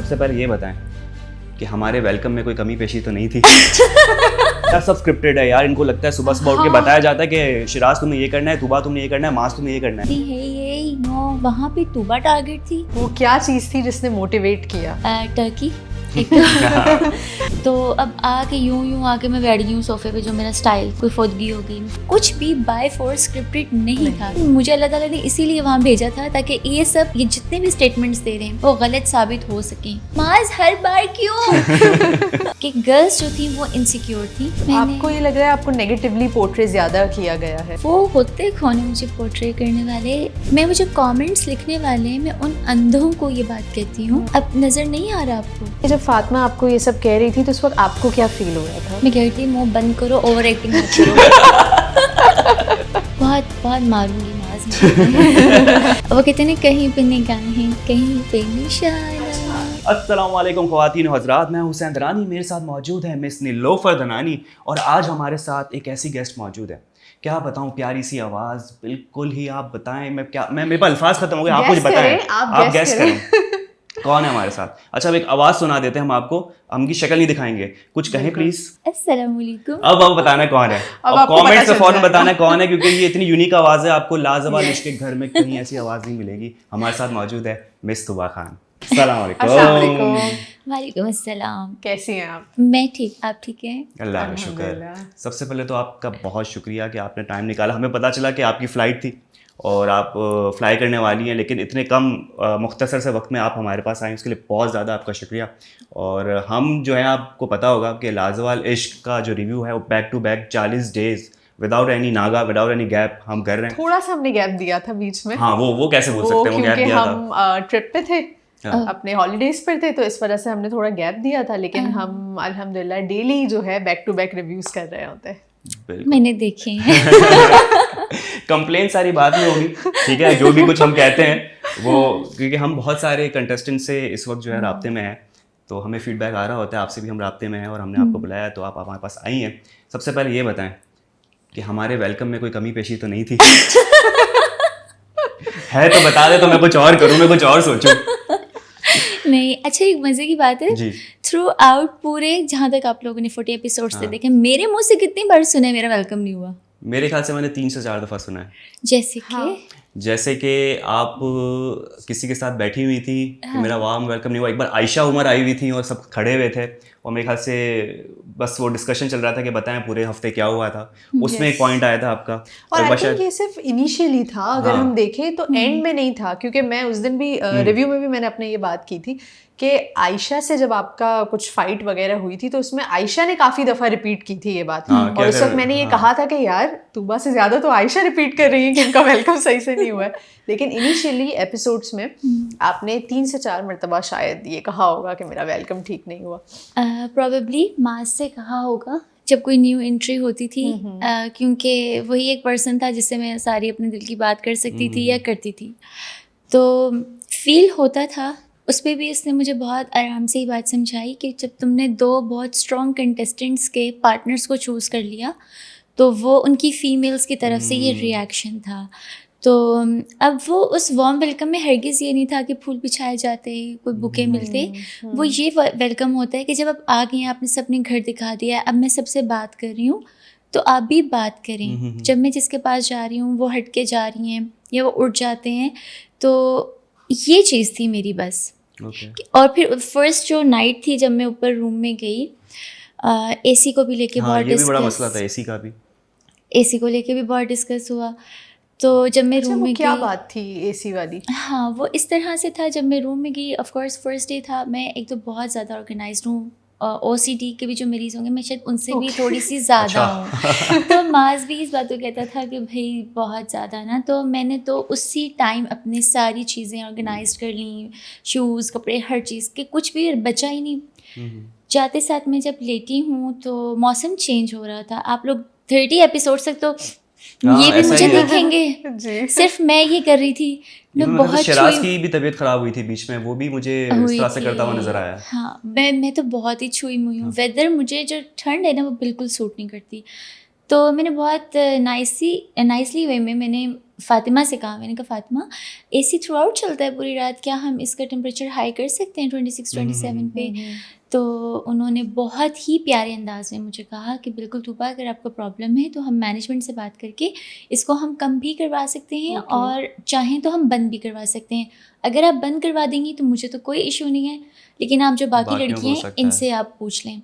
सबसे पहले ये बताएं कि हमारे वेलकम में कोई कमी पेशी तो नहीं थी। यार सब स्क्रिप्टेड है यार, इनको लगता है सुबह सुबह उठ के बताया जाता है कि शिराज तुम्हें ये करना है, तुबा तुम्हें ये करना है, मास तुम्हें ये करना है। ये नो वहाँ पे तुबा टारगेट थी। वो क्या चीज़ थी जिसने मोटिवेट किया? टर्की। तो अब आके यूं आके मैं बैठ गई हूँ सोफे पे, जो मेरा स्टाइल कोई फुदगी हो गई, कुछ भी बाय फोर्स स्क्रिप्टेड नहीं था। मुझे अल्लाह ताला ने इसीलिए वहाँ भेजा था ताकि ये जितने भी स्टेटमेंट्स दे रहे हैं वो गलत साबित हो सके। माज हर बार क्यों कि गर्ल्स जो थी वो इनसिक्योर थी। आपको ये लग रहा है आपको नेगेटिवली पोर्ट्रे ज्यादा किया गया है? वो होते कौन है मुझे पोर्ट्रे करने वाले? मैं मुझे कमेंट्स लिखने वाले, मैं उन अंधों को ये बात कहती हूँ। अब नजर नहीं आ रहा आपको? जब फातिमा आपको ये सब कह रही थी तो उस वक्त आपको क्या फील हो रहा था? मैं कह रही थी मुंह बंद करो, ओवर एक्टिंग मत करो। बहुत मारूंगी माज। वो कहते हैं कहीं पे निगाहें कहीं पे निशाना। अस्सलाम वालेकुम ख्वातीन और हज़रात, मैं हुसैन दरानी, मेरे साथ मौजूद है मिस नीलोफर दनानी और आज हमारे साथ एक ऐसी गेस्ट मौजूद है। क्या बताऊं, प्यारी सी आवाज़, बिल्कुल ही आप बताएं मैं मेरे पास अल्फाज खत्म हो गए, आप कुछ बताएं, आप गेस करें कौन है हमारे साथ। अच्छा अब एक आवाज़ सुना देते हैं हम आपको, हमकी शक्ल नहीं दिखाएंगे, कुछ कहें प्लीज। अस्सलाम वालेकुम। अब बताना है कौन है, अब कमेंट्स में फौरन बताना है कौन है, क्योंकि ये इतनी यूनिक आवाज़ है, आपको लाजवाब इश्क के घर में कहीं ऐसी आवाज़ नहीं मिलेगी। हमारे साथ मौजूद है मिस तुबा खान। अस्सलाम वालेकुम। वालेकुम अस्सलाम। कैसी हैं आप? मैं ठीक, आप ठीक हैं? अल्लाह का शुक्र। सबसे पहले तो आपका बहुत शुक्रिया कि आपने टाइम निकाला। हमें पता चला कि आपकी फ़्लाइट थी और आप फ्लाई करने वाली हैं, लेकिन इतने कम मुख्तसर से वक्त में आप हमारे पास आए, उसके लिए बहुत ज़्यादा आपका शुक्रिया। और हम जो है, आपको पता होगा कि लाजवाल इश्क का जो रिव्यू है वो back to back 40 days without any नागा, विदाउट एनी गैप हम कर रहे हैं। थोड़ा सा हमने गैप दिया था बीच में। हाँ वो कैसे बोल सकते हैं, वो गैप दिया था। हम ट्रिप पे थे, अपने हॉलीडेज पर थे, तो इस वजह से हमने थोड़ा गैप दिया था, लेकिन हम अल्हम्दुलिल्लाह डेली जो है बैक टू बैक रिव्यूज कर रहे होते हैं। मैंने देखे हैं। कंप्लेन सारी बात में होगी, ठीक है, जो भी कुछ हम कहते हैं वो, क्योंकि हम बहुत सारे कंटेस्टेंट से इस वक्त जो है राब्ते में हैं, तो हमें फीडबैक आ रहा होता है, आपसे भी हम राब्ते में हैं और हमने आपको बुलाया तो आप हमारे पास आई हैं। सबसे पहले ये बताएं कि हमारे वेलकम में कोई कमी पेशी तो नहीं थी? है तो बता दे, तो मैं कुछ और करूँ, मैं कुछ और सोचूं। नहीं, अच्छा एक मजे की बात है, थ्रू आउट पूरे जहाँ तक आप लोगों ने 40 एपिसोड्स से देखे, मेरे मुंह से कितनी बार सुना है मेरा वेलकम नहीं हुआ? मेरे ख्याल से मैंने 3 से 4 दफ़ा सुना है। जैसे कि आप किसी के साथ बैठी हुई थी कि मेरा वार्म वेलकम नहीं हुआ। एक बार आयशा उमर आई हुई थी और सब खड़े हुए थे और मेरे ख्याल से बस वो डिस्कशन चल रहा था कि बताएं पूरे हफ्ते क्या हुआ था, उसमें एक पॉइंट आया था आपका। और आई थिंक ये सिर्फ इनिशियली था, अगर हम देखें तो एंड में नहीं था, क्योंकि मैं उस दिन भी रिव्यू में भी मैंने अपने ये बात की थी कि आयशा से जब आपका कुछ फाइट वगैरह हुई थी तो उसमें आयशा ने काफ़ी दफ़ा रिपीट की थी ये बात। और उस वक्त मैंने ये कहा था कि यार तुबा से ज़्यादा तो आयशा रिपीट कर रही है कि इनका वेलकम सही से नहीं हुआ है। लेकिन इनिशियली एपिसोड्स में आपने 3 से 4 मरतबा शायद ये कहा होगा कि मेरा वेलकम ठीक नहीं हुआ। प्रोबेबली मास से कहा होगा जब कोई न्यू एंट्री होती थी, क्योंकि वही एक पर्सन था जिससे मैं सारी अपने दिल की बात कर सकती थी या करती थी, तो फील होता था। उस पर भी इसने मुझे बहुत आराम से ही बात समझाई कि जब तुमने 2 बहुत स्ट्रॉन्ग कंटेस्टेंट्स के पार्टनर्स को चूज़ कर लिया तो वो उनकी फ़ीमेल्स की तरफ से ये रिएक्शन था। तो अब वो उस वार्म वेलकम में हरगिज़ ये नहीं था कि फूल बिछाए जाते, कोई बुके मिलते। वो ये वेलकम होता है कि जब आप आ गए हैं, आपने सबने घर दिखा दिया है, अब मैं सबसे बात कर रही हूँ तो आप भी बात करें। जब मैं जिसके पास जा रही हूँ वो हट के जा रही हैं या वो उठ जाते हैं, तो ये चीज़ थी मेरी बस। और फिर फर्स्ट जो नाइट थी जब मैं ऊपर रूम में गई, एसी को भी लेके बहुत ये भी बड़ा मसला था, एसी को लेके भी बहुत डिस्कस हुआ। तो जब मैं रूम में क्या गई, बात थी एसी वाली? हाँ वो इस तरह से था, जब मैं रूम में गई, ऑफ कोर्स फर्स्ट डे था, मैं एक तो बहुत ज़्यादा ऑर्गेनाइज्ड हूँ, OCD के भी जो मरीज़ होंगे मैं शायद उनसे भी थोड़ी सी ज़्यादा हूँ। तो माज भी इस बात को कहता था कि भाई बहुत ज़्यादा ना, तो मैंने तो उसी टाइम अपनी सारी चीज़ें ऑर्गेनाइज कर ली, शूज़, कपड़े, हर चीज़ के, कुछ भी बचा ही नहीं। जाते साथ में जब लेटी हूँ तो मौसम चेंज हो रहा था। आप लोग 30 एपिसोड तक तो ये भी मुझे देखेंगे, सिर्फ मैं ये कर रही थी। मैं बहुत शिराज की भी तबीयत खराब हुई थी बीच में, वो भी मुझे इस तरह से करता हुआ नजर आया। हाँ मैं तो बहुत ही छुई मुई हूँ। वेदर मुझे जो ठंड है ना वो बिल्कुल सूट नहीं करती। तो मैंने बहुत नाइसली वे में मैंने फ़ातिमा से कहा, मैंने कहा फ़ातिमा एसी थ्रू आउट चलता है पूरी रात, क्या हम इसका टेम्परेचर हाई कर सकते हैं 26-27 पे? तो उन्होंने बहुत ही प्यारे अंदाज में मुझे कहा कि बिल्कुल तूबा, अगर आपको प्रॉब्लम है तो हम मैनेजमेंट से बात करके इसको हम कम भी करवा सकते हैं और चाहें तो हम बंद भी करवा सकते हैं। अगर आप बंद करवा देंगी तो मुझे तो कोई इशू नहीं है, लेकिन आप जो बाकी लड़कियाँ हैं इनसे आप पूछ लें।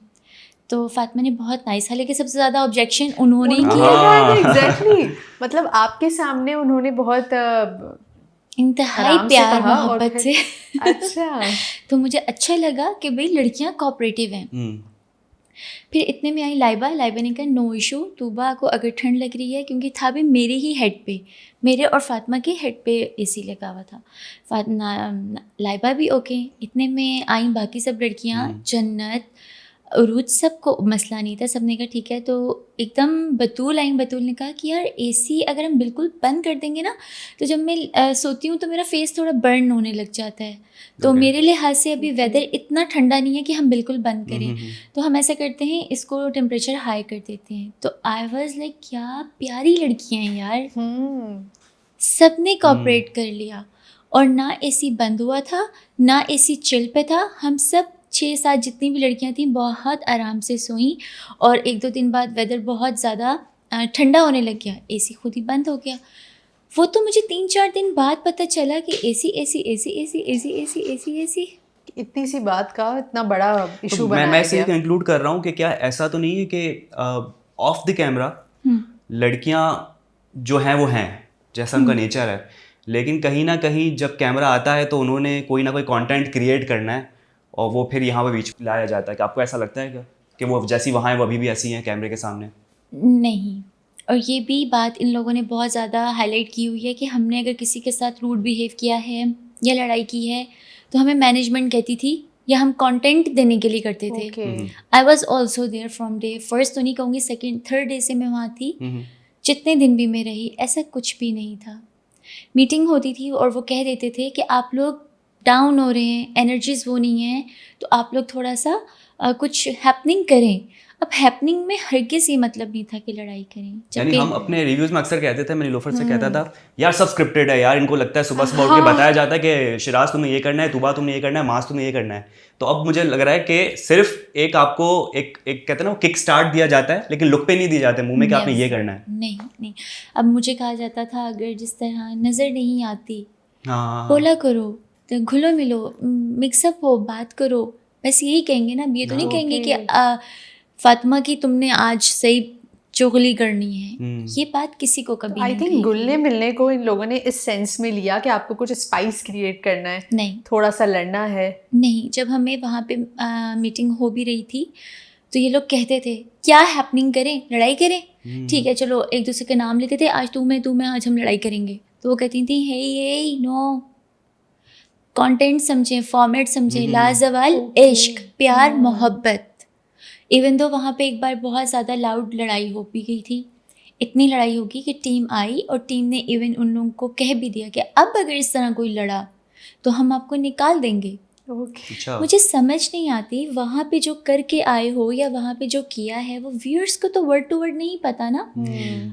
तो फातिमा ने बहुत नाइस, हालांकि सबसे ज़्यादा ऑब्जेक्शन उन्होंने ही किया। एग्जैक्टली, मतलब आपके सामने उन्होंने बहुत इंतहाई प्यार मोहब्बत से। अच्छा। तो मुझे अच्छा लगा कि भाई लड़कियां कोऑपरेटिव हैं। फिर इतने में आई लाइबा ने कहा नो इशू तूबा को अगर ठंड लग रही है, क्योंकि था भी मेरे ही हेड पे, मेरे और फातिमा के हेड पे एसी लगा हुआ था। लाइबा भी ओके। इतने में आई बाकी सब लड़कियां, जन्नत, उरूज, सबको मसला नहीं था, सबने कहा ठीक है। तो एकदम बतूल ने कहा कि यार एसी अगर हम बिल्कुल बंद कर देंगे ना, तो जब मैं सोती हूँ तो मेरा फेस थोड़ा बर्न होने लग जाता है। तो मेरे लिहाज से अभी वेदर इतना ठंडा नहीं है कि हम बिल्कुल बंद करें, तो हम ऐसा करते हैं इसको टेम्परेचर हाई कर देते हैं। तो आई वाज लाइक क्या प्यारी लड़कियाँ हैं यार, सबने कोऑपरेट कर लिया और ना एसी बंद हुआ था ना एसी चिल पे था। हम सब 6-7 जितनी भी लड़कियां थीं बहुत आराम से सोईं और 1-2 दिन बाद वेदर बहुत ज़्यादा ठंडा होने लग गया, एसी खुद ही बंद हो गया। वो तो मुझे 3-4 दिन बाद पता चला कि एसी। इतनी सी बात का इतना बड़ा इशू तो बनाया मैं इसे गया। कंक्लूड कर रहा हूँ कि क्या ऐसा तो नहीं है कि ऑफ द कैमरा लड़कियाँ जो हैं वो हैं, जैसा उनका नेचर है, लेकिन कहीं ना कहीं जब कैमरा आता है तो उन्होंने कोई ना कोई कंटेंट क्रिएट करना है और वो फिर यहाँ पे बीच लाया जाता है। कि आपको ऐसा लगता है क्या कि वो जैसी वहाँ है वो अभी भी ऐसी हैं कैमरे के सामने? नहीं, और ये भी बात इन लोगों ने बहुत ज़्यादा हाईलाइट की हुई है कि हमने अगर किसी के साथ रूड बिहेव किया है या लड़ाई की है तो हमें मैनेजमेंट कहती थी या हम कंटेंट देने के लिए करते थे। I was also there from day first, तो नहीं कहूँगी, सेकेंड थर्ड डे से मैं वहाँ थी। जितने दिन भी मैं रही ऐसा कुछ भी नहीं था। मीटिंग होती थी और वो कह देते थे कि आप लोग डाउन हो रहे हैं, एनर्जीज वो नहीं है, तो आप लोग थोड़ा सा कुछ हैपनिंग करें। अब हैपनिंग में हरगिज़ ये मतलब नहीं था कि लड़ाई करें। यानी हम अपने रिव्यूज़ में अक्सर कहते थे, मैं नीलोफर से कहता था यार सब स्क्रिप्टेड है यार, इनको लगता है सुबह सुबह उठ के बताया जाता है कि शिराज तुम्हें ये करना है, तुबा तुमने ये करना है, मास तुम्हें ये करना है। तो अब मुझे लग रहा है कि सिर्फ एक आपको एक कहते हैं ना किक स्टार्ट दिया जाता है, लेकिन लुक पे नहीं दिए जाते मुंह में कि आपने ये करना है। नहीं, अब मुझे कहा जाता था अगर जिस तरह नज़र नहीं आती बोला करो, तो घुलो मिलो, मिक्सअप हो, बात करो, बस यही कहेंगे ना। ये तो नहीं कहेंगे कि फातिमा की तुमने आज सही चुगली करनी है। ये बात किसी को कभी आई थिंक घुलने मिलने को इन लोगों ने इस सेंस में लिया कि आपको कुछ स्पाइस क्रिएट करना है, नहीं थोड़ा सा लड़ना है। नहीं, जब हमें वहाँ पे मीटिंग हो भी रही थी तो ये लोग कहते थे क्या हैपनिंग करें, लड़ाई करें, ठीक है चलो एक दूसरे के नाम लेते थे, आज तू मैं आज हम लड़ाई करेंगे। तो वो कहती थी हे नो, कंटेंट समझें, फॉर्मेट समझें, लाजवाल इश्क, प्यार, मोहब्बत। इवन दो वहाँ पे एक बार बहुत ज़्यादा लाउड लड़ाई हो भी गई थी, इतनी लड़ाई होगी कि टीम आई और टीम ने इवन उन लोगों को कह भी दिया कि अब अगर इस तरह कोई लड़ा तो हम आपको निकाल देंगे। अच्छा। मुझे समझ नहीं आती वहाँ पे जो करके आए हो या वहाँ पे जो किया है वो व्यूअर्स को तो वर्ड टू वर्ड नहीं पता ना।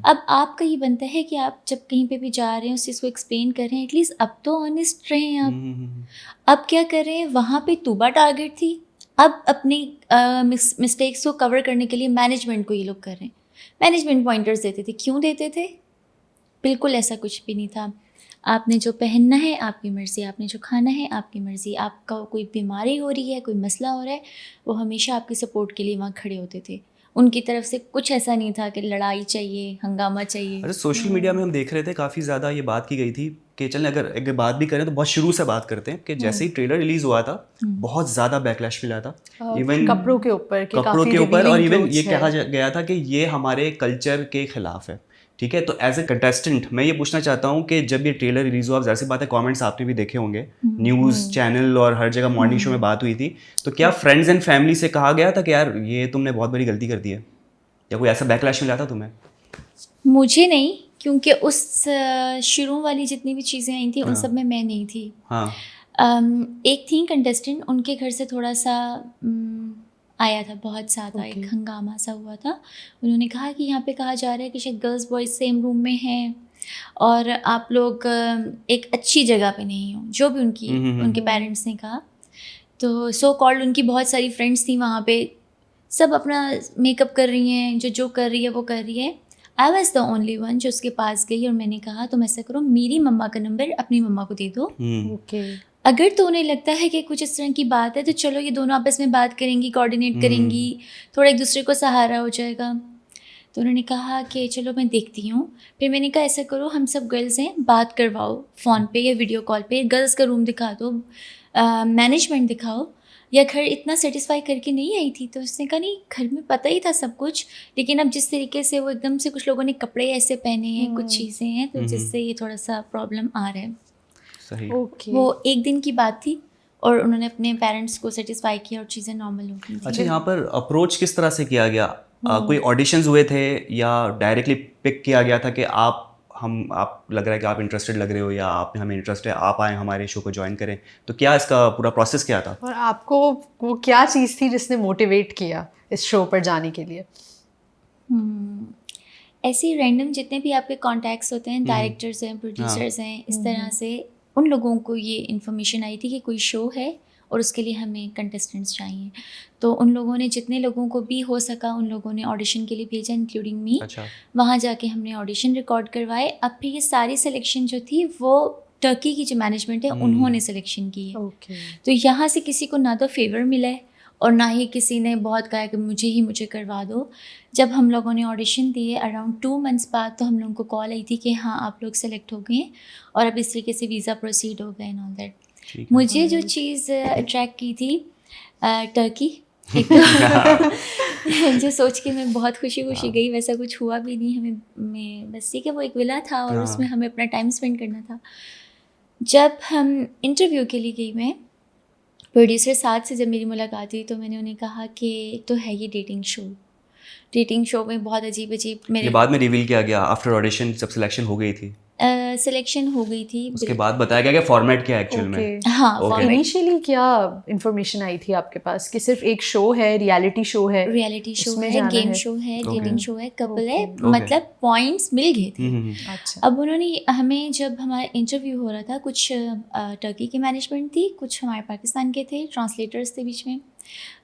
अब आपका ही बनता है कि आप जब कहीं पे भी जा रहे हैं उस चीज़ को एक्सप्लेन कर रहे हैं, एटलीस्ट अब तो ऑनेस्ट रहें आप। अब क्या कर रहे हैं, वहाँ पे तूबा टारगेट थी, अब अपनी मिस्टेक्स को कवर करने के लिए मैनेजमेंट को ये लोग कर रहे हैं। मैनेजमेंट पॉइंटर्स देते थे, क्यों देते थे? बिल्कुल ऐसा कुछ भी नहीं था। आपने जो पहनना है आपकी मर्ज़ी, आपने जो खाना है आपकी मर्ज़ी, आपका कोई बीमारी हो रही है, कोई मसला हो रहा है, वो हमेशा आपकी सपोर्ट के लिए वहाँ खड़े होते थे। उनकी तरफ से कुछ ऐसा नहीं था कि लड़ाई चाहिए, हंगामा चाहिए। अरे सोशल मीडिया में हम देख रहे थे काफ़ी ज़्यादा ये बात की गई थी कि चलें अगर बात भी करें तो बहुत शुरू से बात करते हैं कि जैसे ही ट्रेलर रिलीज़ हुआ था बहुत ज़्यादा बैकलैश मिला था, इवन कपड़ों के ऊपर और इवन ये कहा गया था कि ये हमारे कल्चर के खिलाफ है। ठीक है, तो एज ए कंटेस्टेंट मैं ये पूछना चाहता हूँ कि जब ये ट्रेलर रिलीज़ हुआ, ज़ाहिर सी बात है कमेंट्स आपने भी देखे होंगे, न्यूज़ चैनल और हर जगह मॉर्निंग शो में बात हुई थी, तो क्या फ्रेंड्स एंड फैमिली से कहा गया था कि यार ये तुमने बहुत बड़ी गलती कर दी है, या कोई ऐसा बैकलैश मिला था तुम्हें? मुझे नहीं, क्योंकि उस शुरू वाली जितनी भी चीज़ें आई थी उन सब में मैं नहीं थी। हाँ। एक थी कंटेस्टेंट, उनके घर से थोड़ा सा आया था, बहुत ज़्यादा एक हंगामा सा हुआ था। उन्होंने कहा कि यहाँ पे कहा जा रहा है कि शायद गर्ल्स बॉयज़ सेम रूम में हैं और आप लोग एक अच्छी जगह पे नहीं हो, जो भी उनके पेरेंट्स ने कहा। तो सो कॉल्ड उनकी बहुत सारी फ्रेंड्स थी वहाँ पे, सब अपना मेकअप कर रही हैं, जो कर रही है वो कर रही है। I was the only one जो उसके पास गई और मैंने कहा तुम ऐसा करो, मेरी मम्मा का नंबर अपनी मम्मा को दे दो। अगर तो उन्हें लगता है कि कुछ इस तरह की बात है तो चलो ये दोनों आपस में बात करेंगी, कोऑर्डिनेट करेंगी, थोड़ा एक दूसरे को सहारा हो जाएगा। तो उन्होंने कहा कि चलो मैं देखती हूँ। फिर मैंने कहा ऐसा करो, हम सब गर्ल्स हैं, बात करवाओ फ़ोन पे या वीडियो कॉल पे, गर्ल्स का रूम दिखा दो, मैनेजमेंट दिखाओ। या घर इतना सेटिस्फाई करके नहीं आई थी। तो उसने कहा नहीं, घर में पता ही था सब कुछ, लेकिन अब जिस तरीके से वो एकदम से कुछ लोगों ने कपड़े ऐसे पहने हैं, कुछ चीज़ें हैं, तो जिससे ये थोड़ा सा प्रॉब्लम आ रहा है। सही। वो एक दिन की बात थी और उन्होंने अपने पेरेंट्स को सेटिस्फाई किया और चीज़ें नॉर्मल हो गई। अच्छा, यहाँ पर अप्रोच किस तरह से किया गया? कोई ऑडिशंस हुए थे या डायरेक्टली पिक किया गया था कि आप लग रहा है कि आप इंटरेस्टेड लग रहे हो या आप हमें इंटरेस्ट है, आप आए हमारे शो को ज्वाइन करें? तो क्या इसका पूरा प्रोसेस क्या था? और आपको वो क्या चीज़ थी जिसने मोटिवेट किया इस शो पर जाने के लिए? ऐसे ही रैंडम जितने भी आपके कॉन्टैक्ट्स होते हैं, डायरेक्टर्स हैं, प्रोड्यूसर्स हैं, इस तरह से उन लोगों को ये इन्फॉर्मेशन आई थी कि कोई शो है और उसके लिए हमें कंटेस्टेंट्स चाहिए। तो उन लोगों ने, जितने लोगों को भी हो सका, उन लोगों ने ऑडिशन के लिए भेजा, इंक्लूडिंग मी। अच्छा। वहाँ जाके हमने ऑडिशन रिकॉर्ड करवाए। अब फिर ये सारी सिलेक्शन जो थी वो टर्की की जो मैनेजमेंट है उन्होंने सिलेक्शन की है। तो यहाँ से किसी को ना तो फेवर मिला है और ना ही किसी ने बहुत कहा कि मुझे करवा दो। जब हम लोगों ने ऑडिशन दिए अराउंड 2 मंथ्स बाद, तो हम लोगों को कॉल आई थी कि हाँ आप लोग सेलेक्ट हो गए हैं और अब इस तरीके से वीज़ा प्रोसीड हो गए एंड ऑल दैट। मुझे जो चीज़ अट्रैक्ट की थी टर्की, जो सोच के मैं बहुत खुशी गई, वैसा कुछ हुआ भी नहीं हमें। मैं बस ये कि वो एक विला था और उसमें हमें अपना टाइम स्पेंड करना था। जब हम इंटरव्यू के लिए गई, मैं प्रोड्यूसर साथ से जब मेरी मुलाकात हुई तो मैंने उन्हें कहा कि तो है ये डेटिंग शो में बहुत अजीब मेरे ये बाद में रिवील किया गया आफ्टर ऑडिशन, जब सिलेक्शन हो गई थी? सिलेक्शन हो गई थी, उसके बाद बताया गया कि फॉर्मेट क्या है एक्चुअल में। हाँ, इनिशियली क्या इन्फॉर्मेशन आई थी आपके पास कि सिर्फ एक शो है, रियलिटी शो है, गेम शो है, डेटिंग शो है, कपल है, मतलब पॉइंट्स मिल गए थे। अच्छा। अब उन्होंने हमें, जब हमारा इंटरव्यू हो रहा था, कुछ टर्की की मैनेजमेंट थी, कुछ हमारे पाकिस्तान के थे, ट्रांसलेटर्स थे बीच में।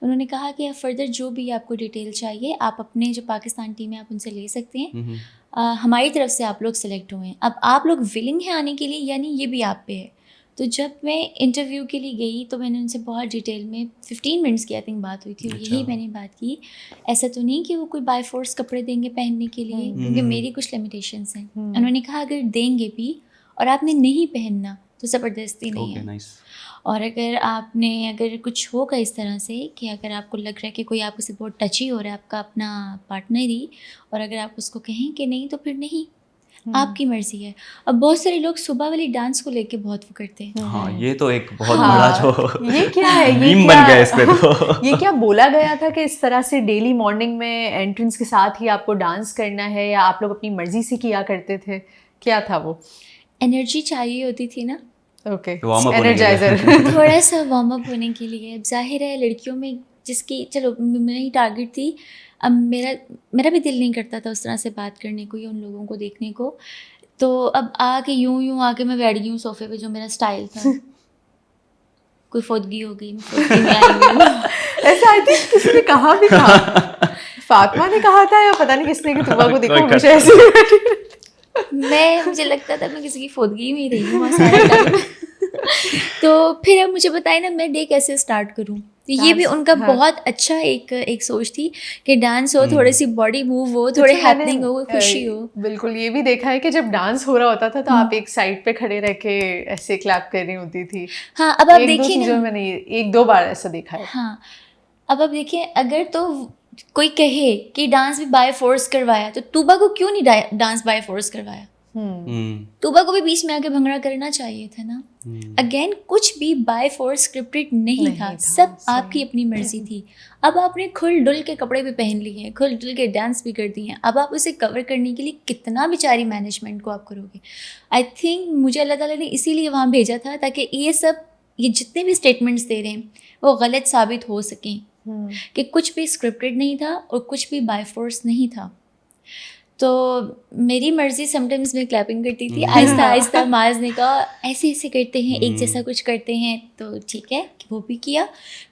उन्होंने कहा कि फर्दर जो भी आपको डिटेल चाहिए आप अपने जो पाकिस्तान टीम है आप उनसे ले सकते हैं। हमारी तरफ से आप लोग सेलेक्ट हुए हैं, अब आप लोग विलिंग हैं आने के लिए, यानी ये भी आप पे है। तो जब मैं इंटरव्यू के लिए गई तो मैंने उनसे बहुत डिटेल में 15 मिनट्स की आई थिंक बात हुई थी। अच्छा। यही मैंने बात की, ऐसा तो नहीं कि वो कोई बाय फोर्स कपड़े देंगे पहनने के लिए, क्योंकि मेरी कुछ लिमिटेशंस हैं। उन्होंने कहा अगर देंगे भी और आपने नहीं पहनना तो ज़बरदस्ती नहीं है। और अगर कुछ होगा इस तरह से कि अगर आपको लग रहा है कि कोई आपसे बहुत टची हो रहा है, आपका अपना पार्टनर ही, और अगर आप उसको कहें कि नहीं तो फिर नहीं, आपकी मर्जी है। अब बहुत सारे लोग सुबह वाली डांस को लेके बहुत वो करते हैं। हाँ, ये तो एक बहुत बड़ा जो ये क्या है, मीम बन गया इस पे तो। ये क्या बोला गया था कि इस तरह से डेली मॉर्निंग में एंट्रेंस के साथ ही आपको डांस करना है, या आप लोग अपनी मर्जी से किया करते थे? क्या था वो? एनर्जी चाहिए होती थी ना। Okay, energiser. थोड़ा सा वार्म अप होने के लिए। अब जाहिर है लड़कियों में जिसकी, चलो मेरी टारगेट थी, अब मेरा भी दिल नहीं करता था उस तरह से बात करने को या उन लोगों को देखने को। तो अब आके यूं आके मैं बैठ गई हूँ सोफे पे, जो मेरा स्टाइल था। कोई फोदगी हो गई, ऐसा आई थिंक किसी ने कहा भी था, फातिमा ने कहा था या पता नहीं किसने, कि तुबा को देखो मुझे ऐसे मुझे लगता था मैं किसी की फोदगी में ही रही हूँ सारे टाइम। तो फिर अब मुझे बताए ना मैं डे कैसे स्टार्ट करूँ। तो ये भी उनका बहुत अच्छा एक सोच थी कि डांस हो, थोड़ी सी बॉडी मूव हो, थोड़े हैपनिंग हो, खुशी हो। बिल्कुल, ये भी देखा है कि जब डांस हो रहा होता था तो आप एक साइड पे खड़े रह के ऐसे क्लैप कर रही होती थी। हाँ, अब आप देखिए ना, मैंने 1-2 बार ऐसा देखा है। हाँ, अब आप देखिए, अगर तो कोई कहे कि डांस भी बाय फोर्स करवाया, तो तुबा को क्यों नहीं डांस बाय फोर्स करवाया? तुबा को भी बीच में आके भंगड़ा करना चाहिए था ना। अगेन, कुछ भी बाय फोर्स स्क्रिप्टेड नहीं था, सब आपकी अपनी मर्जी थी। अब आपने खुल डुल के कपड़े भी पहन लिए हैं, खुल डुल के डांस भी कर दिए हैं, अब आप उसे कवर करने के लिए कितना बेचारी मैनेजमेंट को आप करोगे। आई थिंक मुझे अल्लाह ताला ने इसीलिए वहाँ भेजा था ताकि ये जितने भी स्टेटमेंट्स दे रहे हैं वो गलत साबित हो सकें, कि कुछ भी स्क्रिप्टेड नहीं था और कुछ भी बाय फोर्स नहीं था। तो मेरी मर्जी समटाइम्स मैं क्लैपिंग करती थी, आहिस्ता आहिस्ता माज ने कहा ऐसे ऐसे करते हैं, एक जैसा कुछ करते हैं, तो ठीक है वो भी किया।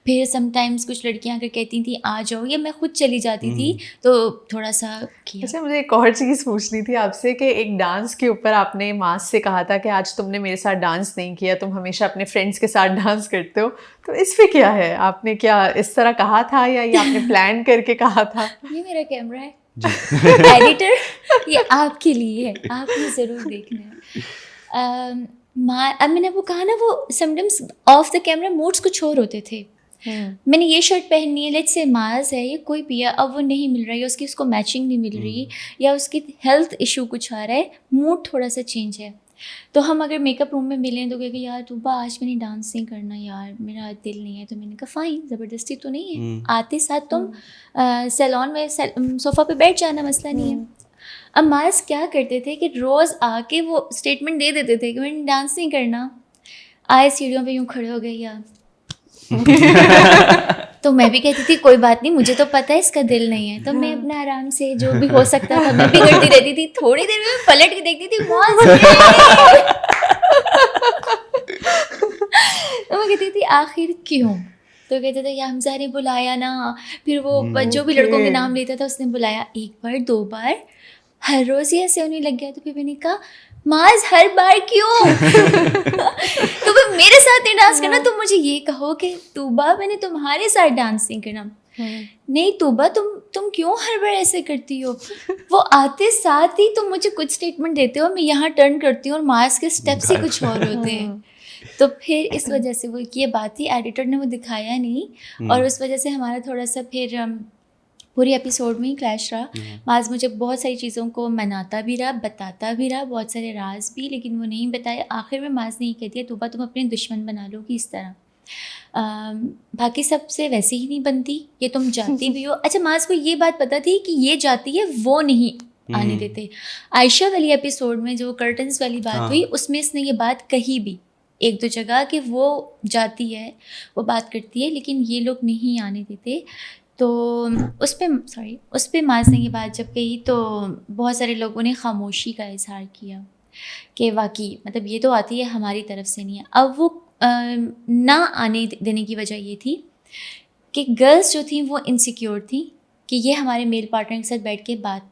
फिर समटाइम्स कुछ लड़कियां अगर कहती थी आ जाओ, या मैं खुद चली जाती थी तो थोड़ा सा किया। अच्छा, मुझे एक और चीज़ पूछनी थी आपसे कि एक डांस के ऊपर आपने माज से कहा था कि आज तुमने मेरे साथ डांस नहीं किया, तुम हमेशा अपने फ्रेंड्स के साथ डांस करते हो, तो इस पे क्या है? आपने क्या इस तरह कहा था या ये आपने प्लान करके कहा था? ये मेरा कैमरा है एडिटर, ये आपके लिए है, आपने ज़रूर देखना है। अब मैंने वो कहा ना, वो sometimes of the camera moods कुछ और होते थे। मैंने ये शर्ट पहननी है, लेट्स से माज है, ये कोई पिया, अब वो नहीं मिल रहा है, उसकी उसको मैचिंग नहीं मिल रही, या उसकी हेल्थ इशू कुछ आ रहा है, मूड थोड़ा सा चेंज है। तो हम अगर मेकअप रूम में मिलें तो कहेंगे यार तूबा आज मैंने डांस नहीं करना यार, मेरा आज दिल नहीं है। तो मैंने कहा फ़ाइन, ज़बरदस्ती तो नहीं है, आते साथ तुम सैलून में सोफ़ा पे बैठ जाना, मसला नहीं है। अब माज क्या करते थे कि रोज़ आके वो स्टेटमेंट दे देते थे कि मैंने डांस नहीं करना, आए सीढ़ियों पे यूँ खड़े हो गए या तो मैं भी कहती थी कोई बात नहीं, मुझे तो पता है इसका दिल नहीं है। तो मैं अपना आराम से जो भी हो सकता था मैं भी करती रहती थी। थोड़ी देर में मैं पलट के देखती थी तो मैं कहती थी आखिर क्यों? तो कहते थे या हमजा ने बुलाया ना, फिर वो जो भी लड़कों के नाम लेता था उसने बुलाया, एक बार दो बार, हर रोज़ ही ऐसे होने लग गया। तो फिर मैंने कहा माज हर बार क्यों? तो फिर मेरे साथ नहीं डांस करना, तुम मुझे ये कहो कि तूबा मैंने तुम्हारे साथ डांस नहीं करना। नहीं तूबा तुम क्यों हर बार ऐसे करती हो? वो आते साथ ही तुम मुझे कुछ स्टेटमेंट देते हो, मैं यहाँ टर्न करती हूँ और माज के स्टेप्स ही कुछ और होते हैं। तो फिर इस वजह से वो ये बात थी, एडिटर ने वो दिखाया नहीं और उस वजह से हमारा थोड़ा सा फिर पूरी एपिसोड में ही क्लैश रहा। माज मुझे बहुत सारी चीज़ों को मनाता भी रहा, बताता भी रहा, बहुत सारे राज भी, लेकिन वो नहीं बताए। आखिर में माज ने ये कह दिया तूबा तुम अपने दुश्मन बना लोगी इस तरह, बाकी सबसे वैसे ही नहीं बनती, ये तुम जाती भी हो। अच्छा, माज को ये बात पता थी कि ये जाती है, वो नहीं आने देते। आयशा वाली एपिसोड में जो कर्टन्स वाली बात हुई उसमें इसने ये बात कही भी एक दो जगह कि वो जाती है, वो बात करती है, लेकिन ये लोग नहीं आने देते। तो उस पे माज ने ये बात जब कही तो बहुत सारे लोगों ने खामोशी का इजहार किया कि वाकई मतलब ये तो आती है, हमारी तरफ से नहीं है। अब वो ना आने देने की वजह ये थी कि गर्ल्स जो थी वो इनसिक्योर थी कि ये हमारे मेल पार्टनर के साथ बैठ के बात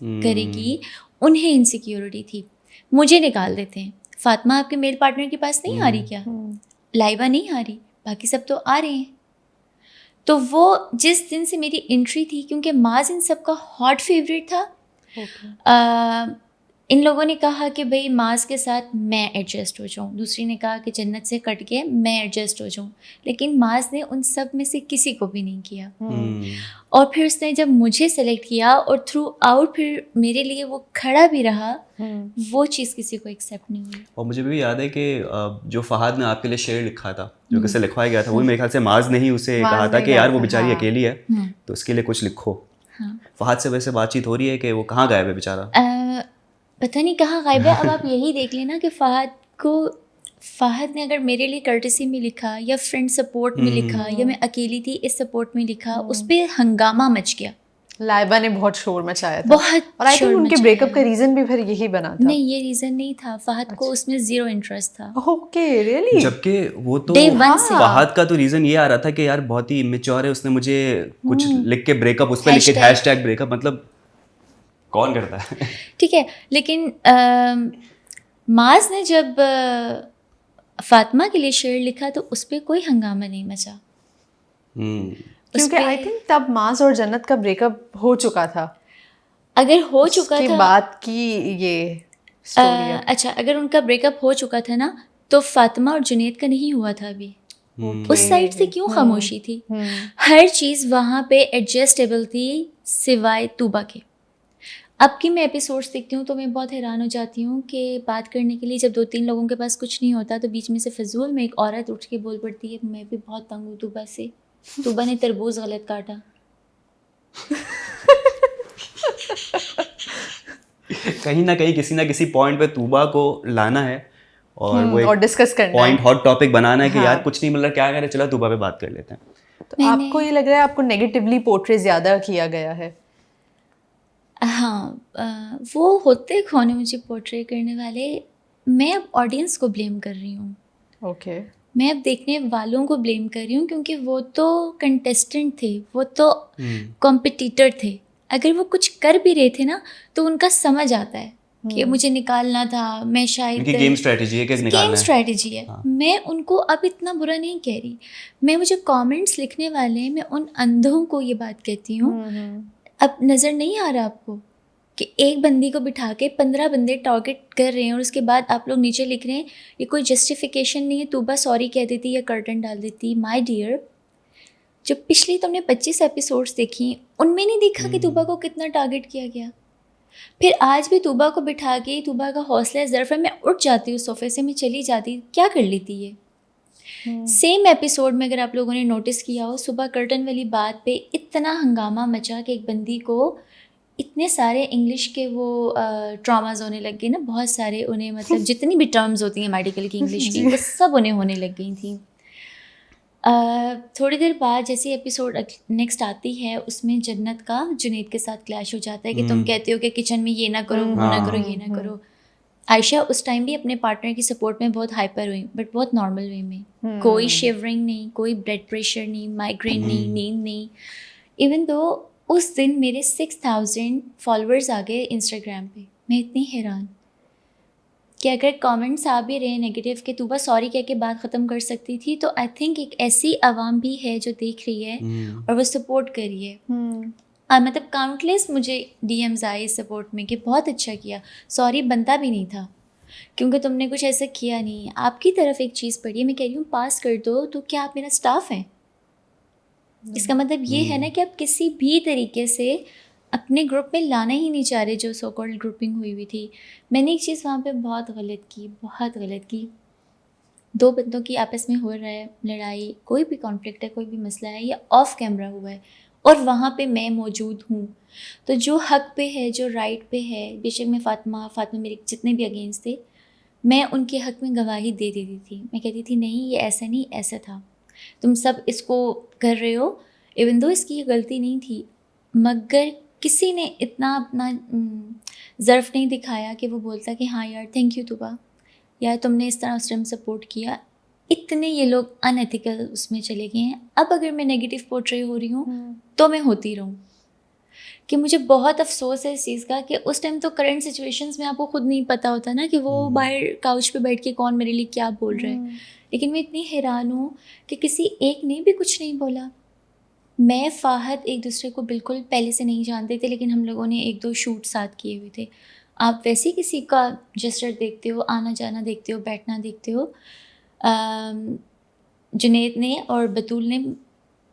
करेगी, उन्हें इनसिक्योरिटी थी। मुझे निकाल देते हैं, फातिमा आपके मेल पार्टनर के पास नहीं आ रही क्या? लाइबा नहीं आ रही, बाकी सब तो आ रहे हैं। तो वो जिस दिन से मेरी एंट्री थी, क्योंकि माज इन सब का हॉट फेवरेट था, इन लोगों ने कहा कि भाई माज के साथ मैं एडजस्ट हो जाऊँ, दूसरी ने कहा कि जन्नत से कट के मैं एडजस्ट हो जाऊँ, लेकिन माज ने उन सब में से किसी को भी नहीं किया। और फिर उसने जब मुझे सेलेक्ट किया और थ्रू आउट फिर मेरे लिए वो खड़ा भी रहा, वो चीज़ किसी को एक्सेप्ट नहीं हुई। और मुझे भी याद है कि जो फहद ने आपके लिए शेर लिखा था, जो किसे लिखवाया गया था, वो मेरे ख्याल से माज ने ही उसे कहा था कि यार वो बेचारी अकेली है तो उसके लिए कुछ लिखो। फहद से वैसे बातचीत हो रही है कि वो कहाँ गायब है बेचारा? पता नहीं कहाँ गायब है। अब आप यही देख लेना कि फहद ने अगर मेरे लिए कर्टसी में लिखा या फ्रेंड सपोर्ट में लिखा या मैं अकेली थी इस सपोर्ट में लिखा, उस पर हंगामा मच गया। लाइबा ने बहुत शोर मचाया था, बहुत, और आई थिंक उनके ब्रेकअप का रीजन भी फिर यही बना था। नहीं, ये रीजन नहीं था, फहद को उसमें जीरो इंटरेस्ट था। Okay, really? जबकि वो तो फहद का तो रीजन ये आ रहा था कि यार बहुत ही इमेच्योर है, उसने मुझे कुछ लिख के ब्रेकअप, उस पर लिख के हैशटैग ब्रेकअप, मतलब कौन करता है? ठीक है, लेकिन माज ने जब फातिमा के लिए शेर लिखा तो उस पर कोई हंगामा नहीं मचा, क्योंकि आई थिंक तब माज और जन्नत का ब्रेकअप हो चुका था। अगर हो चुका था बात की ये स्टोरी अच्छा, अगर उनका ब्रेकअप हो चुका था ना तो फातिमा और जुनैद का नहीं हुआ था अभी। उस साइड से क्यों खामोशी थी? हर चीज़ वहाँ पे एडजस्टेबल थी सिवाय तूबा के। अब की मैं एपिसोड्स देखती हूँ तो मैं बहुत हैरान हो जाती हूँ कि बात करने के लिए जब दो तीन लोगों के पास कुछ नहीं होता तो बीच में से फजूल में एक औरत उठ के बोल पड़ती है मैं भी बहुत तंग हूँ तूबा से, तूबा ने तरबूज गलत काटा। कहीं ना कहीं किसी ना किसी पॉइंट पे तूबा को लाना है और वो और डिस्कस करना पॉइंट, हॉट टॉपिक बनाना है कि यार कुछ नहीं मिल रहा, क्या करें, चलो तूबा पे बात कर लेते हैं। तो आपको ये लग रहा है आपको नेगेटिवली पोर्ट्रे ज़्यादा किया गया है? हाँ, वो होते कौन है मुझे पोर्ट्रे करने वाले? मैं अब ऑडियंस को ब्लेम कर रही हूँ। ओके। मैं अब देखने वालों को ब्लेम कर रही हूँ, क्योंकि वो तो कंटेस्टेंट थे, वो तो कॉम्पिटिटर थे। अगर वो कुछ कर भी रहे थे ना, तो उनका समझ आता है कि मुझे निकालना था, मैं शायद गेम स्ट्रेटजी है, कैसे निकालना है। गेम स्ट्रेटजी है। हाँ। मैं उनको अब इतना बुरा नहीं कह रही। मैं मुझे कमेंट्स लिखने वाले हैं, मैं उन अंधों को ये बात कहती हूँ, अब नज़र नहीं आ रहा आपको कि एक बंदी को बिठा के 15 बंदे टारगेट कर रहे हैं और उसके बाद आप लोग नीचे लिख रहे हैं ये कोई जस्टिफिकेशन नहीं है, तूबा सॉरी कह देती या कर्टन डाल देती। माय डियर, जो पिछली तुमने 25 एपिसोड्स देखी, उनमें नहीं देखा कि तूबा को कितना टारगेट किया गया? फिर आज भी तूबा को बिठा के, तूबा का हौसला ज़र्फ है, मैं उठ जाती हूँ सोफे से, मैं चली जाती, क्या कर लेती ये? सेम एपिसोड में अगर आप लोगों ने नोटिस किया हो, सुबह कर्टन वाली बात पे इतना हंगामा मचा कि एक बंदी को इतने सारे इंग्लिश के वो ट्रॉमाज होने लग गए ना, बहुत सारे उन्हें, मतलब जितनी भी टर्म्स होती हैं मेडिकल की इंग्लिश की, वो सब उन्हें होने लग गई थी। थोड़ी देर बाद जैसे एपिसोड नेक्स्ट आती है, उसमें जन्नत का जुनैद के साथ क्लैश हो जाता है कि तुम कहते हो कि किचन में ये ना करो, वो ना करो, ये ना करो। आयशा उस टाइम भी अपने पार्टनर की सपोर्ट में बहुत हाइपर हुई, बट बहुत नॉर्मल वे में। कोई शिवरिंग नहीं, कोई ब्लड प्रेशर नहीं, माइग्रेन नहीं, नींद नहीं। इवन दो उस दिन मेरे 6000 फॉलोअर्स आ गए इंस्टाग्राम पे। मैं इतनी हैरान कि अगर कमेंट्स आ भी रहे नेगेटिव कि तू बस सॉरी कह के बात ख़त्म कर सकती थी, तो आई थिंक एक ऐसी आवाम भी है जो देख रही है और वो सपोर्ट कर रही है। मतलब काउंटलेस मुझे डीएम्स आए इस सपोर्ट में कि बहुत अच्छा किया, सॉरी बनता भी नहीं था क्योंकि तुमने कुछ ऐसा किया नहीं। आपकी तरफ एक चीज़ पड़ी है, मैं कह रही हूँ पास कर दो, तो क्या आप मेरा स्टाफ हैं? इसका मतलब ये है ना कि आप किसी भी तरीके से अपने ग्रुप में लाना ही नहीं चाह रहे, जो सो कॉल्ड ग्रुपिंग हुई थी। मैंने एक चीज़ वहाँ पे बहुत गलत की, बहुत गलत की। दो बंदों की आपस में हो रहा है लड़ाई, कोई भी कॉन्फ्लिक्ट है, कोई भी मसला है, या ऑफ कैमरा हुआ है और वहाँ पे मैं मौजूद हूँ, तो जो हक पे है, जो राइट पे है, बेशक मैं फातिमा मेरे जितने भी अगेंस्ट थे, मैं उनके हक में गवाही दे देती थी। मैं कहती थी नहीं ये ऐसा नहीं, ऐसा था, तुम सब इसको कर रहे हो, इवन दो इसकी ये गलती नहीं थी, मगर किसी ने इतना अपना ज़र्फ नहीं दिखाया कि वो बोलता कि हाँ यार थैंक यू तुबा, यार तुमने इस तरह उस टाइम सपोर्ट किया। इतने ये लोग अनएथिकल उसमें चले गए हैं। अब अगर मैं नेगेटिव पोर्ट्रे हो रही हूँ तो मैं होती रहूँ, कि मुझे बहुत अफसोस है इस चीज़ का कि उस टाइम तो करंट सिचुएशंस में आपको खुद नहीं पता होता ना कि वो बाहर काउच पे बैठ के कौन मेरे लिए क्या बोल रहा है। लेकिन मैं इतनी हैरान हूँ कि किसी एक ने भी कुछ नहीं बोला। मैं फ़ाहद एक दूसरे को बिल्कुल पहले से नहीं जानते थे, लेकिन हम लोगों ने 1-2 शूट साथ किए हुए थे। आप वैसे किसी का जेस्चर देखते हो, आना जाना देखते हो, बैठना देखते हो। जुनैद ने और बतूल ने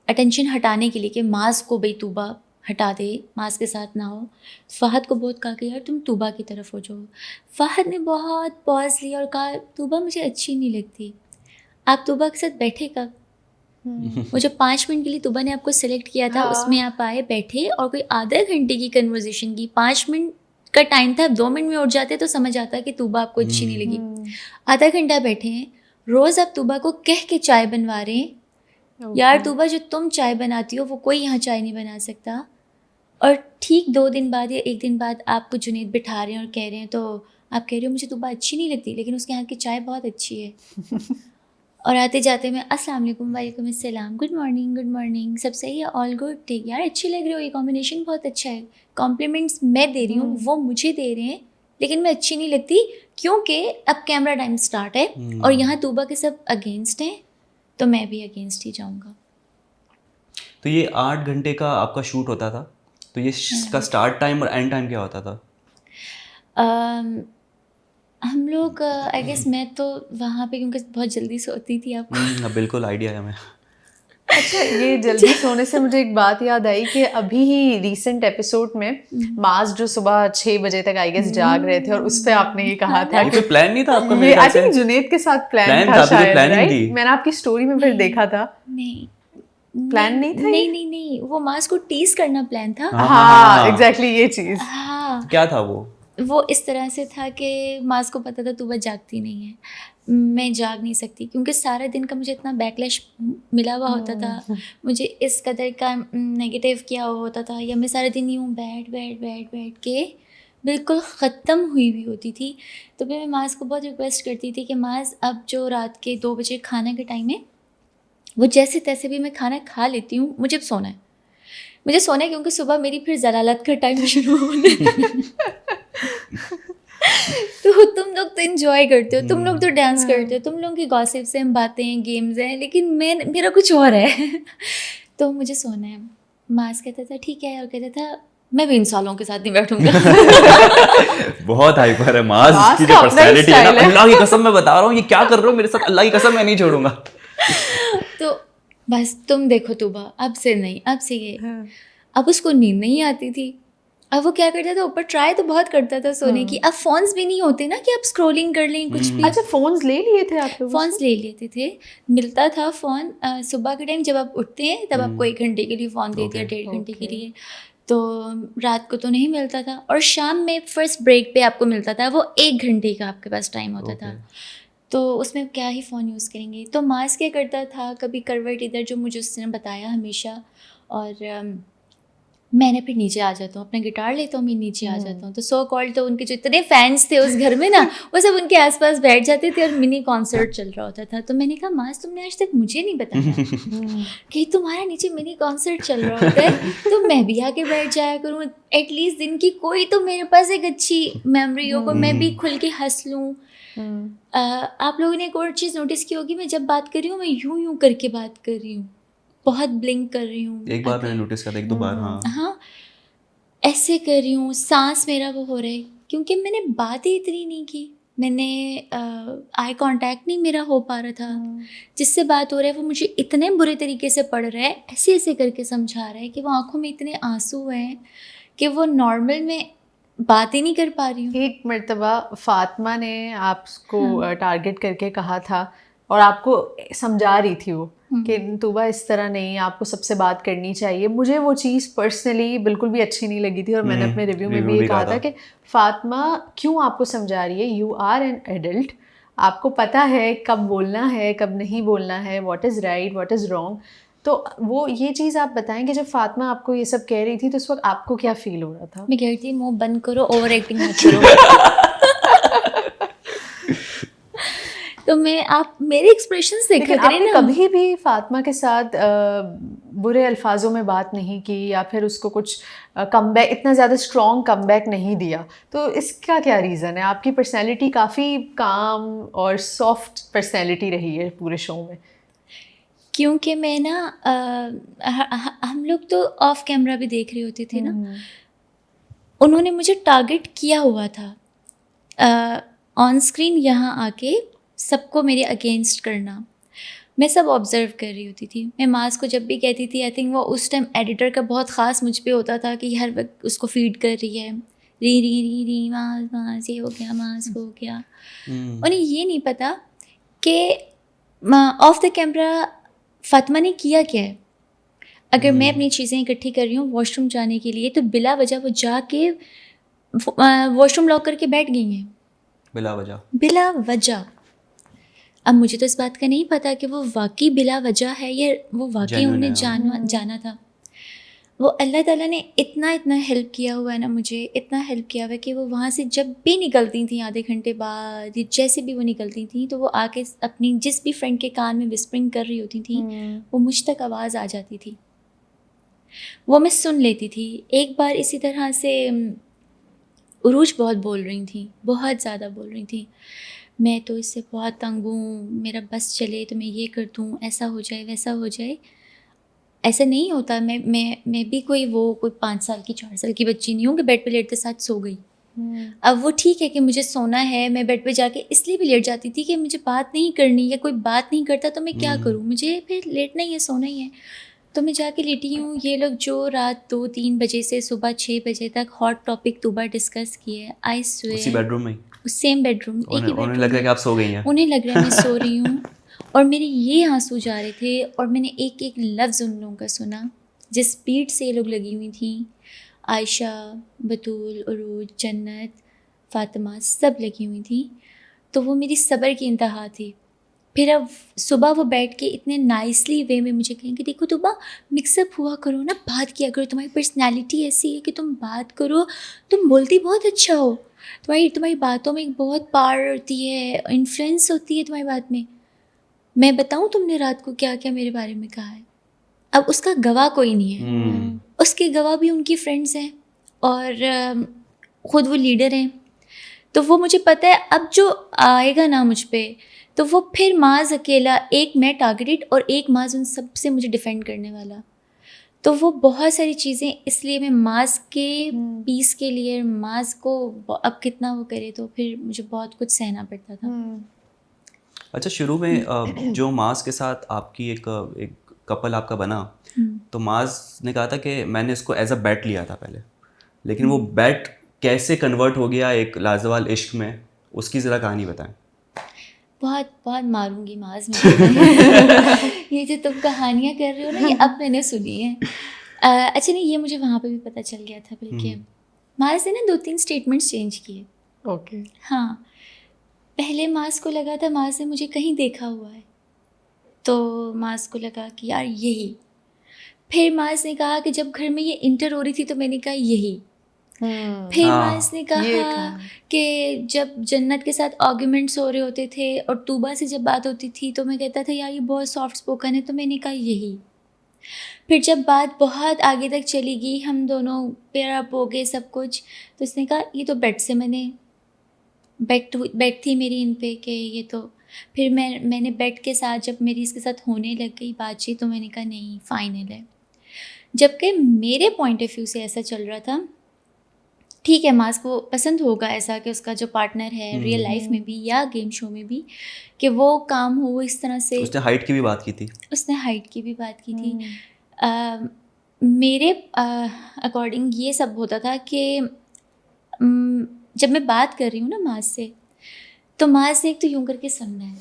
अटेंशन हटाने के लिए कि मास्क को भाई तूबा हटा दे, मास्क के साथ ना हो, फ़ाहद को बहुत कहा कि यार तुम तूबा की तरफ हो जाओ। फ़ाहद ने बहुत पॉज लिया और कहा तूबा मुझे अच्छी नहीं लगती, आप तूबा के साथ बैठे कब? वो जो 5 मिनट के लिए तूबा ने आपको सेलेक्ट किया था, उसमें आप आए, बैठे और कोई आधे घंटे की कन्वर्जेशन की। 5 मिनट का टाइम था, 2 मिनट में उठ जाते तो समझ आता कि तूबा आपको अच्छी नहीं लगी। आधा घंटा बैठे हैं, रोज़ आप तूबा को कह के चाय बनवा रहे हैं। यार तूबा जो तुम चाय बनाती हो वो कोई यहाँ चाय नहीं बना सकता। और ठीक 2 दिन बाद या 1 दिन बाद आपको जुनैद बिठा रहे हैं और कह रहे हैं, तो आप कह रहे हो मुझे तूबा अच्छी नहीं लगती, लेकिन उसके हाथ की चाय बहुत अच्छी है। और आते जाते मैं अस्सलाम वालेकुम, वालेकुम अस्सलाम, गुड मॉर्निंग, सब सही है, ऑल गुड, ठीक, यार अच्छी लग रही हो, ये कॉम्बिनेशन बहुत अच्छा है। कॉम्प्लीमेंट्स मैं दे रही हूँ, वो मुझे दे रहे हैं, लेकिन मैं अच्छी नहीं लगती क्योंकि अब कैमरा टाइम स्टार्ट है और यहाँ तूबा के सब अगेंस्ट हैं, तो मैं भी अगेंस्ट ही जाऊँगा। तो ये 8 घंटे का आपका शूट होता था, तो ये इसका स्टार्ट टाइम और एंड टाइम क्या होता था? हम लोग आई गेस मैं तो वहाँ पे क्योंकि बहुत जल्दी सोती थी, आपको बिल्कुल आइडिया है हमें। अच्छा, ये जल्दी सोने से मुझे एक बात याद आई कि अभी ही रीसेंट एपिसोड में माज जो सुबह 6 बजे तक आई गेस जाग रहे थे और उस पे आपने ये कहा था कि प्लान नहीं था आपका? ये आई थिंक जुनैद के साथ प्लान था शायद, राइट? मैंने आपकी स्टोरी में फिर देखा था। नहीं, प्लान नहीं था? नहीं, वो मास को टीज करना प्लान था। हाँ एग्जैक्टली ये चीज़। हाँ, क्या था वो इस तरह से था कि मास को पता था तूबा जागती नहीं है, मैं जाग नहीं सकती, क्योंकि सारा दिन का मुझे इतना बैकलैश मिला हुआ होता था, मुझे इस कदर का नेगेटिव किया हुआ होता था, या मैं सारा दिन यूँ बैठ के बिल्कुल ख़त्म हुई हुई होती थी। तो मैं माज को बहुत रिक्वेस्ट करती थी कि माज, अब जो रात के 2 बजे खाने का टाइम है, वो जैसे तैसे भी मैं खाना खा लेती हूँ, मुझे अब सोना है, मुझे सोना है, क्योंकि सुबह मेरी फिर जलालत का टाइम शुरू होने तो तुम लोग तो एंजॉय करते हो, तुम लोग तो डांस करते हो, तुम लोगों की गॉसिप से हम बातें हैं, गेम्स हैं, लेकिन मेरा कुछ और है तो मुझे सोना है। मास कहता था ठीक है, और कहता था मैं भी इन सालों के साथ नहीं बैठूंगा बहुत हाइपर है माज माज की का जो अपना ही पर्सनैलिटी है ना, style है। अल्लाह की कसम मैं बता रहा हूँ, ये क्या कर रहे हो मेरे साथ, अल्लाह की कसम मैं नहीं छोड़ूंगा। तो बस तुम देखो तूबा, अब से नहीं, अब से ये अब उसको नींद नहीं आती थी। अब वो क्या करता था, ऊपर ट्राई तो बहुत करता था सोने की। अब फोन्स भी नहीं होते ना कि आप स्क्रोलिंग कर लें कुछ भी। अच्छा, फोन्स ले लिए थे आप लोग? फ़ोन्स ले लेते थे, मिलता था फ़ोन सुबह के टाइम जब आप उठते हैं तब आपको 1 घंटे के लिए फ़ोन दे दिया, 1.5 घंटे के लिए, तो रात को तो नहीं मिलता था, और शाम में फर्स्ट ब्रेक पे आपको मिलता था, वो 1 घंटे का आपके पास टाइम होता था, तो उसमें क्या ही फ़ोन यूज़ करेंगे। तो मास क्या करता था, कभी करवट इधर, जो मुझे उसने बताया हमेशा, और मैंने फिर नीचे आ जाता हूँ, अपना गिटार लेता हूँ, मैं नीचे आ जाता हूँ, तो सो कॉल्ड तो उनके जो इतने फैंस थे उस घर में ना वो सब उनके आसपास बैठ जाते थे और मिनी कॉन्सर्ट चल रहा होता था। तो मैंने कहा मास, तुमने आज तक मुझे नहीं बताया कि तुम्हारा नीचे मिनी कॉन्सर्ट चल रहा होता है, तो मैं भी आके बैठ जाया करूँ, एटलीस्ट दिन की कोई तो मेरे पास एक अच्छी मेमोरी हो, मैं भी खुल के हंस लूँ। आप लोगों ने एक और चीज़ नोटिस की होगी, मैं जब बात कर रही हूँ मैं यूं यूं करके बात कर रही हूँ, बहुत ब्लिंक कर रही हूँ, एक बार मैंने नोटिस किया था, 1-2 बार। हाँ ऐसे कर रही हूँ, सांस मेरा वो हो रहा है, क्योंकि मैंने बात ही इतनी नहीं की, मैंने आई कांटेक्ट नहीं मेरा हो पा रहा था, जिससे बात हो रहा है वो मुझे इतने बुरे तरीके से पढ़ रहा है, ऐसे ऐसे करके समझा रहा है कि वो आंखों में इतने आंसू हैं कि वो नॉर्मल में बात ही नहीं कर पा रही हूँ। एक मर्तबा फातिमा ने आपको टारगेट करके कहा था और आपको समझा रही थी वो कि तूबा इस तरह नहीं, आपको सबसे बात करनी चाहिए। मुझे वो चीज़ पर्सनली बिल्कुल भी अच्छी नहीं लगी थी, और मैंने अपने रिव्यू में भी ये कहा था कि फातिमा क्यों आपको समझा रही है, यू आर एन एडल्ट, आपको पता है कब बोलना है कब नहीं बोलना है, what is right what is wrong. तो वो ये चीज़ आप बताएंगे, जब फातिमा आपको ये सब कह रही थी तो उस वक्त आपको क्या फील हो रहा था? मैं कह रही थी मुँह बंद करो, ओवर एक्टिंग मत करो तो आप मेरे एक्सप्रेशंस देखा लेकिन करें आपने ना। कभी भी फातिमा के साथ बुरे अल्फाजों में बात नहीं की, या फिर उसको कुछ कमबैक, इतना ज़्यादा स्ट्रॉन्ग कमबैक नहीं दिया, तो इसका क्या रीज़न है? आपकी पर्सनैलिटी काफ़ी काम और सॉफ्ट पर्सनैलिटी रही है पूरे शो में। क्योंकि मैं ना हम लोग तो ऑफ कैमरा भी देख रहे होते थे ना, उन्होंने मुझे टारगेट किया हुआ था ऑन स्क्रीन, यहाँ आके सबको मेरे अगेंस्ट करना, मैं सब ऑब्ज़र्व कर रही होती थी। मैं मास को जब भी कहती थी, आई थिंक वो उस टाइम एडिटर का बहुत ख़ास मुझ पे होता था कि हर वक्त उसको फीड कर रही है, री मास मास, ये हो गया, मास हो गया। उन्हें ये नहीं पता कि ऑफ द कैमरा फातिमा ने किया क्या है। अगर मैं अपनी चीज़ें इकट्ठी कर रही हूँ वॉशरूम जाने के लिए, तो बिला वजह वो जाके वॉशरूम लॉक करके बैठ गई हैं, बिला वजह। अब मुझे तो इस बात का नहीं पता कि वो वाकई बिला वजह है या वो वाकई उन्हें जाना था। वो अल्लाह ताला ने इतना हेल्प किया हुआ है ना मुझे, इतना हेल्प किया हुआ है कि वो वहाँ से जब भी निकलती थी आधे घंटे बाद, जैसे भी वो निकलती थी, तो वो आके अपनी जिस भी फ्रेंड के कान में विस्परिंग कर रही होती थी, वो मुझ तक आवाज़ आ जाती थी, वो मैं सुन लेती थी। एक बार इसी तरह से उरूज बहुत बोल रही थी, बहुत ज़्यादा बोल रही थी, मैं तो इससे बहुत तंग हूँ, मेरा बस चले तो मैं ये कर दूँ, ऐसा हो जाए वैसा हो जाए। ऐसा नहीं होता, मैं भी कोई 5 साल की 4 साल की बच्ची नहीं हूँ कि बेड पे लेटते साथ सो गई। अब वो ठीक है कि मुझे सोना है, मैं बेड पे जाके इसलिए भी लेट जाती थी कि मुझे बात नहीं करनी, या कोई बात नहीं करता तो मैं क्या करूँ, मुझे फिर लेटना ही है, सोना ही है, तो मैं जाके लेटी हूँ। ये लोग जो रात 2-3 बजे से सुबह 6 बजे तक हॉट टॉपिक तूबा डिस्कस किए, आई स्वेयर, उसी बेडरूम में, सेम बेडरूम, एक ही बेडरूम, उन्हें लग रहा है कि आप सो गई हैं, उन्हें लग रहा है मैं सो रही हूँ, और मेरे ये आंसू जा रहे थे, और मैंने एक एक लफ्ज़ उन लोगों का सुना, जिस स्पीड से ये लोग लगी हुई थी, आयशा, बतूल, उरूज, जन्नत, फातिमा, सब लगी हुई थी। तो वो मेरी सब्र की इंतहा थी। फिर अब सुबह वो बैठ के इतने नाइसली वे में मुझे कहेंगे, देखो तुबा मिक्सअप हुआ करो ना, बात किया करो, तुम्हारी पर्सनैलिटी ऐसी है कि तुम बात करो, तुम बोलती बहुत अच्छा हो, तुम्हारी बातों में एक बहुत पावर होती है, इन्फ्लुएंस होती है तुम्हारी बात में। मैं बताऊँ तुमने रात को क्या क्या मेरे बारे में कहा है? अब उसका गवाह कोई नहीं है, उसके गवाह भी उनकी फ्रेंड्स हैं और ख़ुद वो लीडर हैं। तो वो मुझे पता है अब जो आएगा ना मुझ पे, तो वो फिर माज अकेला, एक मैं टारगेटेड और एक माज उन सब से मुझे डिफेंड करने वाला। तो वो बहुत सारी चीज़ें, इसलिए मैं माज के पीस के लिए माज को अब कितना वो करे, तो फिर मुझे बहुत कुछ सहना पड़ता था। अच्छा, शुरू में जो माज के साथ आपकी एक कपल आपका बना, तो माज ने कहा था कि मैंने इसको एज अ बैट लिया था पहले, लेकिन वो बैट कैसे कन्वर्ट हो गया एक लाजवाल इश्क में, उसकी ज़रा कहानी बताएं। बहुत बहुत मारूंगी माज में। ये जो तुम कहानियाँ कर रहे हो ना, ये अब मैंने सुनी है। अच्छा नहीं, ये मुझे वहाँ पे भी पता चल गया था, बल्कि माज ने ना 2-3 स्टेटमेंट्स चेंज किए। ओके। हाँ, पहले माज को लगा था माज ने मुझे कहीं देखा हुआ है, तो माज को लगा कि यार यही। फिर माज ने कहा कि जब घर में ये इंटर हो रही थी तो मैंने कहा यही। फिर माज ने कहा कि जब जन्नत के साथ आर्ग्यूमेंट्स हो रहे होते थे और तूबा से जब बात होती थी तो मैं कहता था यार ये बहुत सॉफ्ट स्पोकन है, तो मैंने कहा यही। फिर जब बात बहुत आगे तक चली गई, हम दोनों पेयर अप हो गए सब कुछ, तो उसने कहा ये तो बेट से मैंने बेट थी मेरी इन पे कि ये तो। फिर मैंने बेट के साथ जब मेरी इसके साथ होने लग गई बातचीत, तो मैंने कहा नहीं फाइनल है। जबकि मेरे पॉइंट ऑफ व्यू से ऐसा चल रहा था, ठीक है मास को पसंद होगा ऐसा कि उसका जो पार्टनर है रियल लाइफ में भी या गेम शो में भी, कि वो काम हो इस तरह से। उसने हाइट की भी बात की थी। उसने हाइट की भी बात की थी। मेरे अकॉर्डिंग ये सब होता था कि जब मैं बात कर रही हूँ ना मास से, तो मास ने एक तो यूं करके सुनना है।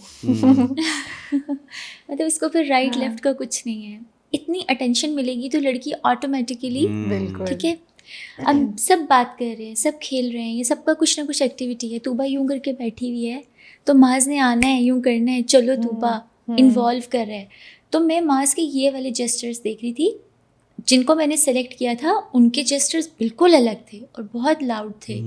मतलब उसको फिर राइट लेफ्ट का कुछ नहीं है, इतनी अटेंशन मिलेगी तो लड़की ऑटोमेटिकली, ठीक है अब सब बात कर रहे हैं, सब खेल रहे हैं, ये सबका कुछ ना कुछ एक्टिविटी है, तूबा यूं करके बैठी हुई है तो माज ने आना है, यूं करना है, चलो तूबा इन्वॉल्व कर रहा है। तो मैं माज के ये वाले जेस्चर्स देख रही थी, जिनको मैंने सेलेक्ट किया था उनके जेस्चर्स बिल्कुल अलग थे और बहुत लाउड थे।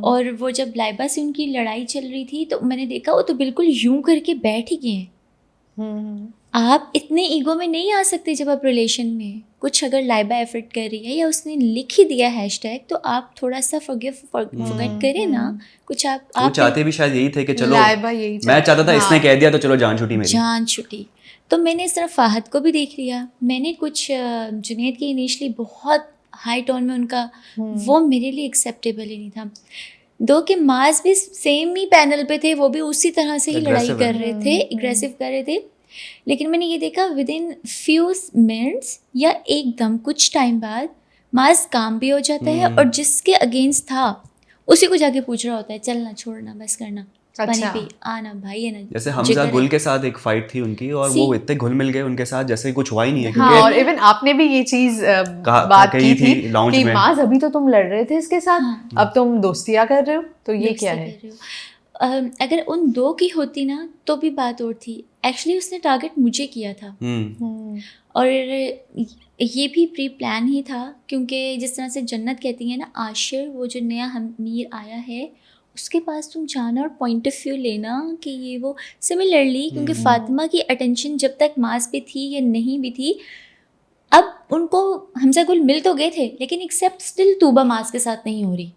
और वो जब लाइबा से उनकी लड़ाई चल रही थी तो मैंने देखा वो तो बिल्कुल यूं करके बैठ ही गए हैं। आप इतने ईगो में नहीं आ सकते जब आप रिलेशन में। कुछ अगर लाइबा एफर्ट कर रही है या उसने लिख ही दिया हैशटैग, तो आप थोड़ा सा फॉरगेट करें ना। कुछ आप चाहते भी शायद यही थे कि चलो लाइबा यही मैं चाहता था, इसने कह दिया तो चलो जान छुटी मेरी, जान छुटी। तो मैंने इस तरह फाहद को भी देख लिया, मैंने कुछ जुनैद की इनिशियली बहुत हाई टोन में उनका, वो मेरे लिए एक्सेप्टेबल ही नहीं था। दो के माज भी सेम ही पैनल पे थे, वो भी उसी तरह से ही लड़ाई कर रहे थे, एग्रेसिव कर रहे थे। लेकिन मैंने ये देखा विद इन फ्यू मिनट्स या एकदम कुछ टाइम बाद माज काम भी हो जाता है और जिसके अगेंस्ट था उसी को जाके पूछ रहा होता है चलना छोड़ना बस करना, पानी पी आना भाई है ना। जैसे हमजा गुल के साथ एक फाइट थी उनकी और वो इतने घुल मिल गए उनके साथ जैसे कुछ हुआ ही नहीं है। हाँ, और इवन आपने भी ये चीज बात की थी कि माज अभी तो तुम लड़ रहे थे इसके साथ, अब तुम दोस्तियाँ कर रहे हो, तो ये क्या है। अगर उन दो की होती ना तो भी बात और थी। एक्चुअली उसने टारगेट मुझे किया था और ये भी प्री प्लान ही था, क्योंकि जिस तरह से जन्नत कहती है ना, आशिर वो जो नया मीर आया है उसके पास तुम जाना और पॉइंट ऑफ व्यू लेना कि ये वो। सिमिलरली क्योंकि फातिमा की अटेंशन जब तक मास पे थी या नहीं भी थी, अब उनको हमजा गुल मिल तो गए थे लेकिन एक्सेप्ट स्टिल तूबा मास के साथ नहीं हो रही।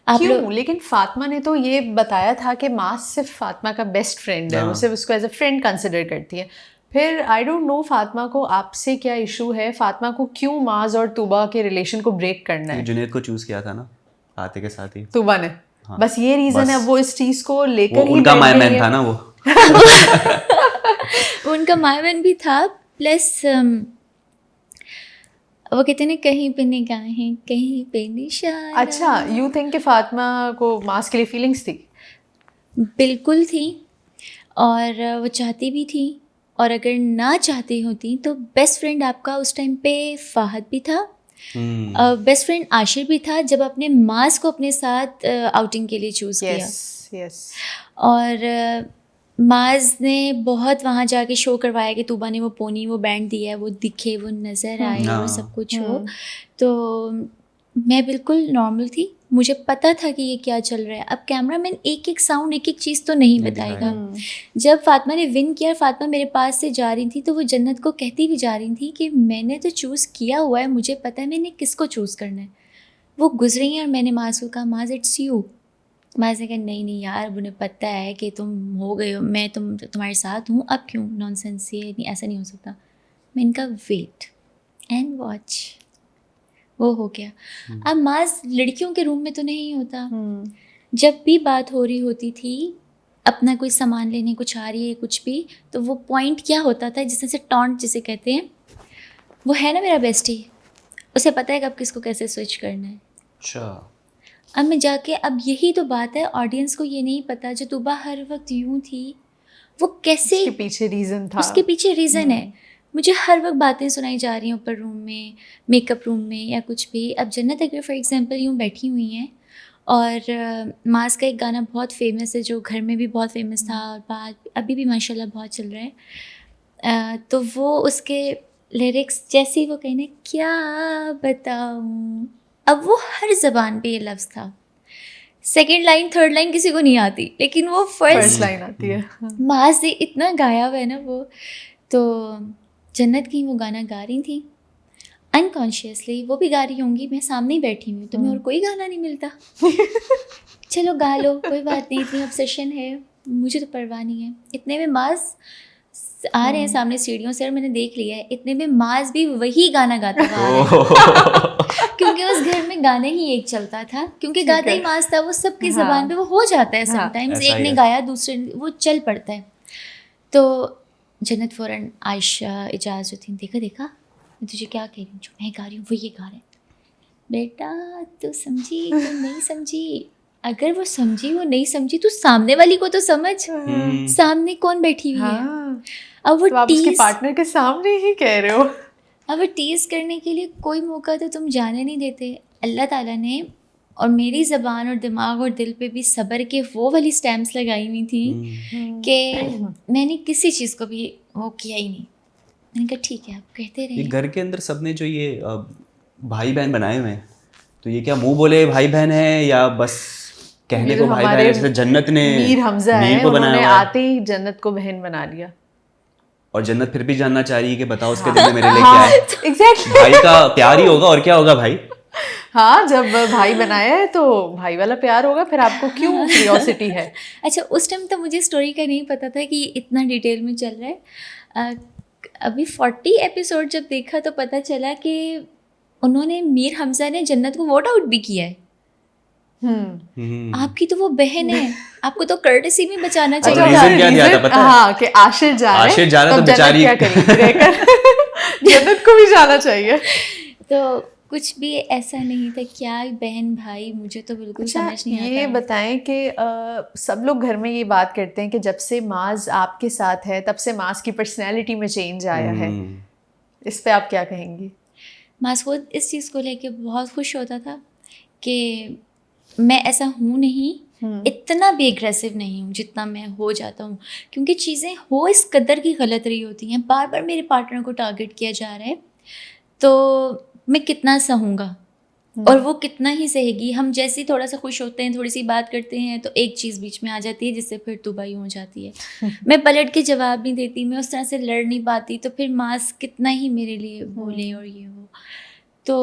क्यों? लेकिन फातिमा ने तो ये बताया था कि मास सिर्फ फातिमा का बेस्ट फ्रेंड है, वो सिर्फ उसको एज अ फ्रेंड कंसिडर करती है। फिर आई डोंट नो फातिमा को आपसे क्या इशू है, फातिमा को क्यों माज और तूबा के रिलेशन को ब्रेक करना है। जुनैद को चूज किया था ना आते के साथ ही तूबा ने, हाँ, बस ये रीजन है, वो इस चीज को लेकर ही उनका मायमैन था ना वो। उनका मायमैन भी था, प्लस वो कहते हैं कहीं पे निगाहें कहीं पे निशाना। अच्छा, यू थिंक कि फातिमा को मास के लिए फीलिंग्स थी? बिल्कुल थी, और वो चाहती भी थी, और अगर ना चाहती होती तो बेस्ट फ्रेंड आपका उस टाइम पे फाहद भी था, बेस्ट फ्रेंड आशिर भी था जब अपने मास को अपने साथ आउटिंग के लिए चूज़ किया। यस। और माज ने बहुत वहाँ जाके शो करवाया कि तूबा ने वो पोनी वो बैंड दिया है, वो दिखे, वो नज़र आए और सब कुछ हो। तो मैं बिल्कुल नॉर्मल थी, मुझे पता था कि ये क्या चल रहा है। अब कैमरामैन एक एक साउंड एक एक चीज़ तो नहीं बताएगा। जब फातिमा ने विन किया, फातिमा मेरे पास से जा रही थी तो वो जन्नत को कहती भी जा रही थी कि मैंने तो चूज़ किया हुआ है, मुझे पता है मैंने किसको चूज़ करना है। वो गुजरी हैं और मैंने माज को कहा माज इट्स यू। माज ने कहा नहीं नहीं यार, अब उन्हें पता है कि तुम हो गए हो, मैं तुम्हारे साथ हूँ, अब क्यों नॉनसेंस, ये नहीं, ऐसा नहीं हो सकता। मैंने कहा वेट एंड वॉच, वो हो गया। अब माज लड़कियों के रूम में तो नहीं होता। जब भी बात हो रही होती थी, अपना कोई सामान लेने कुछ आ रही है कुछ भी, तो वो पॉइंट क्या होता था, जिसे टॉन्ट जिसे कहते हैं, वो है ना मेरा बेस्टी, उसे पता है कि अब किसको कैसे स्विच करना है। अच्छा। अब मैं जाके, अब यही तो बात है, ऑडियंस को ये नहीं पता जो तूबा हर वक्त यूं थी, वो कैसे, उसके पीछे रीज़न था, उसके पीछे रीज़न है। मुझे हर वक्त बातें सुनाई जा रही हैं ऊपर रूम में, मेकअप रूम में या कुछ भी। अब जन्नत अगर फॉर एग्जांपल यूँ बैठी हुई हैं और मास का एक गाना बहुत फेमस है जो घर में भी बहुत फेमस था और बात अभी भी माशाल्लाह बहुत चल रहा है, तो वो उसके लिरिक्स जैसे वो कहने क्या बताऊँ, अब वो हर ज़बान पे ये लफ्ज़ था। सेकेंड लाइन थर्ड लाइन किसी को नहीं आती, लेकिन वो फर्स्ट लाइन आती है। मास से इतना गाया हुआ है ना वो। तो जन्नत की वो गाना गा रही थी अनकॉन्शियसली, वो भी गा रही होंगी, मैं सामने ही बैठी हुई हूँ, तो मैं और कोई गाना नहीं मिलता। चलो गा लो, कोई बात नहीं, इतनी ऑब्सेशन है, मुझे तो परवाह नहीं है। इतने में मास आ रहे हैं सामने सीढ़ियों से और मैंने देख लिया है, इतने में मास भी वही गाना गाता हुआ क्योंकि उस घर में गाने ही एक चलता था, क्योंकि गाता ही मास था, वो सबकी ज़बान पे वो हो जाता है समटाइम्स, एक ने गाया दूसरे वो चल पड़ता है। तो जन्नत फ़ौरन आयशा इजाज़ जो थी, देखा देखा मैं तुझे क्या कह रही हूँ, जो मैं गा रही हूँ वो ये गा रहे हैं। बेटा तू समझी तू नहीं समझी, अगर वो समझी वो नहीं समझी, तू सामने वाली को तो समझ, सामने कौन बैठी हुई है। अब वो तो आप उसके पार्टनर के सामने ही कह रहे हो। अब वो टीज़ करने के लिए कोई मौका तो तुम जाने नहीं देते। अल्लाह ताला ने और मेरी ज़बान और दिमाग और दिल पे भी सब्र के वो वाली स्टैम्प्स लगाई हुई थी कि मैंने किसी चीज़ को भी वो किया ही नहीं। मैंने कहा ठीक है, आप कहते रहे। ये घर के अंदर सबने जो ये भाई बहन बनाए हुए हैं, तो ये क्या मुंह बोले भाई बहन है या बस कहने को भाई बहन है? जैसे जन्नत ने मीर हमजा मीर है, को बनाया उन्होंने हुआ है, आते ही जन्नत को बहन बना लिया। और जन्नत फिर भी जानना चाह रही है कि बताओ उसके दिल में मेरे लिए क्या है। एग्जैक्टली, भाई का प्यार ही होगा और क्या होगा भाई। हाँ, जब भाई बनाया है तो भाई वाला प्यार होगा, फिर आपको क्यों क्यूरियोसिटी है। अच्छा, उस टाइम तो मुझे स्टोरी का नहीं पता था कि इतना डिटेल में चल रहा है। अभी 40 एपिसोड जब देखा तो पता चला कि उन्होंने मीर हमजा ने जन्नत को वोट आउट भी किया है। आपकी तो वो बहन है, आपको तो कर्टेसी में बचाना चाहिए। रीजन क्या दिया था पता है? हाँ, कि आशिर जा रहे हैं, आशिर जा रहा है तो बेचारी क्या करेगी, जन्नत को भी जाना चाहिए। तो कुछ भी ऐसा नहीं था, क्या बहन भाई, मुझे तो बिल्कुल समझ नहीं आता। ये बताएं कि सब लोग घर में ये बात करते हैं कि जब से माज आपके साथ है तब से माज की पर्सनैलिटी में चेंज आया है, इस पे आप क्या कहेंगी? माज खुद इस चीज़ को लेके बहुत खुश होता था कि मैं ऐसा हूँ नहीं, इतना भी एग्रेसिव नहीं हूँ जितना मैं हो जाता हूँ, क्योंकि चीज़ें हो इस कदर की गलत रही होती हैं। बार बार मेरे पार्टनर को टारगेट किया जा रहा है, तो मैं कितना सहूँगा और वो कितना ही सहेगी। हम जैसे ही थोड़ा सा खुश होते हैं, थोड़ी सी बात करते हैं, तो एक चीज़ बीच में आ जाती है जिससे फिर तुबाही हो जाती है। मैं पलट के जवाब नहीं देती, मैं उस तरह से लड़ नहीं पाती, तो फिर मास कितना ही मेरे लिए बोले और ये हो। तो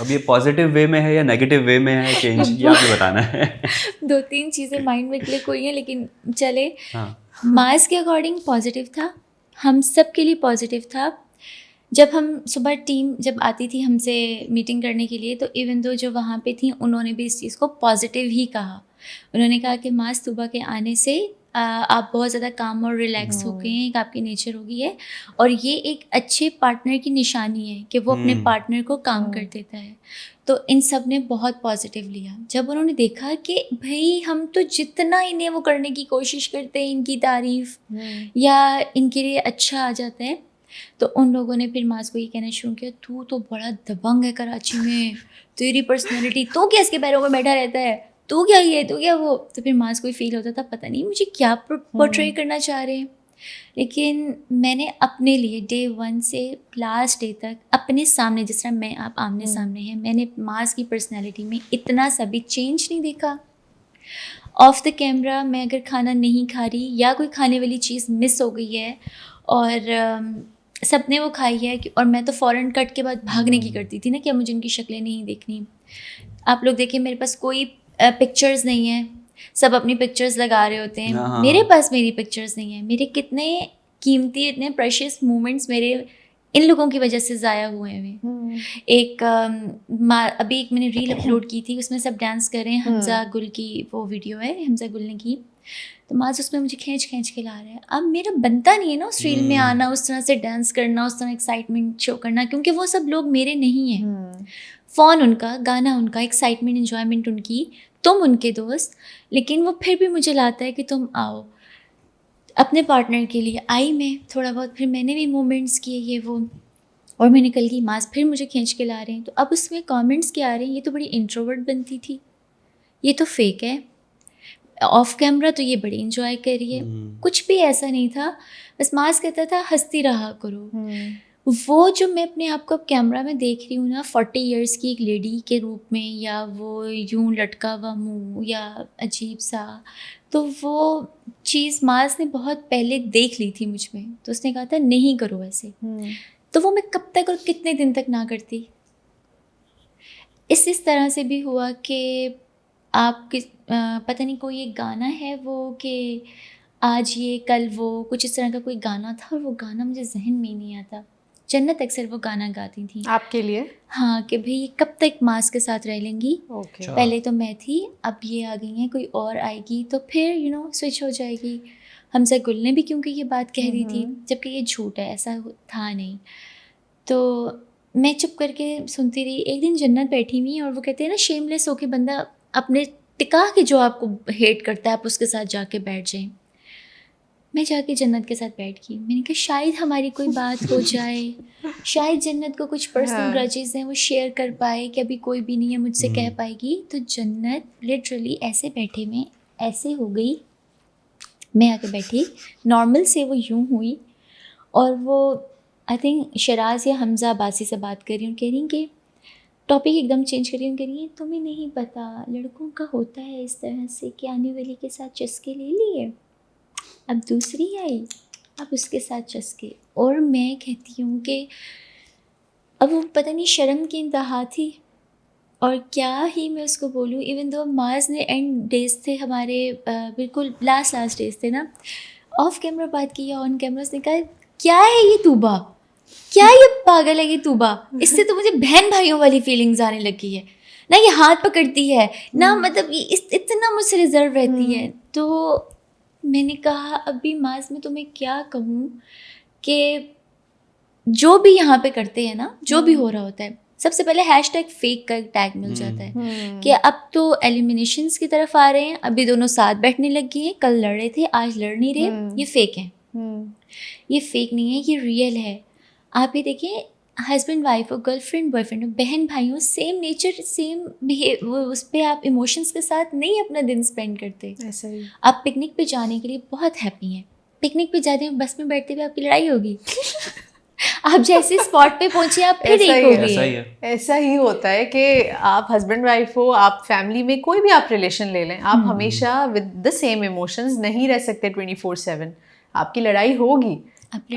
अब ये पॉजिटिव वे में है या नेगेटिव वे में है चेंज, ये आपको बताना है। 2-3 चीज़ें माइंड में क्लिक हुई हैं, लेकिन चले। मास के अकॉर्डिंग पॉजिटिव था, हम सब के लिए पॉजिटिव था। जब हम सुबह टीम जब आती थी हमसे मीटिंग करने के लिए, तो इवन दो जो वहाँ पे थी उन्होंने भी इस चीज़ को पॉजिटिव ही कहा। उन्होंने कहा कि मास सुबह के आने से आप बहुत ज़्यादा काम और रिलैक्स हो गए हैं, एक आपकी नेचर हो गई है, और ये एक अच्छे पार्टनर की निशानी है कि वो अपने पार्टनर को काम कर देता है। तो इन सब ने बहुत पॉजिटिव लिया। जब उन्होंने देखा कि भाई हम तो जितना इन्हें वो करने की कोशिश करते हैं, इनकी तारीफ़ या इनके लिए अच्छा आ जाता है, तो उन लोगों ने फिर मास को ये कहना शुरू किया, तू तो बड़ा दबंग है कराची में, तेरी पर्सनैलिटी, तो क्या इसके पैरों में बैठा रहता है, तू क्या ये तू क्या वो, तो फिर मास को भी फील होता था पता नहीं मुझे क्या पोर्ट्रे करना चाह रहे हैं। लेकिन मैंने अपने लिए डे 1 से लास्ट डे तक अपने सामने, जिस तरह मैं आप आमने सामने हैं, मैंने मास की पर्सनैलिटी में इतना सा भी चेंज नहीं देखा। ऑफ द कैमरा मैं अगर खाना नहीं खा रही या कोई खाने वाली चीज़ मिस हो गई है और सबने वो खाई है और मैं तो फ़ौरन कट के बाद भागने की करती थी ना कि अब मुझे उनकी शक्लें नहीं देखनी। आप लोग देखिए मेरे पास कोई पिक्चर्स नहीं है, सब अपनी पिक्चर्स लगा रहे होते हैं, मेरे पास मेरी पिक्चर्स नहीं है। मेरे कितने कीमती इतने प्रेशियस मोमेंट्स मेरे इन लोगों की वजह से ज़ाया हुए हैं। अभी एक मैंने रील अपलोड की थी, उसमें सब डांस कर रहे हैं, हमजा गुल की वो वीडियो है, हमजा गुल ने की, तो माज उसमें मुझे खींच के ला रहे हैं। अब मेरा बनता नहीं है ना उस रील में आना, उस तरह से डांस करना, उस तरह एक्साइटमेंट शो करना, क्योंकि वो सब लोग मेरे नहीं हैं। फ़ोन उनका, गाना उनका, एक्साइटमेंट इन्जॉयमेंट उनकी, तुम उनके दोस्त, लेकिन वो फिर भी मुझे लाता है कि तुम आओ। अपने पार्टनर के लिए आई मैं थोड़ा बहुत, फिर मैंने भी मोमेंट्स किए ये वो, और मैं निकल गई, मास फिर मुझे खींच के ला रहे हैं। तो अब उसमें कमेंट्स क्या आ रहे हैं, ये तो बड़ी इंट्रोवर्ट बनती थी, ये तो फेक है, ऑफ कैमरा तो ये बड़ी इंजॉय कर रही है। कुछ भी ऐसा नहीं था, बस मास कहता था हंसती रहा करो। वो जो मैं अपने आप को अब कैमरा में देख रही हूँ ना 40 इयर्स की एक लेडी के रूप में, या वो यूं लटका हुआ मुँह या अजीब सा, तो वो चीज़ मास ने बहुत पहले देख ली थी मुझ में, तो उसने कहा था नहीं करो ऐसे। तो वो मैं कब तक और कितने दिन तक ना करती। इस तरह से भी हुआ कि आप पता नहीं कोई एक गाना है वो कि आज ये कल वो, कुछ इस तरह का कोई गाना था, और वो गाना मुझे जहन में नहीं आता। जन्नत अक्सर वो गाना गाती थी आपके लिए, हाँ, कि भाई कब तक मास के साथ रह लेंगी। पहले तो मैं थी, अब ये आ गई हैं, कोई और आएगी तो फिर स्विच हो जाएगी। हमजा गुल ने भी क्योंकि ये बात कह दी थी, जबकि ये झूठ है, ऐसा था नहीं। तो मैं चुप करके सुनती रही। एक दिन जन्नत बैठी हुई और वो कहते हैं ना शेमलेस होके बंदा अपने टिका के जो आपको हेट करता है आप उसके साथ जाके बैठ जाएं। मैं जाके जन्नत के साथ बैठ गई। मैंने कहा शायद हमारी कोई बात हो जाए, शायद जन्नत को कुछ पर्सनल ग्रजेस हैं वो शेयर कर पाए कि अभी कोई भी नहीं है मुझसे कह पाएगी। तो जन्नत लिटरली ऐसे बैठे में ऐसे हो गई, मैं आके बैठी, नॉर्मल से वो यूं हुई, और वो आई थिंक शराज या हमजा अब्बासी से बात कर रही हूँ, कह रही कि टॉपिक एकदम चेंज कर रही हूँ, कह रही है तुम्हें नहीं पता लड़कों का होता है इस तरह से कि आने वाली के साथ चस्के ले लिए, अब दूसरी आई, अब उसके साथ चस्के। और मैं कहती हूँ कि अब वो पता नहीं शर्म की इंतहा थी और क्या ही मैं उसको बोलूँ। इवन दो माज ने एंड डेज थे हमारे, बिल्कुल लास्ट डेज थे ना, ऑफ कैमरा बात की या ऑन कैमरा, उसने कहा क्या है ये तूबा, क्या ये पागल है ये तूबा, इससे तो मुझे बहन भाइयों वाली फीलिंग्स आने लगी है ना, ये हाथ पकड़ती है ना, मतलब ये इतना मुझसे रिजर्व रहती है। तो मैंने कहा अभी माज में तुम्हें क्या कहूँ कि जो भी यहाँ पे करते हैं ना, जो भी हो रहा होता है, सबसे पहले #फेक का टैग मिल जाता है कि अब तो एलिमिनेशंस की तरफ आ रहे हैं, अभी दोनों साथ बैठने लग गए हैं, कल लड़ रहे थे आज लड़ नहीं रहे, ये फेक है। ये फेक नहीं है, ये रियल है। आप ये देखिए, हस्बैंड वाइफ हो, गर्लफ्रेंड बॉयफ्रेंड हो, बहन भाई हो, सेम नेचर सेम बिहेव, उस पर आप इमोशंस के साथ नहीं अपना दिन स्पेंड करते। ऐसा ही आप पिकनिक पे जाने के लिए बहुत हैप्पी हैं, पिकनिक पे जाते हैं बस में बैठते हुए आपकी लड़ाई होगी आप जैसे स्पॉट पे पहुंचे आप फिर एक हो गए। ऐसा ही होता है कि आप हस्बैंड वाइफ हो, आप फैमिली में कोई भी आप रिलेशन ले लें, आप हमेशा विद द सेम इमोशंस नहीं रह सकते 24/7। आपकी लड़ाई होगी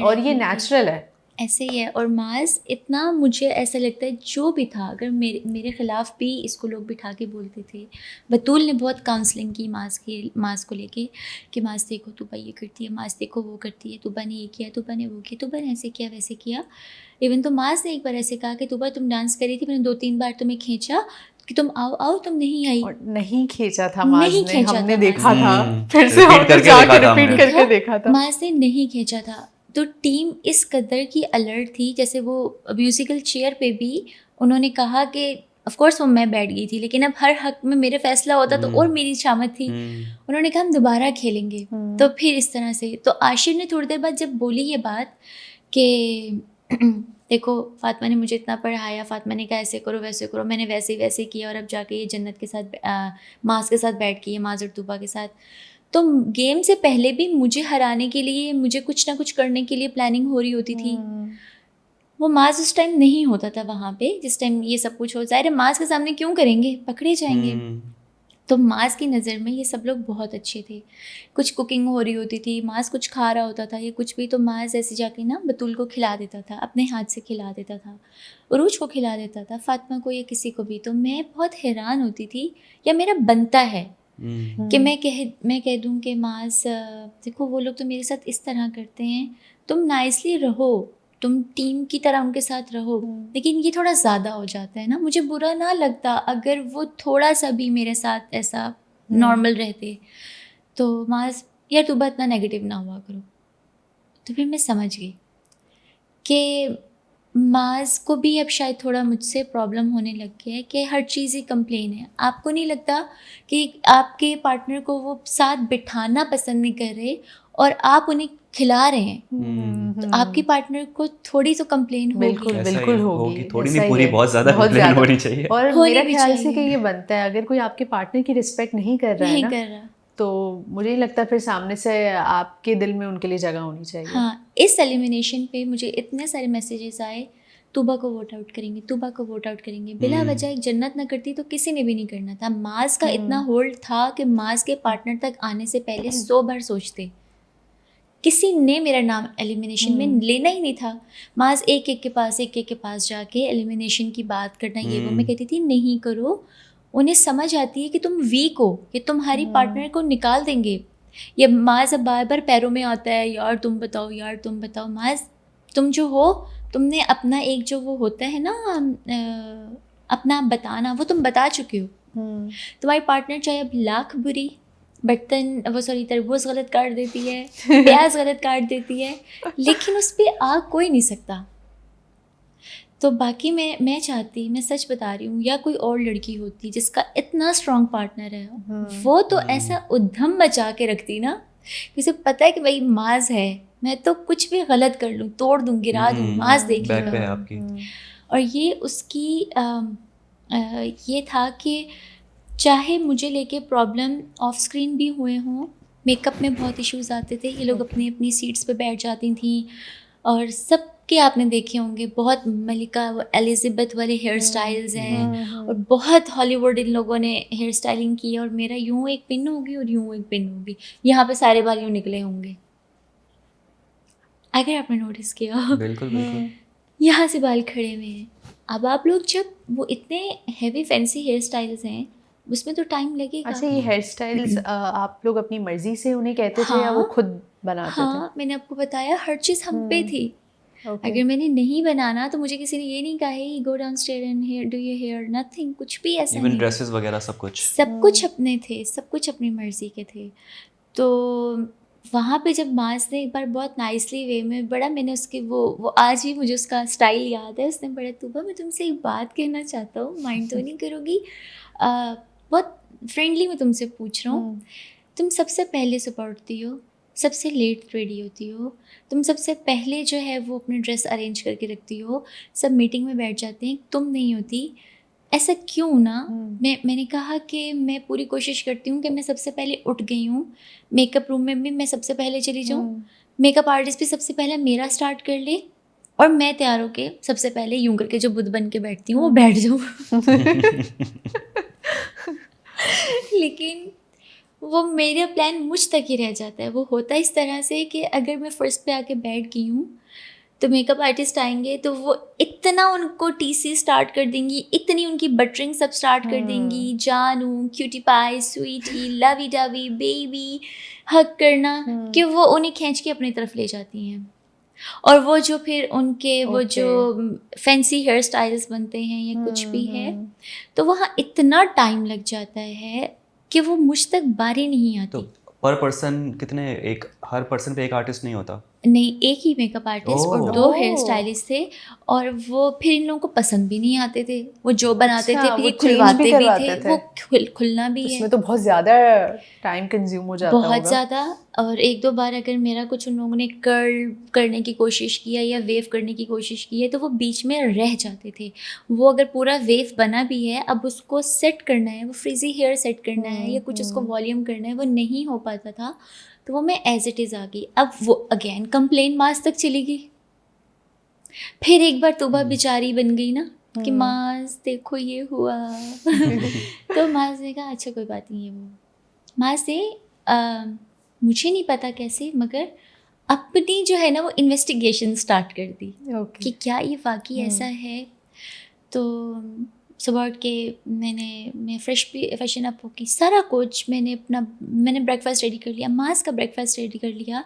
और ये नेचुरल है, ऐसे ही है। और माज इतना, मुझे ऐसा लगता है जो भी था, अगर मेरे ख़िलाफ़ भी इसको लोग बिठा के बोलते थे, बतूल ने बहुत काउंसलिंग की माज को लेके कि माज देखो तूबा ये करती है, माज देखो वो करती है, तूबा ने ये किया, तूबा ने वो किया, तूबा ने ऐसे किया वैसे किया। इवन तो माज ने एक बार ऐसे कहा कि तूबा तुम डांस करी थी, मैंने 2-3 बार तुम्हें खींचा कि तुम आओ तुम नहीं आई, और नहीं खींचा था माज नहीं ने, खींचा हमने था देखा था, फिर से रिपीट हमने करके जाके देखा था रिपीट हमने। करके देखा था, माज ने नहीं खींचा था। तो टीम इस कदर की अलर्ट थी, जैसे वो म्यूजिकल चेयर पे भी उन्होंने कहा कि ऑफ कोर्स वो मैं बैठ गई थी, लेकिन अब हर हक में मेरे फैसला होता तो और मेरी शामत थी। उन्होंने कहा हम दोबारा खेलेंगे। तो फिर इस तरह से, तो आशिर ने थोड़ी देर बाद जब बोली ये बात कि देखो फातिमा ने मुझे इतना पढ़ाया, फातिमा ने कहा ऐसे करो वैसे करो, मैंने वैसे ही वैसे किया और अब जाके ये जन्नत के साथ माज के साथ बैठ की है, माज और तूबा के साथ। तो गेम से पहले भी मुझे हराने के लिए, मुझे कुछ ना कुछ करने के लिए प्लानिंग हो रही होती थी। वो माज उस टाइम नहीं होता था वहाँ पे जिस टाइम ये सब कुछ हो। ज़ाहिर है माज के सामने क्यों करेंगे, पकड़े जाएंगे। तो माज की नज़र में ये सब लोग बहुत अच्छे थे। कुछ कुकिंग हो रही होती थी, माज कुछ खा रहा होता था या कुछ भी, तो माज ऐसे जाके ना बतूल को खिला देता था, अपने हाथ से खिला देता था, उरूज को खिला देता था, फातिमा को या किसी को भी। तो मैं बहुत हैरान होती थी, या मेरा बनता है कि मैं कह दूँ कि माज देखो वो लोग तो मेरे साथ इस तरह करते हैं, तुम नाइसली रहो, तुम टीम की तरह उनके साथ रहो, लेकिन ये थोड़ा ज़्यादा हो जाता है ना। मुझे बुरा ना लगता अगर वो थोड़ा सा भी मेरे साथ ऐसा नॉर्मल रहते। तो माज यार तू इतना नेगेटिव ना हुआ करो। तो फिर मैं समझ गई कि माज को भी अब शायद थोड़ा मुझसे प्रॉब्लम होने लग गया है कि हर चीज़ ही कंप्लेन है। आपको नहीं लगता कि आपके पार्टनर को वो साथ बिठाना पसंद नहीं कर रहे और आप उन्हें खिला रहे हैं, तो आपके पार्टनर को थोड़ी तो कंप्लेन होगी। बिल्कुल बिल्कुल होगी, थोड़ी ऐसा नहीं ही पूरी, है, बहुत ज़्यादा कंप्लेन होनी चाहिए। और होनी मेरा भी ख्याल से चाहिए। कि ये बनता है, अगर कोई आपके पार्टनर की रिस्पेक्ट नहीं कर रहा है नहीं ना, कर रहा। तो मुझे नहीं लगता फिर सामने से आपके दिल में उनके लिए जगह होनी चाहिए। हाँ, इस एलिमिनेशन पे मुझे इतने सारे मैसेजेस आए, तूबा को वोट आउट करेंगे, तूबा को वोट आउट करेंगे। बिला वजह एक जन्नत ना करती तो किसी ने भी नहीं करना था। माज का इतना होल्ड था कि माज के पार्टनर तक आने से पहले 100 बार सोचते। किसी ने मेरा नाम एलिमिनेशन में लेना ही नहीं था। माज एक एक के पास जाके एलिमिनेशन की बात करना, ये वो। मैं कहती थी नहीं करो, उन्हें समझ आती है कि तुम वीक हो, कि तुम्हारी पार्टनर को निकाल देंगे। ये माज अब बार बार पैरों में आता है, यार तुम बताओ, यार तुम बताओ। माज तुम जो हो, तुमने अपना एक जो वो होता है ना अपना बताना, वो तुम बता चुके हो। तुम्हारी पार्टनर चाहे अब लाख बुरी बर्तन वो सॉरी तरबूज गलत काट देती है, प्याज गलत काट देती है, लेकिन उस पर आ कोई नहीं सकता। तो बाकी मैं चाहती, मैं सच बता रही हूँ, या कोई और लड़की होती जिसका इतना स्ट्रॉन्ग पार्टनर है, वो तो ऐसा उद्यम बचा के रखती ना, किसे पता है कि भाई माज है, मैं तो कुछ भी गलत कर लूँ, तोड़ दूँ, गिरा दूँ, माज देख बैक पे है लेगा। आपकी। और ये उसकी ये था कि चाहे मुझे लेके प्रॉब्लम ऑफ स्क्रीन भी हुए हों, मेकअप में बहुत इश्यूज आते थे, ये लोग अपनी अपनी सीट्स पे बैठ जाती थी, और सबके आपने देखे होंगे बहुत मलिका एलिज़ाबेथ वाले हेयर स्टाइल्स हैं, और बहुत हॉलीवुड इन लोगों ने हेयर स्टाइलिंग की है, और मेरा यूँ एक पिन होगी और यूँ एक पिन होगी, यहाँ पे सारे बाल यूँ निकले होंगे, अगर आपने नोटिस किया हो। बिल्कुल बिल्कुल। यहाँ से बाल खड़े हुए हैं। अब आप लोग जब वो इतने हैवी फैंसी हेयर स्टाइल्स हैं, उसमें तो टाइम लगेगा। अच्छा, ये हेयर स्टाइल्स आप लोग अपनी मर्जी से उन्हें कहते थे या वो खुद बनाते थे? हाँ, मैंने आपको बताया हर चीज़ हम पे थी। अगर मैंने नहीं बनाना तो मुझे किसी ने ये नहीं कहा है go downstair and hair do your hair, nothing, कुछ भी ऐसा इवन नहीं। ड्रेसेस वगैरह सब कुछ अपने थे, सब कुछ अपनी मर्जी के थे। तो वहाँ पे जब माज ने एक बार बहुत नाइसली वे में बड़ा, मैंने उसके वो आज भी मुझे उसका स्टाइल याद है, उसने बड़ा, तूबा मैं तुमसे एक बात कहना चाहता हूँ, माइंड तो नहीं करोगी, बहुत फ्रेंडली मैं तुमसे पूछ रहा हूँ, तुम सबसे पहले सपोर्टती हो, सबसे लेट रेडी होती हो, तुम सबसे पहले जो है वो अपनी ड्रेस अरेंज करके रखती हो, सब मीटिंग में बैठ जाते हैं, तुम नहीं होती, ऐसा क्यों ना? मैंने कहा कि मैं पूरी कोशिश करती हूँ कि मैं सबसे पहले उठ गई हूँ, मेकअप रूम में भी मैं सबसे पहले चली जाऊँ, मेकअप आर्टिस्ट भी सबसे पहले मेरा स्टार्ट कर ले, और मैं तैयार होके सबसे पहले यूं करके जो बुद्ध बन के बैठती हूँ वो बैठ जाऊँ। लेकिन वो मेरा प्लान मुझ तक ही रह जाता है। वो होता इस तरह से कि अगर मैं फर्स्ट पे आके बैठ गई हूँ तो मेकअप आर्टिस्ट आएंगे तो वो इतना उनको टीसी स्टार्ट कर देंगी, इतनी उनकी बटरिंग सब स्टार्ट कर देंगी, जानू, cutie pie, sweetie, lovey dovey, baby, hug करना, कि वो उन्हें खींच के अपनी तरफ ले जाती हैं। और वो जो फिर उनके वो जो फैंसी हेयर स्टाइल्स बनते हैं या कुछ भी है, तो वहाँ इतना टाइम लग जाता है कि वो मुझ तक बारी नहीं आती। तो पर पर्सन कितने, एक हर पर्सन पे एक आर्टिस्ट नहीं होता? नहीं, एक ही मेकअप आर्टिस्ट और 2 हेयर स्टाइलिस्ट थे, और वो फिर इन लोगों को पसंद भी नहीं आते थे। वो जो बनाते अच्छा, थे फिर वो ये change खुलवाते भी भी करवाते थे, थे। वो खुलना भी है इसमें तो बहुत ज़्यादा टाइम कंज्यूम हो जाता बहुत होगा। ज़्यादा। और 1-2 बार अगर मेरा कुछ उन लोगों ने कर्ल करने की कोशिश किया या वेव करने की कोशिश की है तो वो बीच में रह जाते थे। वो अगर पूरा वेव बना भी है, अब उसको सेट करना है, वो फ्रीज़ी हेयर सेट करना है या कुछ उसको वॉल्यूम करना है, वो नहीं हो पाता था। तो वो मैं एज इट इज़ आ गई। अब वो अगेन कंप्लेन मास तक चली गई। फिर एक बार तोबा बेचारी बन गई ना कि मास देखो ये हुआ। तो मास ने कहा अच्छा कोई बात नहीं है। वो मास ने मुझे नहीं पता कैसे, मगर अपनी जो है ना वो इन्वेस्टिगेशन स्टार्ट कर दी ओके। कि क्या ये वाकई ऐसा है। तो सुबह उठ के मैं फ्रेशन अप होके सारा कुछ मैंने ब्रेकफास्ट रेडी कर लिया, मास का ब्रेकफास्ट रेडी कर लिया।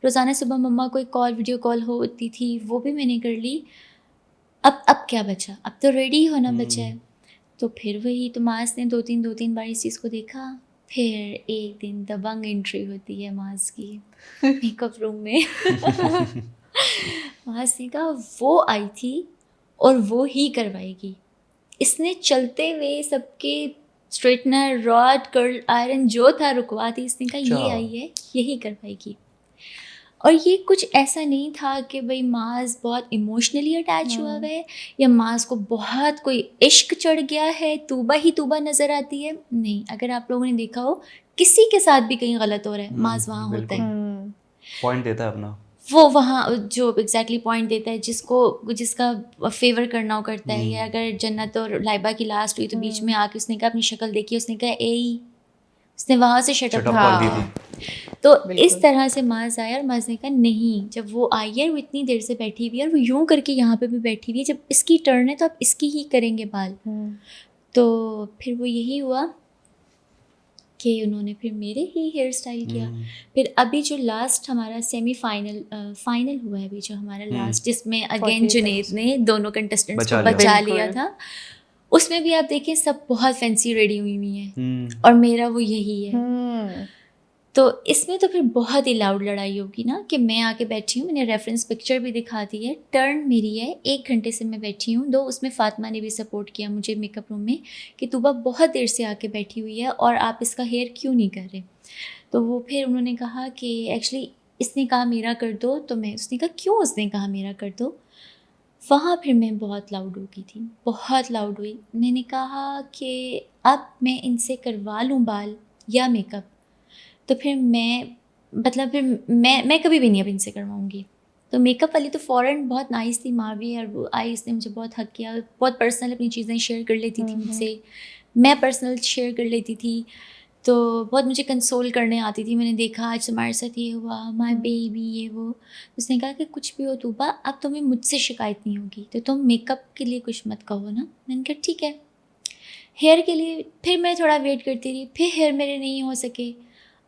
रोज़ाना सुबह मम्मा को एक वीडियो कॉल होती थी, वो भी मैंने कर ली। अब क्या बचा, अब तो रेडी होना बचा है। तो फिर वही तो मास ने दो तीन बार इस चीज़ को देखा। फिर एक दिन दबंग एंट्री होती है मास की मेकअप रूम में। मास ने कहा वो आई थी और वो ही करवाएगी। इसने चलते हुए सबके स्ट्रेटनर, रॉड, कर्ल आयरन जो था रुकवा दी। इसने कहा ये आई है, यही करवाएगी। और ये कुछ ऐसा नहीं था कि भाई मास बहुत इमोशनली अटैच हुआ है या मास को बहुत कोई इश्क चढ़ गया है, तूबा ही तूबा नज़र आती है। नहीं, अगर आप लोगों ने देखा हो किसी के साथ भी कहीं गलत हो रहा है, मास वहाँ होता है, पॉइंट देता है अपना, वो वहाँ जो एग्जैक्टली पॉइंट देता है, जिसका फेवर करना हो करता है। या अगर जन्नत और लाइबा की लास्ट हुई तो बीच में आके उसने कहा अपनी शक्ल देखी, उसने कहा ए, उसने वहाँ से शटअप कर दी थी। तो इस तरह से मास आया और मास ने कहा नहीं, जब वो आई है वो इतनी देर से बैठी हुई है और वो यूं करके यहाँ पे भी बैठी हुई है, जब इसकी टर्न है तो आप इसकी ही करेंगे बाल। तो फिर वो यही हुआ कि उन्होंने फिर मेरे ही हेयर स्टाइल किया। फिर अभी जो लास्ट हमारा फाइनल हुआ है, अभी जो हमारा लास्ट, जिसमें अगेन जुनैद ने दोनों कंटेस्टेंट्स को बचा लिया था, उसमें भी आप देखें सब बहुत फैंसी रेडी हुई हैं और मेरा वो यही है। तो इसमें तो फिर बहुत ही लाउड लड़ाई होगी ना कि मैं आके बैठी हूँ, मैंने रेफरेंस पिक्चर भी दिखा दी है, टर्न मेरी है, 1 घंटे से मैं बैठी हूँ। दो उसमें फ़ातिमा ने भी सपोर्ट किया मुझे मेकअप रूम में कि तूबा बहुत देर से आके बैठी हुई है और आप इसका हेयर क्यों नहीं कर रहे। तो वो फिर उन्होंने कहा कि एक्चुअली इसने कहा मेरा कर दो, तो उसने कहा क्यों उसने कहा मेरा कर दो। वहाँ फिर मैं बहुत लाउड हो गई थी, बहुत लाउड हुई। मैंने कहा कि अब मैं इनसे करवा लूँ बाल या मेकअप, तो फिर फिर मैं कभी भी नहीं अब इनसे करवाऊँगी। तो मेकअप वाली तो फ़ौरन बहुत नाइस थी मावी, और वो आई, उसने मुझे बहुत हक किया, बहुत पर्सनल अपनी चीज़ें शेयर कर लेती थी मुझसे, मैं पर्सनल शेयर कर लेती थी, तो बहुत मुझे कंसोल करने आती थी। मैंने देखा आज तुम्हारे साथ ये हुआ, माय बेबी, ये वो। उसने कहा कि कुछ भी हो तूबा, अब तुम्हें मुझसे शिकायत नहीं होगी, तो तुम मेकअप के लिए कुछ मत कहो ना। मैंने कहा ठीक है। हेयर के लिए फिर मैं थोड़ा वेट करती रही, फिर हेयर मेरे नहीं हो सके।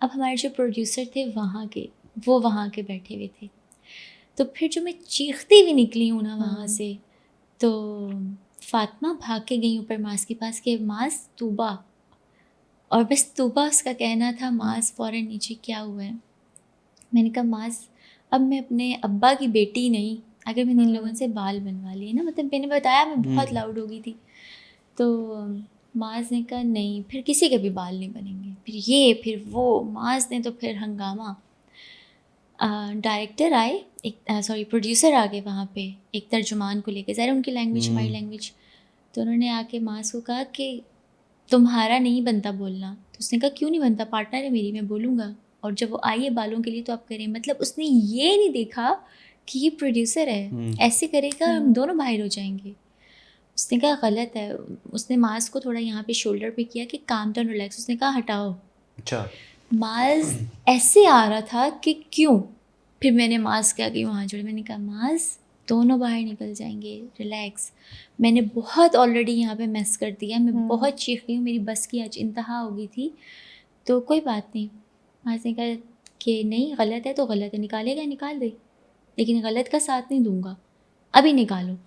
अब हमारे जो प्रोड्यूसर थे वहाँ के बैठे हुए थे, तो फिर जो मैं चीखती हुई निकली हूँ ना वहाँ से, तो फातिमा भाग के गई ऊपर मास के पास कि मास तूबा, और बस तूबा उसका कहना था, मास फ़ौरन नीचे क्या हुआ है। मैंने कहा मास अब मैं अपने अब्बा की बेटी नहीं, अगर मैंने इन लोगों से बाल बनवा लिए ना, मतलब मैंने बताया मैं बहुत लाउड हो गई थी। तो मास ने कहा नहीं, फिर किसी के भी बाल नहीं बनेंगे, फिर वो मास ने तो फिर हंगामा। डायरेक्टर आए, प्रोड्यूसर आ गए वहाँ पे एक तर्जुमान को लेके, ज़रा उनकी लैंग्वेज हमारी लैंग्वेज। तो उन्होंने आके मास को कहा कि तुम्हारा नहीं बनता बोलना। तो उसने कहा क्यों नहीं बनता, पार्टनर है मेरी, मैं बोलूँगा, और जब वो आई है बालों के लिए तो आप करें। मतलब उसने ये नहीं देखा कि ये प्रोड्यूसर है, ऐसे करेगा हम दोनों बाहर हो जाएंगे। उसने कहा गलत है। उसने मास को थोड़ा यहाँ पे शोल्डर पे किया कि काम डाउन, रिलैक्स। उसने कहा हटाओ। अच्छा। मास ऐसे आ रहा था कि क्यों। फिर मैंने मास के आगे वहाँ जोड़े, मैंने कहा मास दोनों बाहर निकल जाएंगे, रिलैक्स। मैंने बहुत ऑलरेडी यहाँ पे मैस कर दिया, मैं बहुत चीख रही हूँ, मेरी बस की आज इंतहा हो गई थी, तो कोई बात नहीं। मास ने कहा कि नहीं गलत है तो गलत है, निकालेगा निकाल दे, लेकिन गलत का साथ नहीं दूंगा, अभी निकालो।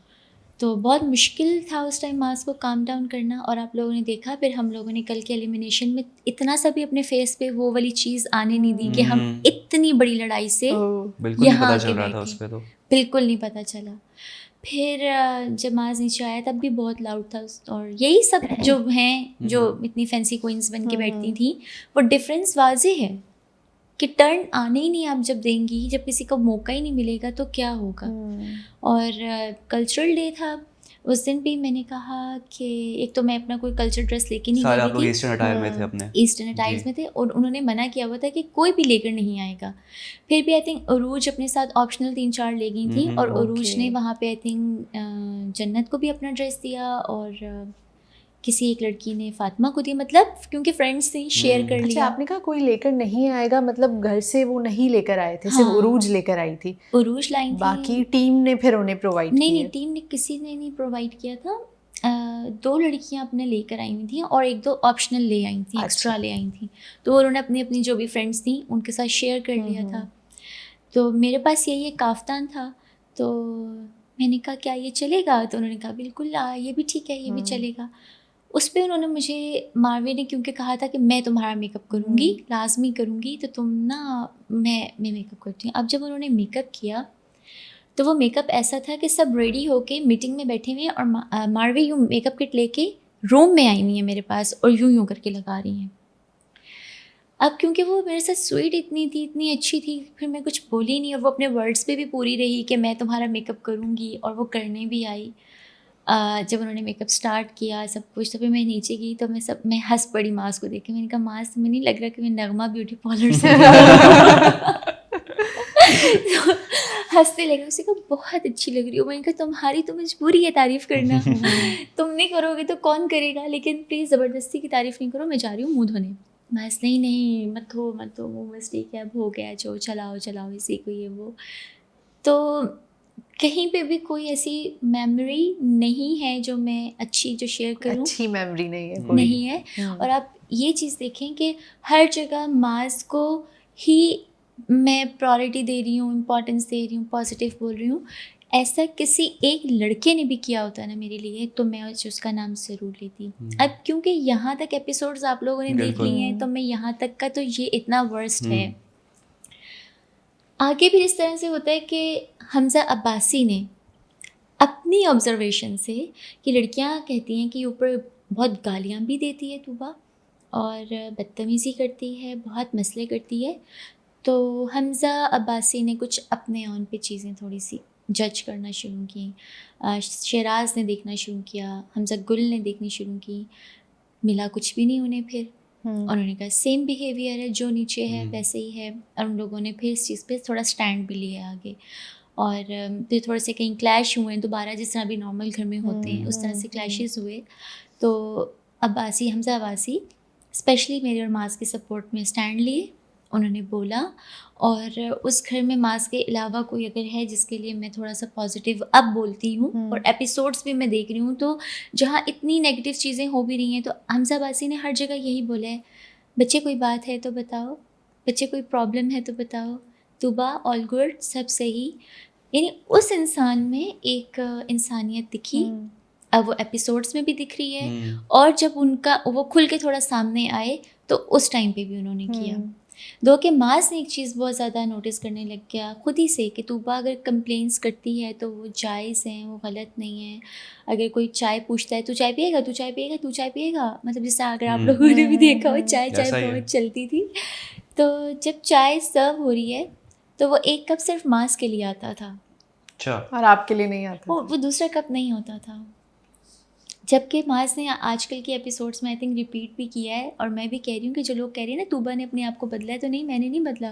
तो बहुत मुश्किल था उस टाइम मास को काम डाउन करना। और आप लोगों ने देखा फिर हम लोगों ने कल के एलिमिनेशन में इतना सा भी अपने फेस पे वो वाली चीज़ आने नहीं दी कि हम इतनी बड़ी लड़ाई से बिल्कुल नहीं पता चल रहा था उस पे, तो बिल्कुल नहीं पता चला। फिर जब माज नीचे आया तब भी बहुत लाउड था। और यही सब जो हैं जो इतनी फैंसी क्वींस बन के बैठती थी, वो डिफरेंस वाजे है कि टर्न आने ही नहीं आप जब देंगी, जब किसी को मौका ही नहीं मिलेगा तो क्या होगा। और कल्चरल डे था उस दिन भी मैंने कहा कि एक तो मैं अपना कोई कल्चर ड्रेस लेके नहीं सारे गई आप लोग थी, ईस्टर्न अटायर में थे अपने, ईस्टर्न अटायर्स में थे, और उन्होंने मना किया हुआ था कि कोई भी लेकर नहीं आएगा। फिर भी आई थिंक अरूज अपने साथ ऑप्शनल 3-4 ले गई थी, और अरूज ने वहाँ पे आई थिंक जन्नत को भी अपना ड्रेस दिया, और किसी एक लड़की ने फातिमा को दिया, मतलब क्योंकि फ्रेंड्स थी शेयर कर लिया। अच्छा, आपने कहा कोई लेकर नहीं आएगा, मतलब घर से वो नहीं लेकर आए थे, सिर्फ उरूज लेकर आई थी, उरूज लाई थी, बाकी टीम ने फिर उन्हें प्रोवाइड किया? नहीं, टीम ने किसी ने नहीं प्रोवाइड किया था। 2 लड़कियां अपने लेकर आई हुई थी और 1-2 ऑप्शनल ले आई थी, एक्स्ट्रा ले आई थी, तो उन्होंने अपनी अपनी जो भी फ्रेंड्स थी उनके साथ शेयर कर लिया था। तो मेरे पास यही एक काफ्तान था, तो मैंने कहा क्या ये चलेगा, तो उन्होंने कहा बिल्कुल ये भी ठीक है, ये भी चलेगा। उस पर उन्होंने मुझे, मारवे ने क्योंकि कहा था कि मैं तुम्हारा मेकअप करूँगी, लाजमी करूँगी, तो तुम ना मैं मेकअप करती हूँ। अब जब उन्होंने मेकअप किया तो वो मेकअप ऐसा था कि सब रेडी होके मीटिंग में बैठे हुए हैं, और मारवे यूँ मेकअप किट लेके रूम में आई हुई है मेरे पास, और यूँ करके लगा रही हैं। अब क्योंकि वो मेरे साथ स्वीट इतनी थी, इतनी अच्छी थी, फिर मैं कुछ बोली नहीं, और वो अपने वर्ड्स पे भी पूरी रही कि मैं तुम्हारा मेकअप करूँगी, और वो करने भी आई। जब उन्होंने मेकअप स्टार्ट किया सब कुछ, तो फिर मैं नीचे गई तो मैं हंस पड़ी मास को देख के। मैंने कहा मास, तुम्हें नहीं लग रहा कि मैं नगमा ब्यूटी पार्लर से तो हंसते लगे, उसे कहा बहुत अच्छी लग रही हो। मैंने कहा तुम्हारी तो मजबूरी है तारीफ़ करना, तुम नहीं करोगे तो कौन करेगा, लेकिन प्लीज़ ज़बरदस्ती की तारीफ़ नहीं करो, मैं जा रही हूँ मुँह धोने। बस नहीं मत हो वो मिस्टेक है, अब हो गया जो, चलाओ इसी को, ये वो। तो कहीं पे भी कोई ऐसी मेमोरी नहीं है जो मैं अच्छी जो शेयर करूं, अच्छी मेमोरी नहीं है कोई। नहीं है। और आप ये चीज़ देखें कि हर जगह मास को ही मैं प्रायोरिटी दे रही हूँ, इम्पोर्टेंस दे रही हूँ, पॉजिटिव बोल रही हूँ। ऐसा किसी एक लड़के ने भी किया होता ना मेरे लिए, तो मैं उसका नाम ज़रूर लेती। अब क्योंकि यहाँ तक एपिसोड्स आप लोगों ने देख लिए हैं, तो मैं यहाँ तक का, तो ये इतना वर्स्ट है। आगे भी इस तरह से होता है कि हमज़ा अब्बासी ने अपनी ऑब्जर्वेशन से, कि लड़कियां कहती हैं कि ऊपर बहुत गालियां भी देती है तूबा, और बदतमीज़ी करती है, बहुत मसले करती है, तो हमज़ा अब्बासी ने कुछ अपने ऑन पे चीज़ें थोड़ी सी जज करना शुरू की। शहराज ने देखना शुरू किया, हमज़ा गुल ने देखनी शुरू की, मिला कुछ भी नहीं उन्हें। फिर उन्होंने कहा सेम बिहेवियर है, जो नीचे है वैसे ही है, और उन लोगों ने फिर इस चीज़ पे थोड़ा स्टैंड भी लिया आगे। और फिर थोड़े से कहीं क्लैश हुए दोबारा, जिस तरह अभी नॉर्मल घर में होते हैं उस तरह से क्लैशेस हुए। तो अब्बासी, हमज़ा अब्बासी स्पेशली मेरे और मास के सपोर्ट में स्टैंड लिए, उन्होंने बोला। और उस घर में मास के अलावा कोई अगर है जिसके लिए मैं थोड़ा सा पॉजिटिव अब बोलती हूँ, और एपिसोड्स भी मैं देख रही हूँ, तो जहाँ इतनी नेगेटिव चीज़ें हो भी रही हैं, तो हमज़ा अब्बासी ने हर जगह यही बोला है, बच्चे कोई बात है तो बताओ, बच्चे कोई प्रॉब्लम है तो बताओ, तुबा ऑल गुड, सब सही। यानी उस इंसान में एक इंसानियत दिखी। अब वो एपिसोड्स में भी दिख रही है, और जब उनका वो खुल के थोड़ा सामने आए तो उस टाइम पे भी उन्होंने किया। दो कि मास ने एक चीज़ बहुत ज़्यादा नोटिस करने लग गया खुद ही से, कि तूबा अगर कंप्लेंट्स करती है तो वो जायज़ हैं, वो गलत नहीं है। अगर कोई चाय पूछता है, तू चाय पिएगा, तू चाय पिएगा, तू चाय पिएगा, मतलब जैसे अगर आप लोगों ने भी देखा हो चाय बहुत चलती थी। तो जब चाय सर्व हो रही है तो वो एक कप सिर्फ मास के लिए आता था, अच्छा, और आपके लिए नहीं आता, वो दूसरा कप नहीं होता था। जबकि मास ने आजकल के एपिसोड्स में आई थिंक रिपीट भी किया है, और मैं भी कह रही हूँ कि जो लोग कह रहे हैं ना तूबा ने अपने आप को बदला है, तो नहीं, मैंने नहीं बदला,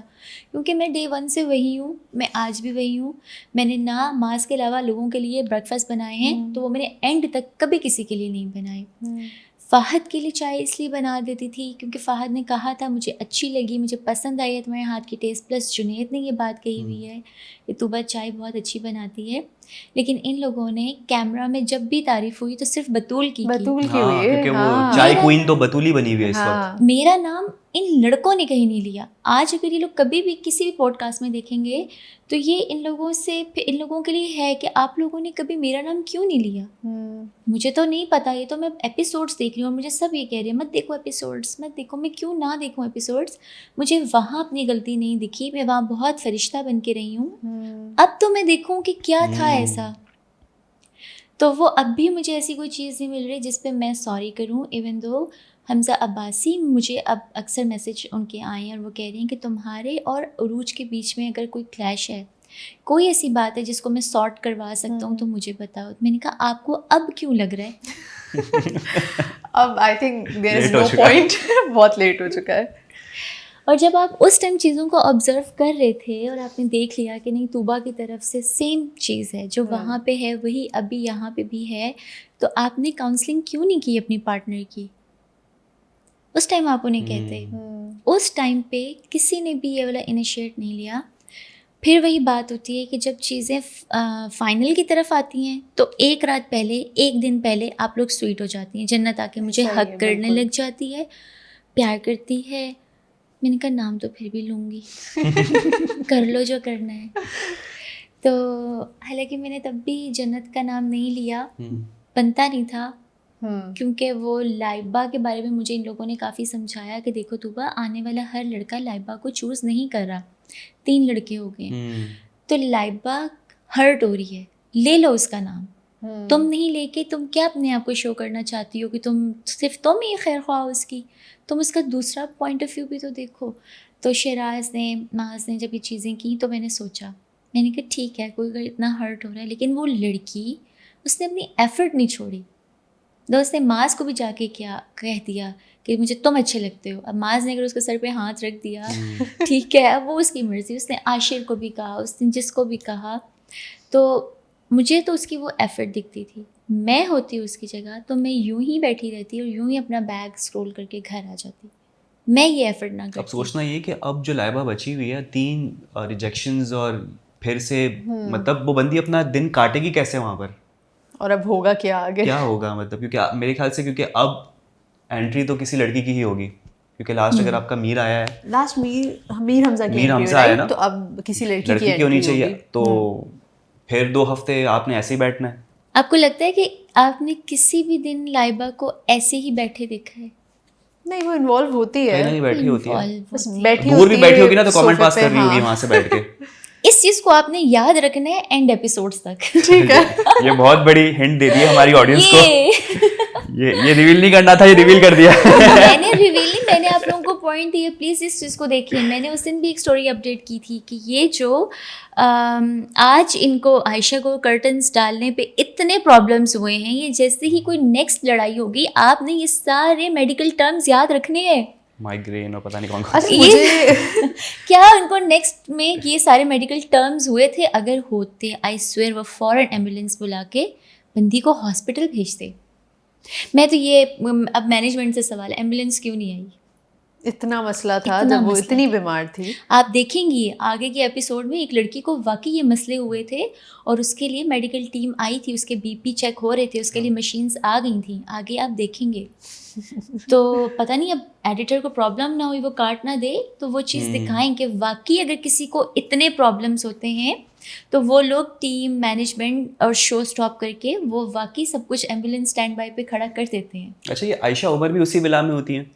क्योंकि मैं डे 1 से वही हूँ, मैं आज भी वही हूँ। मैंने ना मास के अलावा लोगों के लिए ब्रेकफास्ट बनाए हैं, तो वो मैंने एंड तक कभी किसी के लिए नहीं बनाए। फ़ाहद के लिए चाय इसलिए बना देती थी क्योंकि फ़ाहद ने कहा था मुझे अच्छी लगी, मुझे पसंद आई है तुम्हारे हाथ की टेस्ट, प्लस जुनैद ने ये बात कही हुई है कि तूबा चाय बहुत अच्छी बनाती है। लेकिन इन लोगों ने कैमरा में जब भी तारीफ हुई तो सिर्फ बतूल की बतूल की हाँ, हुई है, क्योंकि वो हाँ। चाय क्वीन तो बतूल ही बनी हुई है इस वक्त। हाँ। मेरा नाम इन लड़कों ने कहीं नहीं लिया। आज अगर ये लोग कभी भी किसी भी पॉडकास्ट में देखेंगे तो ये इन लोगों के लिए है कि आप लोगों ने कभी मेरा नाम क्यों नहीं लिया। मुझे तो नहीं पता, ये तो मैं एपिसोड्स देख रही हूँ और मुझे सब ये कह रहे हैं मत देखो एपिसोड्स, मत देखो। मैं क्यों ना देखूँ एपिसोड्स? मुझे वहाँ अपनी गलती नहीं दिखी, मैं वहाँ बहुत फरिश्ता बन के रही हूँ। अब तो मैं देखूँ कि क्या था ऐसा। तो वो अब भी मुझे ऐसी कोई चीज़ नहीं मिल रही जिस पे मैं सॉरी करूँ। इवन दो हमज़ा अब्बासी, मुझे अब अक्सर मैसेज उनके आए हैं और वो कह रही हैं कि तुम्हारे और उरूज के बीच में अगर कोई क्लैश है, कोई ऐसी बात है जिसको मैं सॉर्ट करवा सकता हूँ तो मुझे बताओ। मैंने कहा आपको अब क्यों लग रहा है? अब I think there is no point, बहुत लेट हो चुका है। और जब आप उस टाइम चीज़ों को ऑब्जर्व कर रहे थे और आपने देख लिया कि नहीं तूबा की तरफ से सेम चीज़ है जो वहाँ पे है वही अभी यहाँ पे भी है, तो आपने काउंसलिंग क्यों नहीं की अपनी पार्टनर की? उस टाइम आप उन्हें कहते, उस टाइम पे किसी ने भी ये वाला इनिशिएट नहीं लिया। फिर वही बात होती है कि जब चीज़ें फाइनल की तरफ आती हैं तो एक रात पहले, एक दिन पहले आप लोग स्वीट हो जाती हैं। जन्नत आके मुझे हक करने लग जाती है, प्यार करती है। मैंने कहा नाम तो फिर भी लूँगी कर लो जो करना है। तो हालांकि मैंने तब भी जन्नत का नाम नहीं लिया, बनता नहीं था, क्योंकि वो लाइबा के बारे में मुझे इन लोगों ने काफ़ी समझाया कि देखो तूबा, आने वाला हर लड़का लाइबा को चूज़ नहीं कर रहा। 3 लड़के हो गए तो लाइबा हर्ट हो रही है, ले लो उसका नाम। तुम नहीं लेके तुम क्या अपने आप को शो करना चाहती हो कि तुम सिर्फ तुम ही खैर ख्वाह उसकी? तुम उसका दूसरा पॉइंट ऑफ व्यू भी तो देखो। तो शराज ने, माज ने जब ये चीज़ें की तो मैंने सोचा, मैंने कहा ठीक है कोई अगर इतना हर्ट हो रहा है, लेकिन वो लड़की उसने अपनी एफर्ट नहीं छोड़ी। दोस्त ने माज को भी जाके क्या कह दिया कि मुझे तुम अच्छे लगते हो। अब माज ने अगर उसके सर पे हाथ रख दिया ठीक है, अब वो उसकी मर्ज़ी। उसने आशिर को भी कहा, उसने जिसको भी कहा, तो मुझे तो उसकी वो एफ़र्ट दिखती थी। मैं होती उसकी जगह तो मैं यूं ही बैठी रहती और यूं ही अपना बैग स्क्रॉल करके घर आ जाती। मैं ये एफ़र्ट ना करती। अब सोचना ये कि अब जो लाइबा बची हुई है, 3 रिजेक्शंस और फिर से मतलब वो बंदी अपना दिन काटेगी कैसे वहाँ पर? और अब होगा क्या आगे? क्या होगा मतलब, क्योंकि मेरे ख्याल से क्योंकि अब एंट्री तो किसी लड़की की ही होगी, क्योंकि लास्ट अगर आपका मीर आया है, लास्ट मीर हमजा की मीर entry हमजा हुई, आया right? ना, तो अब किसी लड़की की लड़की की होनी entry चाहिए। होगी। तो फिर 2 हफ्ते आपने ऐसे ही बैठना है। आपको लगता है कि आपने किसी भी दिन लाइबा को ऐसे ही बैठे देखा है? नहीं, वो इन्वॉल्व होती है, कहीं ना कहीं बैठी होती है, Involve बस होती है। बैठी दूर भी बैठी होगी ना तो कमेंट सोफे पास पे, कर रही होगी हाँ। वहाँ से बैठ के। इस चीज़ को आपने याद रखना है एंड एपिसोड्स तक। ठीक है। ये बहुत बड़ी हिंट दे दी है हमारी ऑडियंस को। ये ये रिवील नहीं करना था, ये रिवील कर दिया। मैंने रिवील नहीं, मैंने आप लोगों को पॉइंट दिया, प्लीज़ इस चीज़ को देखिए। मैंने उस दिन भी एक स्टोरी अपडेट की थी कि ये जो आज इनको आयशा को कर्टन्स डालने पे इतने प्रॉब्लम्स हुए हैं, ये जैसे ही कोई नेक्स्ट लड़ाई होगी आपने ये सारे मेडिकल टर्म्स याद रखने हैं। माइग्रेन और पता नहीं कौन अच्छा, कौन। मुझे क्या उनको नेक्स्ट में ये सारे मेडिकल टर्म्स हुए थे? अगर होते आई स्वेयर वो फौरन एम्बुलेंस बुला के बंदी को हॉस्पिटल भेजते। मैं तो ये अब मैनेजमेंट से सवाल है, एम्बुलेंस क्यों नहीं आई? इतना मसला था इतना जब वो मसला इतनी बीमार थी। आप देखेंगी आगे के एपिसोड में एक लड़की को वाकई ये मसले हुए थे और उसके लिए मेडिकल टीम आई थी, उसके बीपी चेक हो रहे थे, उसके लिए मशीन्स आ गई थी। आगे आप देखेंगे तो पता नहीं अब एडिटर को प्रॉब्लम ना हुई, वो काट ना दे, तो वो चीज़ दिखाएं कि वाकई अगर किसी को इतने प्रॉब्लम्स होते हैं तो वो लोग टीम मैनेजमेंट और शो स्टॉप करके वो वाकई सब कुछ एम्बुलेंस स्टैंड बाय पे खड़ा कर देते हैं। अच्छा, ये आयशा उमर भी उसी विला में होती हैं?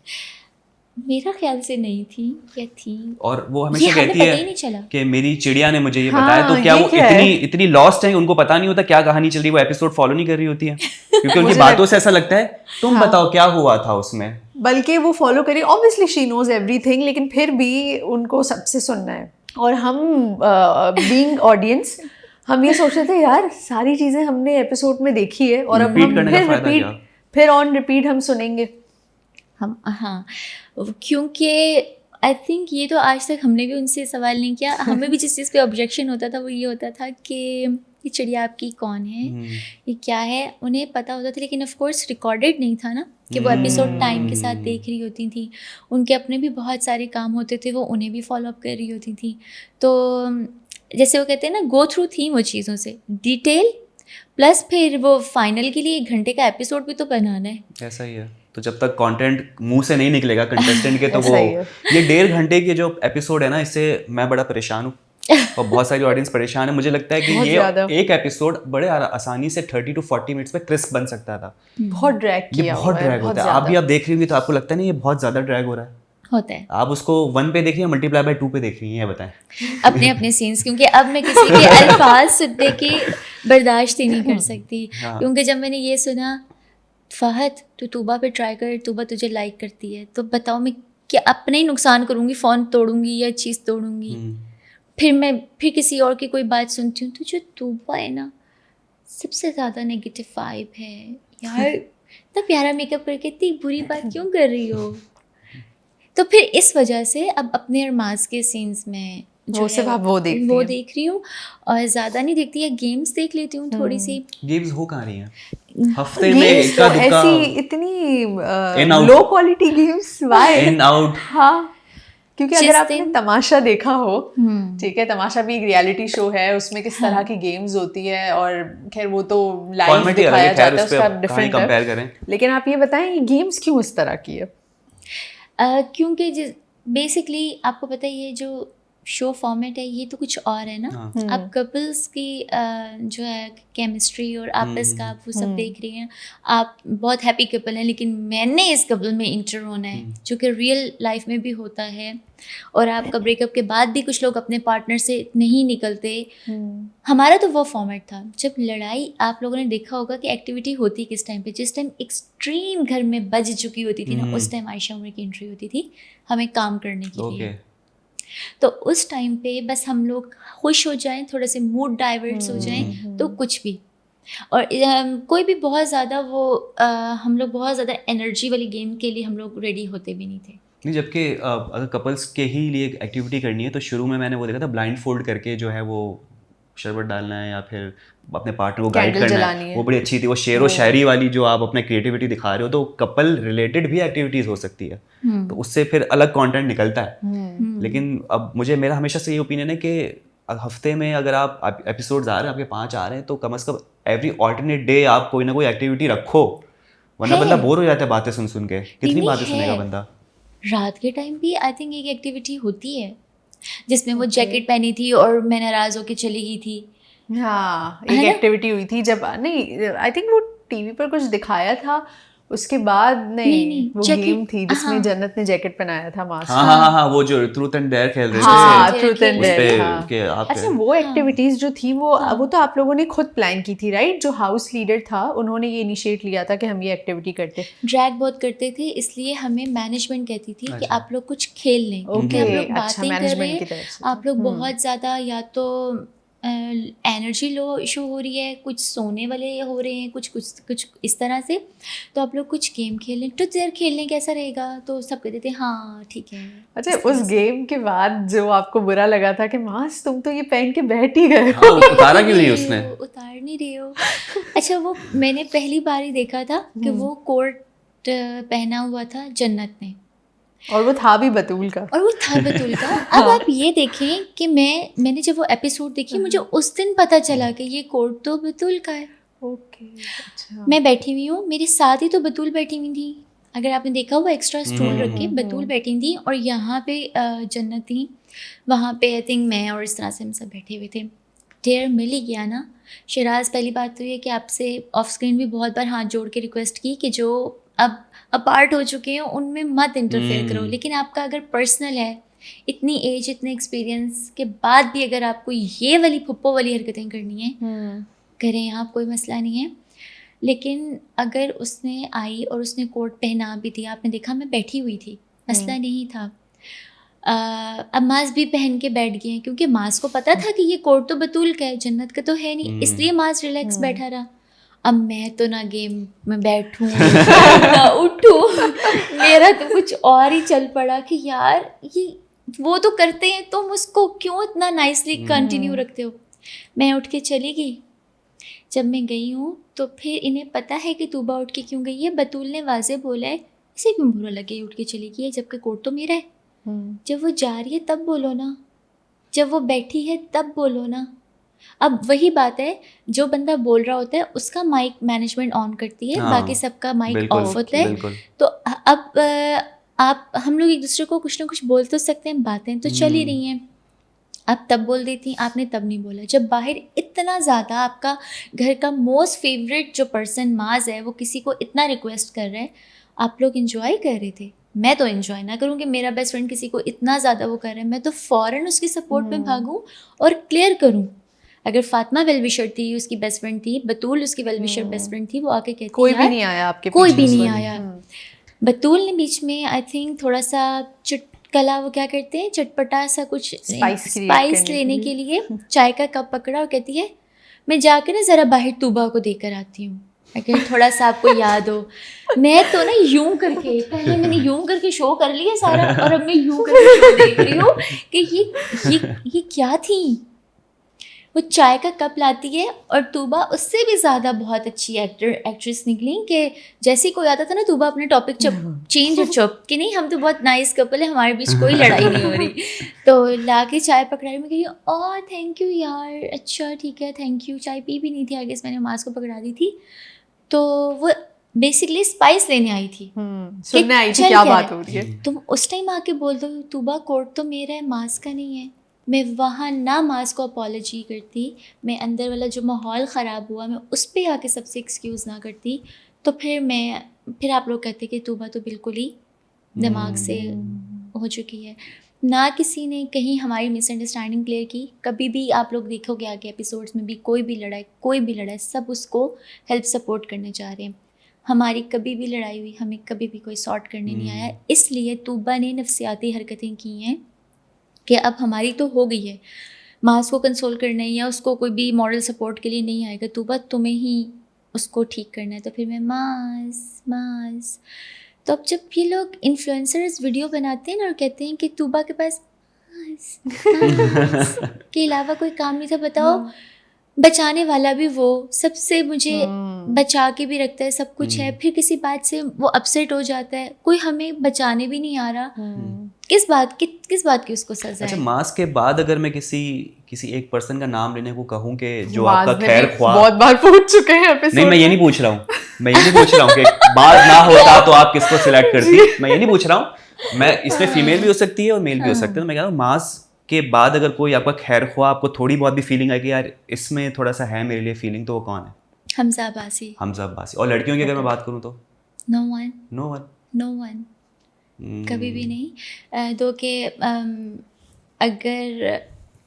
मेरा ख्याल से नहीं थी, क्या थी? और वो ये हमेशा हमें कहती पता है ही नहीं चला। कि मेरी चिड़िया ने मुझे ये हाँ, बताया। तो क्या ये वो क्या है? इतनी लॉस्ट है, उनको पता नहीं होता क्या कहानी चल रही है, वो एपिसोड फॉलो नहीं कर रही होती है? क्योंकि उनकी मुझे बातों से ऐसा लगता है तुम हाँ। बताओ क्या हुआ था उसमें। बल्कि वो फॉलो करी, ऑब्वियसली शी नोज एवरीथिंग, लेकिन फिर भी उनको सबसे सुनना है। और हम बीइंग ऑडियंस हम ये सोच रहे थे यार सारी चीज़ें हमने एपिसोड में देखी है और अब Repeat हम करने का फिर फायदा रिपीट, क्या? फिर ऑन रिपीट हम सुनेंगे। हम हाँ, क्योंकि आई थिंक ये तो आज तक हमने भी उनसे सवाल नहीं किया। हमें भी जिस चीज़ पे ऑब्जेक्शन होता था वो ये होता था कि ये चिड़िया आपकी कौन है, ये क्या है, उन्हें पता होता था लेकिन ऑफ कोर्स रिकॉर्डेड नहीं था ना कि वो एपिसोड टाइम के साथ देख रही होती थी। उनके अपने भी बहुत सारे काम होते थे, वो उन्हें भी फॉलो अप कर रही होती थी। तो जैसे वो कहते हैं ना, गो थ्रू थीम वो चीज़ों से डिटेल, प्लस फिर वो फाइनल के लिए 1 घंटे का एपिसोड भी तो बनाना है। ऐसा ही है। तो जब तक कंटेंट मुंह से नहीं निकलेगा कंटेस्टेंट के, तो ऐसा वो ही है। ये 1.5 घंटे के जो एपिसोड है ना, इससे मैं बड़ा परेशान हूँ और बहुत सारी ऑडियंस परेशान है। मुझे लगता है कि बहुत ये ज़्यादा। एक एपिसोड बड़े आसानी से 30 to 40 मिनट्स में क्रिस्प बन सकता था। बहुत ड्रैग ये किया बहुत हुआ है, ड्रैग बहुत होता है। आप भी ज़्यादा। आप देख रही होंगी तो आपको लगता है नहीं ये बहुत ज़्यादा ड्रैग हो रहा है? होता है। आप उसको 1 पे देख रही हैं, मल्टीप्लाई बाय 2 पे देख रही हैं, ये बताएं। अपने अपने सीन्स, क्योंकि अब मैं किसी के अल्फाज सुनने की बर्दाश्त ही नहीं कर सकती। हाँ। क्योंकि जब मैंने ये सुना, फहद तू तूबा पे ट्राई कर, तूबा तुझे लाइक करती है, तो बताओ मैं क्या अपने ही नुकसान करूँगी, फ़ोन तोड़ूंगी या चीज़ तोड़ूंगी। फिर किसी और की कोई बात सुनती हूँ तो जो तूबा है ना, सबसे ज़्यादा नेगेटिव वाइब है यार। इतना प्यारा मेकअप करके इतनी बुरी बात क्यों कर रही हो? तो फिर इस वजह से अब अपने अरमाज के सीन्स में वो सिर्फ आप वो देखती हैं। देख रही हूँ, और ज़्यादा नहीं देखती है। गेम्स देख लेती हूँ थोड़ी सी। गेम्स हो कहाँ रही हैं? हफ्ते में गेम्स इक्का तो दुक्का, ऐसी इतनी In out. Low quality games, why? In out. हाँ, क्योंकि जिस अगर आपने दिन- तमाशा देखा हो, ठीक है, तमाशा भी एक रियलिटी शो है, उसमें किस तरह की गेम्स होती है, और खैर वो तो लाइव फॉर्मेट ही अलग दिखाया है, खैर जाता है, उस पे उसका अब कहाँ ही डिफरेंट कंपेयर है। करें। लेकिन आप ये बताएं ये गेम्स क्यों इस तरह की है? क्योंकि बेसिकली आपको पता ही है, जो शो फॉर्मेट है ये तो कुछ और है ना। हाँ। आप कपल्स की जो है केमिस्ट्री और आपस का आप वो सब देख रहे हैं। आप बहुत हैप्पी कपल हैं, लेकिन मैंने इस कपल में इंटर होना है, जो कि रियल लाइफ में भी होता है। और आपका ब्रेकअप के बाद भी कुछ लोग अपने पार्टनर से नहीं निकलते। हमारा तो वो फॉर्मेट था। जब लड़ाई, आप लोगों ने देखा होगा कि एक्टिविटी होती किस टाइम पे, जिस टाइम एक्सट्रीम घर में बज चुकी होती थी ना, उस टाइम आयशा उमर की एंट्री होती थी हमें काम करने के लिए। तो उस टाइम पे बस हम लोग खुश हो जाएं, थोड़े से मूड डाइवर्ट्स हो जाएं, तो कुछ भी। और कोई भी बहुत ज़्यादा वो हम लोग बहुत ज़्यादा एनर्जी वाली गेम के लिए हम लोग रेडी होते भी नहीं थे। नहीं, जबकि अगर कपल्स के ही लिए एक्टिविटी करनी है तो शुरू में मैंने वो देखा था, ब्लाइंड फोल्ड करके जो है वो शरबत डालना है या फिर अपने पार्टनर को गाइड कैंडल करना जलानी है। है। वो बड़ी अच्छी थी, वो शेर व शायरी वाली जो आप अपने क्रिएटिविटी दिखा रहे हो, तो कपल रिलेटेड भी एक्टिविटीज़ हो सकती है, तो उससे फिर अलग कंटेंट निकलता है। लेकिन अब मेरा हमेशा से ये ओपिनियन है कि हफ्ते में अगर आप एपिसोड्स आ रहे हैं, आपके 5 आ रहे हैं, तो कम से कम एवरी ऑल्टरनेट डे आप कोई ना कोई एक्टिविटी रखो, वरना बंदा बोर हो जाता है बातें सुन के। कितनी बातें सुनेगा बंदा? रात के टाइम भी आई थिंक एक एक्टिविटी होती है जिसमें वो जैकेट पहनी थी और मैं नाराज़ होकर चली गई थी। हाँ, एक एक्टिविटी हुई थी जब, नहीं आई थिंक वो टीवी पर कुछ दिखाया था, उसके बाद नहीं वो गेम थी जिसमें जन्नत ने जैकेट पहनाया था मास्क। हाँ, वो जो ट्रूथ एंड डेयर खेल रहे थे। हाँ, ट्रूथ एंड उस पे डेयर। कि आप अच्छा, वो एक्टिविटीज जो थी वो तो आप लोगों ने खुद प्लान की थी, राइट? जो हाउस लीडर था उन्होंने ये इनिशिएट लिया था कि हम ये एक्टिविटी करते। ड्रैग बहुत करते थे, इसलिए हमें मैनेजमेंट कहती थी कि आप लोग कुछ खेल लें, क्योंकि आप लोग बातें कर रहे हैं, आप लोग बहुत ज़्यादा या तो एनर्जी लो इशू हो रही है, कुछ सोने वाले हो रहे हैं, कुछ इस तरह से, तो आप लोग कुछ गेम खेल लें, ट्रूथ डेयर खेल लें, कैसा रहेगा? तो सब कहते थे हाँ ठीक है। अच्छा, उस गेम के बाद जो आपको बुरा लगा था कि मास तुम तो ये पहन के बैठ ही गए हो, उतारा क्यों नहीं उसने? उतार नहीं रहे हो। अच्छा, वो मैंने पहली बार ही देखा था कि वो कोट पहना हुआ था जन्नत ने, और वो था भी बतूल का। अब आप ये देखें कि मैंने जब वो एपिसोड देखी, मुझे उस दिन पता चला कि ये कोट तो बतूल का है। ओके, अच्छा। मैं बैठी हुई हूँ, मेरे साथ ही तो बतूल बैठी हुई थी। अगर आपने देखा हुआ एक्स्ट्रा स्टूल रख के बतूल बैठी थी, और यहाँ पे जन्नत थी, वहाँ पे आई थिंक मैं, और इस तरह से हम सब बैठे हुए थे। डेयर मिल ही गया ना। शिराज, पहली बात तो ये कि आपसे ऑफ स्क्रीन भी बहुत बार हाथ जोड़ के रिक्वेस्ट की कि जो अब अपार्ट हो चुके हैं उनमें मत इंटरफेयर करो, लेकिन आपका अगर पर्सनल है, इतनी एज इतने एक्सपीरियंस के बाद भी अगर आपको ये वाली फुप्पो वाली हरकतें करनी है, करें, यहाँ कोई मसला नहीं है। लेकिन अगर उसने आई और उसने कोट पहना भी दिया, आपने देखा मैं बैठी हुई थी, मसला नहीं था। अब मास्क भी पहन के बैठ गए हैं, क्योंकि मास्क को पता था कि ये कोट तो बतूल का है, जन्नत का तो है नहीं, इसलिए मास्क रिलैक्स बैठा रहा। अब मैं तो ना गेम में बैठूं ना उठूं, मेरा तो कुछ और ही चल पड़ा कि यार ये वो तो करते हैं, तुम उसको क्यों इतना नाइसली कंटिन्यू रखते हो। मैं उठ के चली गई। जब मैं गई हूँ तो फिर इन्हें पता है कि तूबा उठ के क्यों गई है। बतूल ने वाजे बोला है, इसे क्यों बुरा लगे उठ के चली गई है, जबकि कोट तो मेरा है। जब वो जा रही है तब बोलो ना, जब वो बैठी है तब बोलो ना। अब वही बात है, जो बंदा बोल रहा होता है उसका माइक मैनेजमेंट ऑन करती है, हाँ, बाकी सबका माइक बिल्कुल, ऑफ होता है। बिल्कुल। तो अब आप हम लोग एक दूसरे को कुछ ना कुछ बोल तो सकते हैं, बातें तो चल ही रही हैं। आप तब बोल देती, आपने तब नहीं बोला। जब बाहर इतना ज़्यादा आपका घर का मोस्ट फेवरेट जो पर्सन माज है वो किसी को इतना रिक्वेस्ट कर रहा है, आप लोग इन्जॉय कर रहे थे। मैं तो इन्जॉय ना करूँ कि मेरा बेस्ट फ्रेंड किसी को इतना ज़्यादा वो कर रहा है, मैं तो फ़ौरन उसकी सपोर्ट में भागूँ और क्लियर करूँ। अगर फातिमा वेल विशर थी, उसकी बेस्ट फ्रेंड थी, बतूल उसकी वेल विशर बेस्ट फ्रेंड थी, वो आके कहती कोई भी नहीं आया आपके कोई पीछे भी उस नहीं वक्त। आया। बतूल ने बीच में आई थिंक थोड़ा सा चुटकला, वो क्या करते हैं, चटपटा सा कुछ स्पाइस लेने के लिए चाय का कप पकड़ा और कहती है मैं जाकर ना ज़रा बाहर तूबा को देकर आती हूँ, अगर थोड़ा सा आपको याद हो। मैं तो ना यूं करके, पहले मैंने यूं करके शो कर लिया सारा, और अब मैं यूं करके शो देख रही हूँ कि ये क्या थी। वो चाय का कप लाती है और तूबा उससे भी ज़्यादा बहुत अच्छी एक्ट्रेस निकली कि जैसे ही कोई आता था ना, तूबा अपने टॉपिक चेंज और चुप कि नहीं हम तो बहुत नाइस कपल है, हमारे बीच कोई लड़ाई नहीं हो रही। तो ला के चाय पकड़ाई, मैं कही ओह थैंक यू यार, अच्छा ठीक है थैंक यू। चाय पी भी नहीं थी, आई गेस मैंने मास को पकड़ा दी थी। तो वो बेसिकली स्पाइस लेने आई थी, सुनने आई थी क्या बात हो रही है। तुम उस टाइम आके बोल दो तूबा कोर्ट तो मेरा है, मास का नहीं है। मैं वहाँ ना मास को अपॉलोजी करती, मैं अंदर वाला जो माहौल ख़राब हुआ मैं उस पर आके सबसे एक्सक्यूज़ ना करती, तो फिर आप लोग कहते कि तूबा तो बिल्कुल ही दिमाग से हो चुकी है। ना किसी ने कहीं हमारी मिसअंडरस्टैंडिंग क्लियर की। कभी भी आप लोग देखोगे आगे एपिसोड्स में भी कोई भी लड़ाई सब उसको हेल्प सपोर्ट करने जा रहे हैं। हमारी कभी भी लड़ाई हुई, हमें कभी भी कोई सॉर्ट करने नहीं आया। इसलिए तूबा ने नफ्सियाती हरकतें की हैं कि अब हमारी तो हो गई है, मास को कंसोल करना है या उसको कोई भी मॉरल सपोर्ट के लिए नहीं आएगा, तूबा तुम्हें ही उसको ठीक करना है। तो फिर मैं मास। तो अब जब ये लोग इन्फ्लुएंसर्स वीडियो बनाते हैं ना और कहते हैं कि तूबा के पास मास के अलावा कोई काम नहीं था, बताओ बचाने वाला भी वो, सबसे मुझे बचा के भी रखता है, सब कुछ है, फिर किसी बात से वो अपसेट हो जाता है, कोई हमें बचाने भी नहीं आ रहा। किस बात की उसको सजा है? अच्छा, मास के बाद अगर मैं किसी एक पर्सन का नाम लेने को कहूँ कि जो आपका खैर ख्वाह, बहुत बार पूछ चुके हैं एपिसोड। नहीं मैं ये नहीं पूछ रहा हूँ कि बात ना होता तो आप किसको सिलेक्ट करती, मैं ये नहीं पूछ रहा हूँ। मैं इसमें फीमेल भी हो सकती है और मेल भी हो सकते हैं। तो मैं कह रहा हूँ मास के बाद अगर कोई आपका खैर ख्वाह, आपको थोड़ी बहुत भी फीलिंग है कि यार इसमें थोड़ा सा है मेरे लिए फीलिंग, तो वो कौन है? हमजा अब्बासी। और लड़कियों की अगर मैं बात करूँ तो नो वन कभी भी नहीं। दो के अगर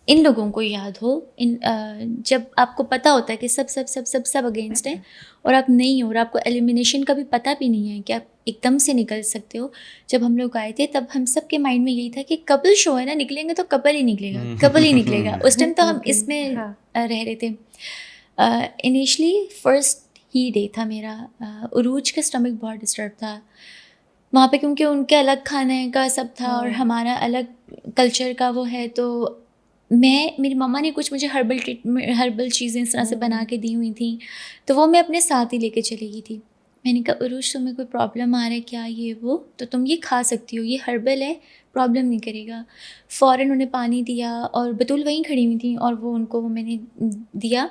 इन लोगों को याद हो, जब आपको पता होता है कि सब अगेंस्ट हैं और आप नहीं हो और आपको एलिमिनेशन का भी पता भी नहीं है कि आप एकदम से निकल सकते हो। जब हम लोग आए थे तब हम सब के माइंड में यही था कि कपल शो है ना, निकलेंगे तो कपल ही निकलेगा। उस टाइम तो हम इसमें रह रहे थे। इनिशियली फर्स्ट ही डे था मेरा, उरूज का स्टमक बहुत डिस्टर्ब था वहाँ पे, क्योंकि उनके अलग खाने का सब था और हमारा अलग कल्चर का वो है। तो मेरी मम्मा ने कुछ मुझे हर्बल चीज़ें इस तरह से बना के दी हुई थी, तो वो मैं अपने साथ ही लेके चली गई थी। मैंने कहा उरूज तुम्हें कोई प्रॉब्लम आ रहा है क्या, ये वो, तो तुम ये खा सकती हो, ये हर्बल है, प्रॉब्लम नहीं करेगा। फ़ौरन उन्हें पानी दिया और बतूल वहीं खड़ी हुई थी और वो मैंने दिया।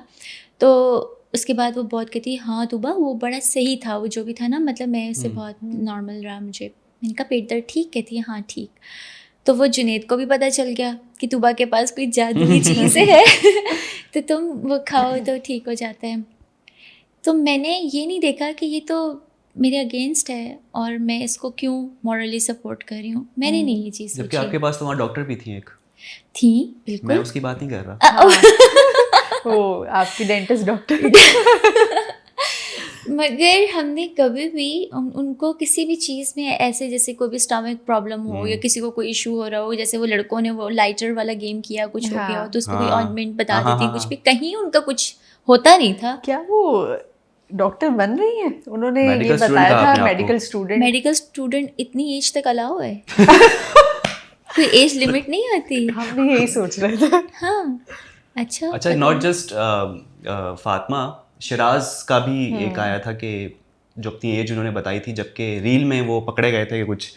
तो उसके बाद वो बहुत कहती है हाँ तूबा वो बड़ा सही था, वो जो भी था ना, मतलब मैं उससे बहुत नॉर्मल रहा मुझे। मैंने कहा पेट दर्द ठीक? कहती है हाँ ठीक। तो वो जुनेद को भी पता चल गया कि तूबा के पास कोई जादुई चीज़ है तो तुम वो खाओ तो ठीक हो जाता है। तो मैंने ये नहीं देखा कि ये तो मेरे अगेंस्ट है और मैं इसको क्यों मॉरली सपोर्ट कर रही हूँ, मैंने नहीं ये चीज़ सोची। जबकि आपके पास तो वहाँ डॉक्टर भी थी एक। थी बिल्कुल, मैं उसकी बात नहीं कर रहा। ओ आपकी डेंटिस्ट डॉक्टर। मगर हमने कभी भी उनको किसी भी चीज़ में ऐसे, जैसे कोई भी स्टमक प्रॉब्लम हो या किसी को कोई इशू हो रहा हो, जैसे वो लड़कों ने वो लाइटर वाला गेम किया, कुछ हो गया हो तो उसको कोई ऑइंटमेंट बता देती, कुछ भी, कहीं उनका कुछ होता नहीं था। क्या वो डॉक्टर बन रही हैं? उन्होंने ये बताया था मेडिकल स्टूडेंट इतनी एज तक अलाउ है कोई एज लिमिट नहीं आती। हमने यही सोच रहे थे। हाँ अच्छा, नॉट जस्ट फातिमा, शिराज का भी एक आया था कि जो अपनी एज उन्होंने बताई थी, जबकि रील में वो पकड़े गए थे कि कुछ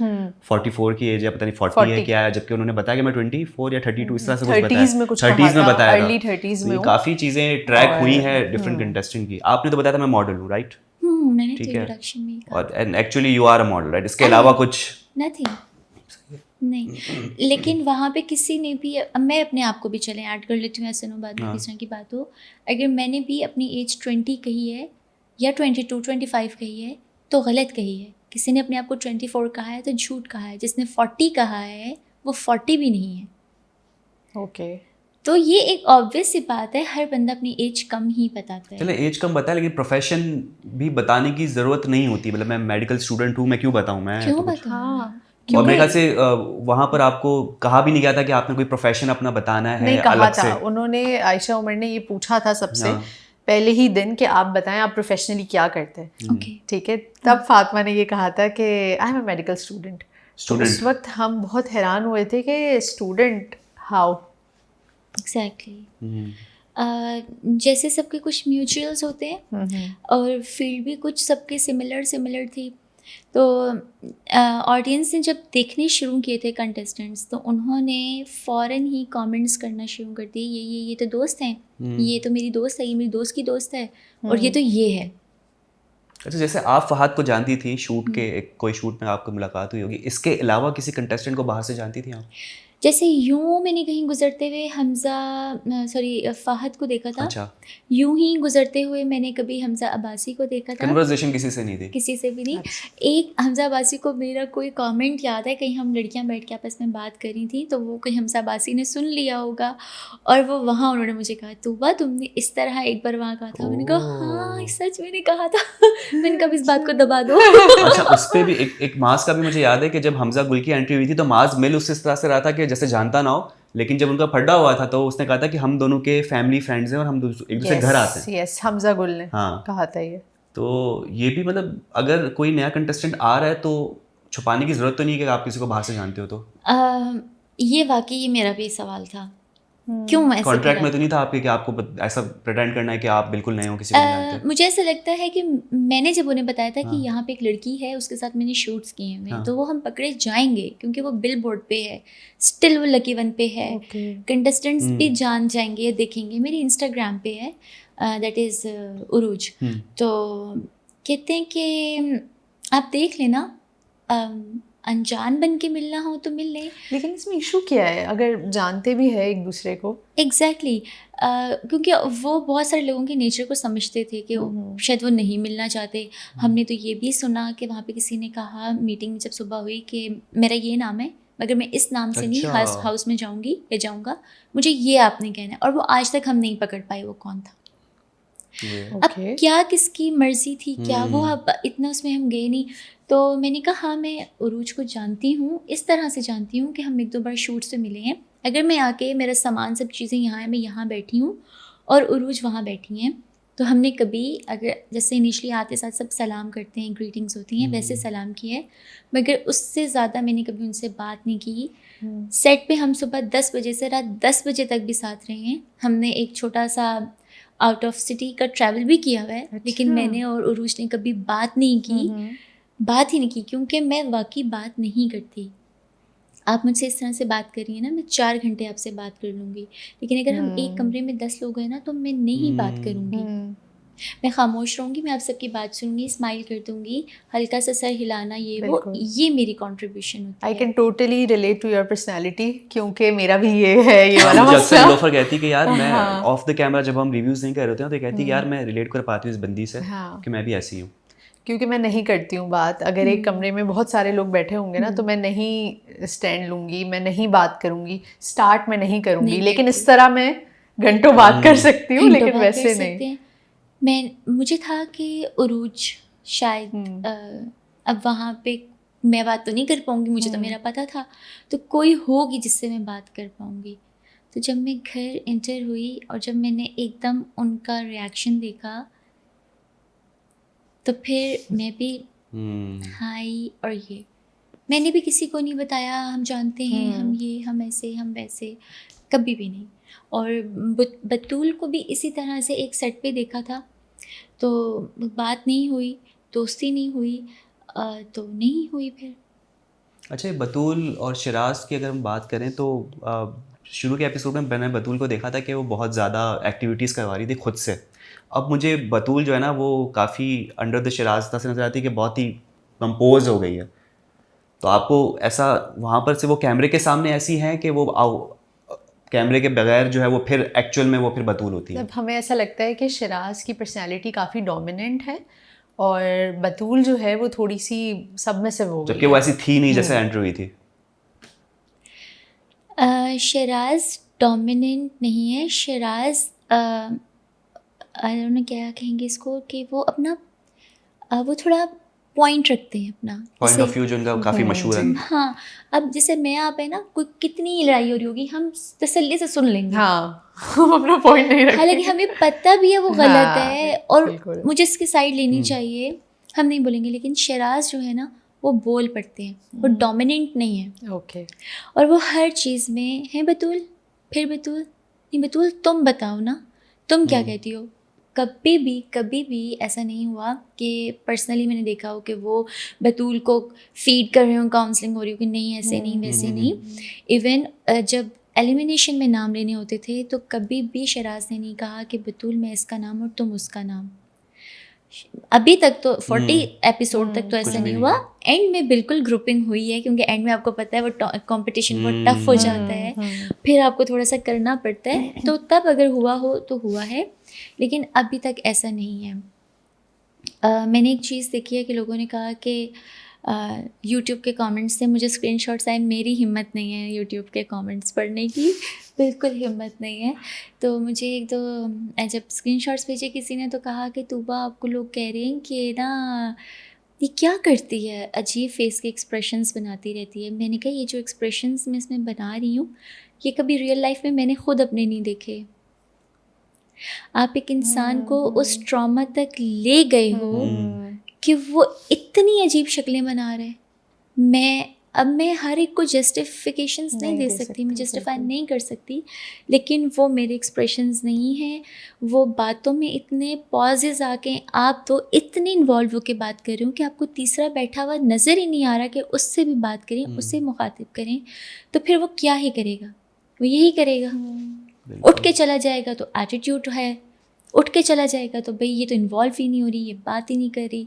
44 की एज या पता नहीं 40 है क्या है, जबकि उन्होंने बताया कि मैं 24 या 32 इस तरह से कुछ बताया, 30s में कुछ 30s में बताया अर्ली था। 30s तो में ये हूँ। काफ़ी चीज़ें ट्रैक हुई हैं डिफरेंट कंटेस्टेंट की। आपने तो बताया था मैं मॉडल हूँ, राइट? मैंने ठीक तो है। इंट्रोडक्शन में ही कहा। और and actually you are a model, right? इसके अलावा कुछ नथिंग, नहीं। लेकिन वहाँ पे किसी ने भी, अब मैं अपने आप को भी चले ऐड कर लेती हूँ, ऐसे नो बाद में किस तरह की बात हो, अगर मैंने भी अपनी एज 20 कही है या 22 25 कही है तो गलत कही है। किसी ने अपने आप को 24 कहा है तो झूठ कहा है। जिसने 40 कहा है वो 40 भी नहीं है। ओके। तो ये एक ऑब्वियस सी बात है, हर बंदा अपनी एज कम ही बताता है। चले एज कम बताया, लेकिन प्रोफेशन भी बताने की ज़रूरत नहीं होती। मतलब मैं मेडिकल स्टूडेंट हूँ, मैं क्यों बताऊँ? मैं क्यों तो कुछ बताऊँ? और मेरे ख्याल से वहाँ पर आपको कहा भी नहीं गया था कि आपने कोई प्रोफेशन अपना बताना है नहीं कहा अलग था से। उन्होंने, आयशा उमर ने ये पूछा था सबसे हाँ। पहले ही दिन कि आप बताएं आप प्रोफेशनली क्या करते हैं। ओके। ठीक है, तब फातिमा ने ये कहा था कि I am a medical student. तो उस वक्त हम बहुत हैरान हुए थे कि स्टूडेंट हाउ। एग्जैक्टली। जैसे सबके कुछ म्यूचुअल्स होते हैं और फील्ड भी कुछ सबके सिमिलर थी। तो ऑडियंस ने जब देखने शुरू किए थे कंटेस्टेंट्स, तो उन्होंने फ़ौरन ही कमेंट्स करना शुरू कर दिए, ये तो दोस्त हैं, ये तो मेरी दोस्त है, ये मेरी दोस्त की दोस्त है, और ये तो ये है। अच्छा, जैसे आप फहद को जानती थी शूट के, कोई शूट में आपको मुलाकात हुई होगी, इसके अलावा किसी कंटेस्टेंट को बाहर से जानती थी आप? जैसे यूँ मैंने कहीं गुजरते हुए फ़हद को देखा था। अच्छा। यूँ ही गुजरते हुए मैंने कभी हमज़ा अब्बासी को देखा था। कन्वर्सेशन किसी से नहीं थी? किसी से भी नहीं। एक हमज़ा अब्बासी को मेरा कोई कमेंट याद है, कहीं हम लड़कियां बैठ के आपस में बात कर रही थी, तो वो कहीं हमज़ा अब्बासी ने सुन लिया होगा और वो वहाँ उन्होंने मुझे कहा, तूबा तुमने इस तरह एक बार वहाँ कहा था। मैंने कहा हाँ सच मैंने कहा था। मैंने कहा इस बात को दबा दो। अच्छा, उस पे भी एक माज का भी मुझे याद है कि जब हमजा गुल की एंट्री हुई थी तो माज मिल उससे इस तरह से रहा था कि जैसे जानता ना हो, लेकिन जब उनका फड्डा हुआ था तो उसने कहा था कि हम दोनों के फैमिली फ्रेंड्स हैं और हम एक दूसरे घर आते हैं। यस, हमजा गुल ने हाँ। कहा था ये। तो ये भी मतलब अगर कोई नया कंटेस्टेंट आ रहा है तो छुपाने की ज़रूरत तो नहीं है कि आप किसी को बाहर से जानते हो। तो ये वाकई मेरा भी सवाल था, क्यों ऐसे कॉन्ट्रैक्ट में तो नहीं था आपके कि आपको ऐसा प्रेटेंड करना है कि आप बिल्कुल नए हो, किसी को नहीं जानते? मुझे ऐसा लगता है कि मैंने जब उन्हें बताया था कि यहाँ पे एक लड़की है, उसके साथ मैंने शूट्स किए हैं, तो वो हम पकड़े जाएंगे क्योंकि वो बिल बोर्ड पे है, स्टिल वो लकी वन पे है। कंटेस्टेंट्स भी जान जाएंगे, देखेंगे, मेरी इंस्टाग्राम पे है, दैट इज़ उरूज। तो कहते हैं कि आप देख लेना, अनजान बन के मिलना हो तो मिल लें। लेकिन इसमें इशू क्या है अगर जानते भी है एक दूसरे को? एग्जैक्टली क्योंकि वो बहुत सारे लोगों के नेचर को समझते थे कि शायद वो नहीं मिलना चाहते। हमने तो ये भी सुना कि वहाँ पे किसी ने कहा मीटिंग में जब सुबह हुई कि मेरा ये नाम है, मगर मैं इस नाम से नहीं हाउस में जाऊँगी या जाऊँगा, मुझे ये आपने कहना है। और वो आज तक हम नहीं पकड़ पाए वो कौन था। अब क्या किसकी मर्जी थी, क्या वो, अब इतना उसमें हम गए नहीं। तो मैंने कहा हाँ मैं उरूज को जानती हूँ, इस तरह से जानती हूँ कि हम एक दो बार शूट से मिले हैं। अगर मैं आके मेरा सामान सब चीज़ें यहाँ है, मैं यहाँ बैठी हूँ और उरूज वहाँ बैठी हैं, तो हमने कभी, अगर जैसे इनिशली आते साथ सब सलाम करते हैं, ग्रीटिंग्स होती हैं, वैसे सलाम किया है, मगर उससे ज़्यादा मैंने कभी उनसे बात नहीं की। सेट पे हम सुबह 10 बजे से रात 10 बजे तक भी साथ रहे हैं। हमने एक छोटा सा आउट ऑफ सिटी का ट्रैवल भी किया हुआ है। लेकिन मैंने और उरूज ने कभी बात नहीं की, बात ही नहीं की, क्योंकि मैं वाकई बात नहीं करती। आप मुझसे इस तरह से बात कर रही हैं ना, मैं 4 घंटे आपसे बात कर लूँगी, लेकिन अगर हम एक कमरे में 10 लोग हैं ना, तो मैं नहीं बात करूँगी। मैं खामोश रहूँगी, मैं आप सबकी बात सुनूंगी, स्माइल कर दूँगी, हल्का सा सर हिलाना, ये मेरी कंट्रीब्यूशन होती है। I can totally relate to your personality, क्योंकि मेरा भी ये है, ये वाला मुझे मसला। अक्सर लोफर कहती कि यार मैं ऑफ द कैमरा जब हम रिव्यूज़ नहीं कर रहे होते हैं तो कहती कि यार मैं रिलेट कर पाती हूँ इस बंदी से कि मैं भी ऐसी हूँ। क्योंकि मैं नहीं करती हूँ बात। अगर एक कमरे में बहुत सारे लोग बैठे होंगे ना, तो मैं नहीं स्टैंड लूँगी, मैं नहीं बात करूँगी, स्टार्ट में नहीं करूँगी, लेकिन इस तरह मैं घंटों बात कर सकती हूँ, लेकिन वैसे नहीं। मुझे था कि उरूज शायद अब वहाँ पे मैं बात तो नहीं कर पाऊँगी, मुझे तो मेरा पता था, तो कोई होगी जिससे मैं बात कर पाऊँगी। तो जब मैं घर एंटर हुई और जब मैंने एकदम उनका रिएक्शन देखा, तो फिर मैं भी हाय, और ये मैंने भी किसी को नहीं बताया हम जानते हैं, हम ये, हम ऐसे, हम वैसे, कभी भी नहीं। और बतूल को भी इसी तरह से एक सेट पे देखा था, तो बात नहीं हुई। दोस्ती नहीं हुई तो नहीं हुई फिर। अच्छा, ये बतूल और शिराज की अगर हम बात करें तो शुरू के एपिसोड में मैंने बतूल को देखा था कि वो बहुत ज़्यादा एक्टिविटीज़ करवा रही थी खुद से। अब मुझे बतूल जो है ना वो काफ़ी अंडर द शिराज तरह से नजर आती है कि बहुत ही कंपोज हो गई है। तो आपको ऐसा वहाँ पर से वो कैमरे के सामने ऐसी हैं कि वो कैमरे के बगैर जो है वो फिर एक्चुअल में वो फिर बतूल होती है? मतलब हमें ऐसा लगता है कि शिराज की पर्सनैलिटी काफ़ी डोमिनेंट है और बतूल जो है वो थोड़ी सी सबमिसिव हो गई जबकि वो ऐसी थी नहीं जैसे एंट्री हुई थी। शराज डोमिनेंट नहीं है। शराज आई डोंट नो क्या कहेंगे इसको, कि वो अपना वो थोड़ा पॉइंट रखते हैं अपना। पॉइंट जैसे ऑफ व्यू जो उनका काफ़ी मशहूर है। हाँ, अब जैसे मैं आप है ना, कोई कितनी लड़ाई हो रही होगी हम तसल्ली से सुन लेंगे। हाँ हम अपना पॉइंट नहीं रखते। हालांकि हमें पता भी है वो गलत हाँ, है और बिल्कुल। मुझे इसकी साइड लेनी चाहिए, हम नहीं बोलेंगे। लेकिन शराज जो है ना वो बोल पड़ते हैं, वो डोमिनेंट नहीं है। ओके। और वो हर चीज़ में है बतूल, फिर बतूल, नहीं बतूल तुम बताओ ना, तुम क्या कहती हो। कभी भी ऐसा नहीं हुआ कि पर्सनली मैंने देखा हो कि वो बतूल को फीड कर रहे हो, काउंसलिंग हो रही हो कि नहीं ऐसे नहीं वैसे नहीं। इवन जब एलिमिनेशन में नाम लेने होते थे तो कभी भी शराज ने नहीं कहा कि बतूल मैं इसका नाम और तुम उसका नाम। अभी तक तो 40 एपिसोड तक तो ऐसा नहीं हुआ। एंड में बिल्कुल ग्रुपिंग हुई है, क्योंकि एंड में आपको पता है वो कंपटीशन बहुत टफ हो जाता है, फिर आपको थोड़ा सा करना पड़ता है। तो तब अगर हुआ हो तो हुआ है, लेकिन अभी तक ऐसा नहीं है। मैंने एक चीज़ देखी है कि लोगों ने कहा कि यूट्यूब के कमेंट्स से मुझे स्क्रीनशॉट्स आए। मेरी हिम्मत नहीं है यूट्यूब के कमेंट्स पढ़ने की, बिल्कुल हिम्मत नहीं है। तो मुझे एक दो जब स्क्रीनशॉट्स भेजे किसी ने तो कहा कि तूबा आपको लोग कह रहे हैं कि ना ये क्या करती है, अजीब फेस के एक्सप्रेशंस बनाती रहती है। मैंने कहा ये जो एक्सप्रेशंस मैं इसमें बना रही हूँ ये कभी रियल लाइफ में मैंने खुद अपने नहीं देखे। आप एक इंसान को उस ट्रॉमा तक ले गए हो कि वो इतनी अजीब शक्लें बना रहे। मैं हर एक को जस्टिफिकेशंस नहीं दे सकती, मैं जस्टिफाई नहीं कर सकती, लेकिन वो मेरे एक्सप्रेशंस नहीं हैं। वो बातों में इतने पॉजेज आके आप तो इतने इन्वॉल्व होकर बात कर रहे हो कि आपको तीसरा बैठा हुआ नज़र ही नहीं आ रहा कि उससे भी बात करें, उससे मुखातिब करें। तो फिर वो क्या ही करेगा, वो यही करेगा। उठ के चला जाएगा तो एटीट्यूड है, उठ के चला जाएगा तो भाई ये तो इन्वॉल्व ही नहीं हो रही, ये बात ही नहीं कर रही।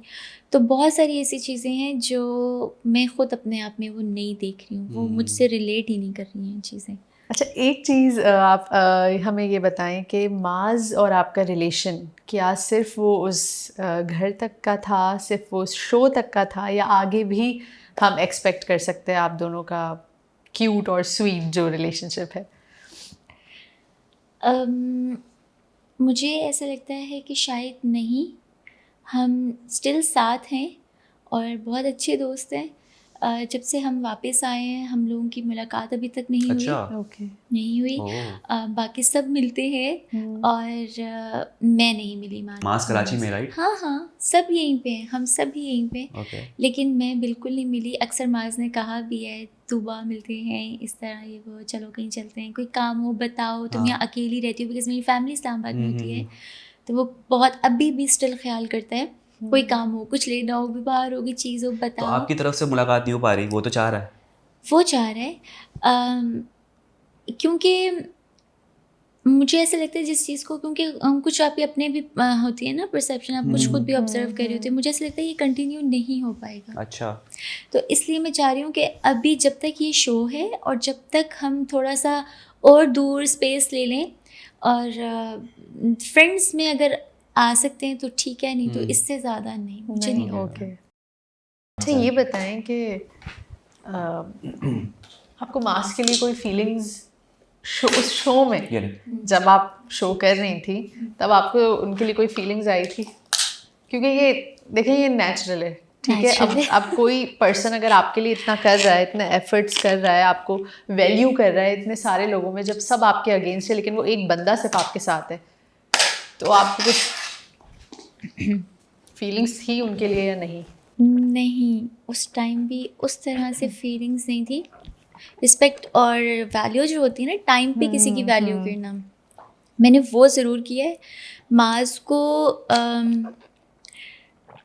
तो बहुत सारी ऐसी चीज़ें हैं जो मैं ख़ुद अपने आप में वो नहीं देख रही हूँ, वो मुझसे रिलेट ही नहीं कर रही हैं चीज़ें। अच्छा, एक चीज़ आप हमें ये बताएं कि माज और आपका रिलेशन क्या सिर्फ वो उस घर तक का था, सिर्फ वो उस शो तक का था, या आगे भी हम एक्सपेक्ट कर सकते हैं आप दोनों का क्यूट और स्वीट जो रिलेशनशिप है? मुझे ऐसा लगता है कि शायद नहीं, हम स्टिल साथ हैं और बहुत अच्छे दोस्त हैं। जब से हम वापस आए हैं हम लोगों की मुलाकात अभी तक नहीं हुई। ओके। नहीं हुई। बाकी सब मिलते हैं और मैं नहीं मिली। मास कराची में, राइट? हाँ सब यहीं पे हैं, हम सब ही यहीं पे। Okay. लेकिन मैं बिल्कुल नहीं मिली। अक्सर माज ने कहा भी है तूबा मिलते हैं इस तरह, ये वो, चलो कहीं चलते हैं, कोई काम हो बताओ, तुम यहाँ अकेली रहती हो, बिकॉज मेरी फैमिली इस्लामाबाद में होती है। तो वो बहुत अभी भी स्टिल ख्याल करता है, कोई काम हो, कुछ लेना हो, भी बाहर होगी चीज़ हो बताओ। तो आपकी तरफ से मुलाकात नहीं हो पा रही, वो तो चाह रहा है? वो चाह रहा है क्योंकि मुझे ऐसा लगता है जिस चीज़ को, क्योंकि कुछ आपकी अपने भी होती है ना परसेप्शन, आप कुछ खुद भी ऑब्जर्व कर रही होती है, मुझे ऐसा लगता है ये कंटिन्यू नहीं हो पाएगा। अच्छा। तो इसलिए मैं चाह रही हूँ कि अभी जब तक ये शो है और जब तक हम थोड़ा सा और दूर स्पेस ले लें, और फ्रेंड्स में अगर आ सकते हैं तो ठीक है, नहीं तो इससे ज़्यादा नहीं, मुझे नहीं। ओके। अच्छा, ये बताएं कि आपको मास के लिए कोई फीलिंग्स उस शो में जब आप शो कर रही थी तब आपको उनके लिए कोई फीलिंग्स आई थी? क्योंकि ये देखें ये नेचुरल है, ठीक है। अब कोई पर्सन अगर आपके लिए इतना कर रहा है, इतने एफर्ट्स कर रहा है, आपको वैल्यू कर रहा है इतने सारे लोगों में, जब सब आपके अगेंस्ट है लेकिन वो एक बंदा सिर्फ आपके साथ है, तो आपको कुछ फीलिंग्स थी उनके लिए या नहीं? नहीं, उस टाइम भी उस तरह से फीलिंग्स नहीं थी। रिस्पेक्ट और वैल्यू जो होती है ना, टाइम पे किसी की वैल्यू करना, मैंने वो ज़रूर किया है। माज को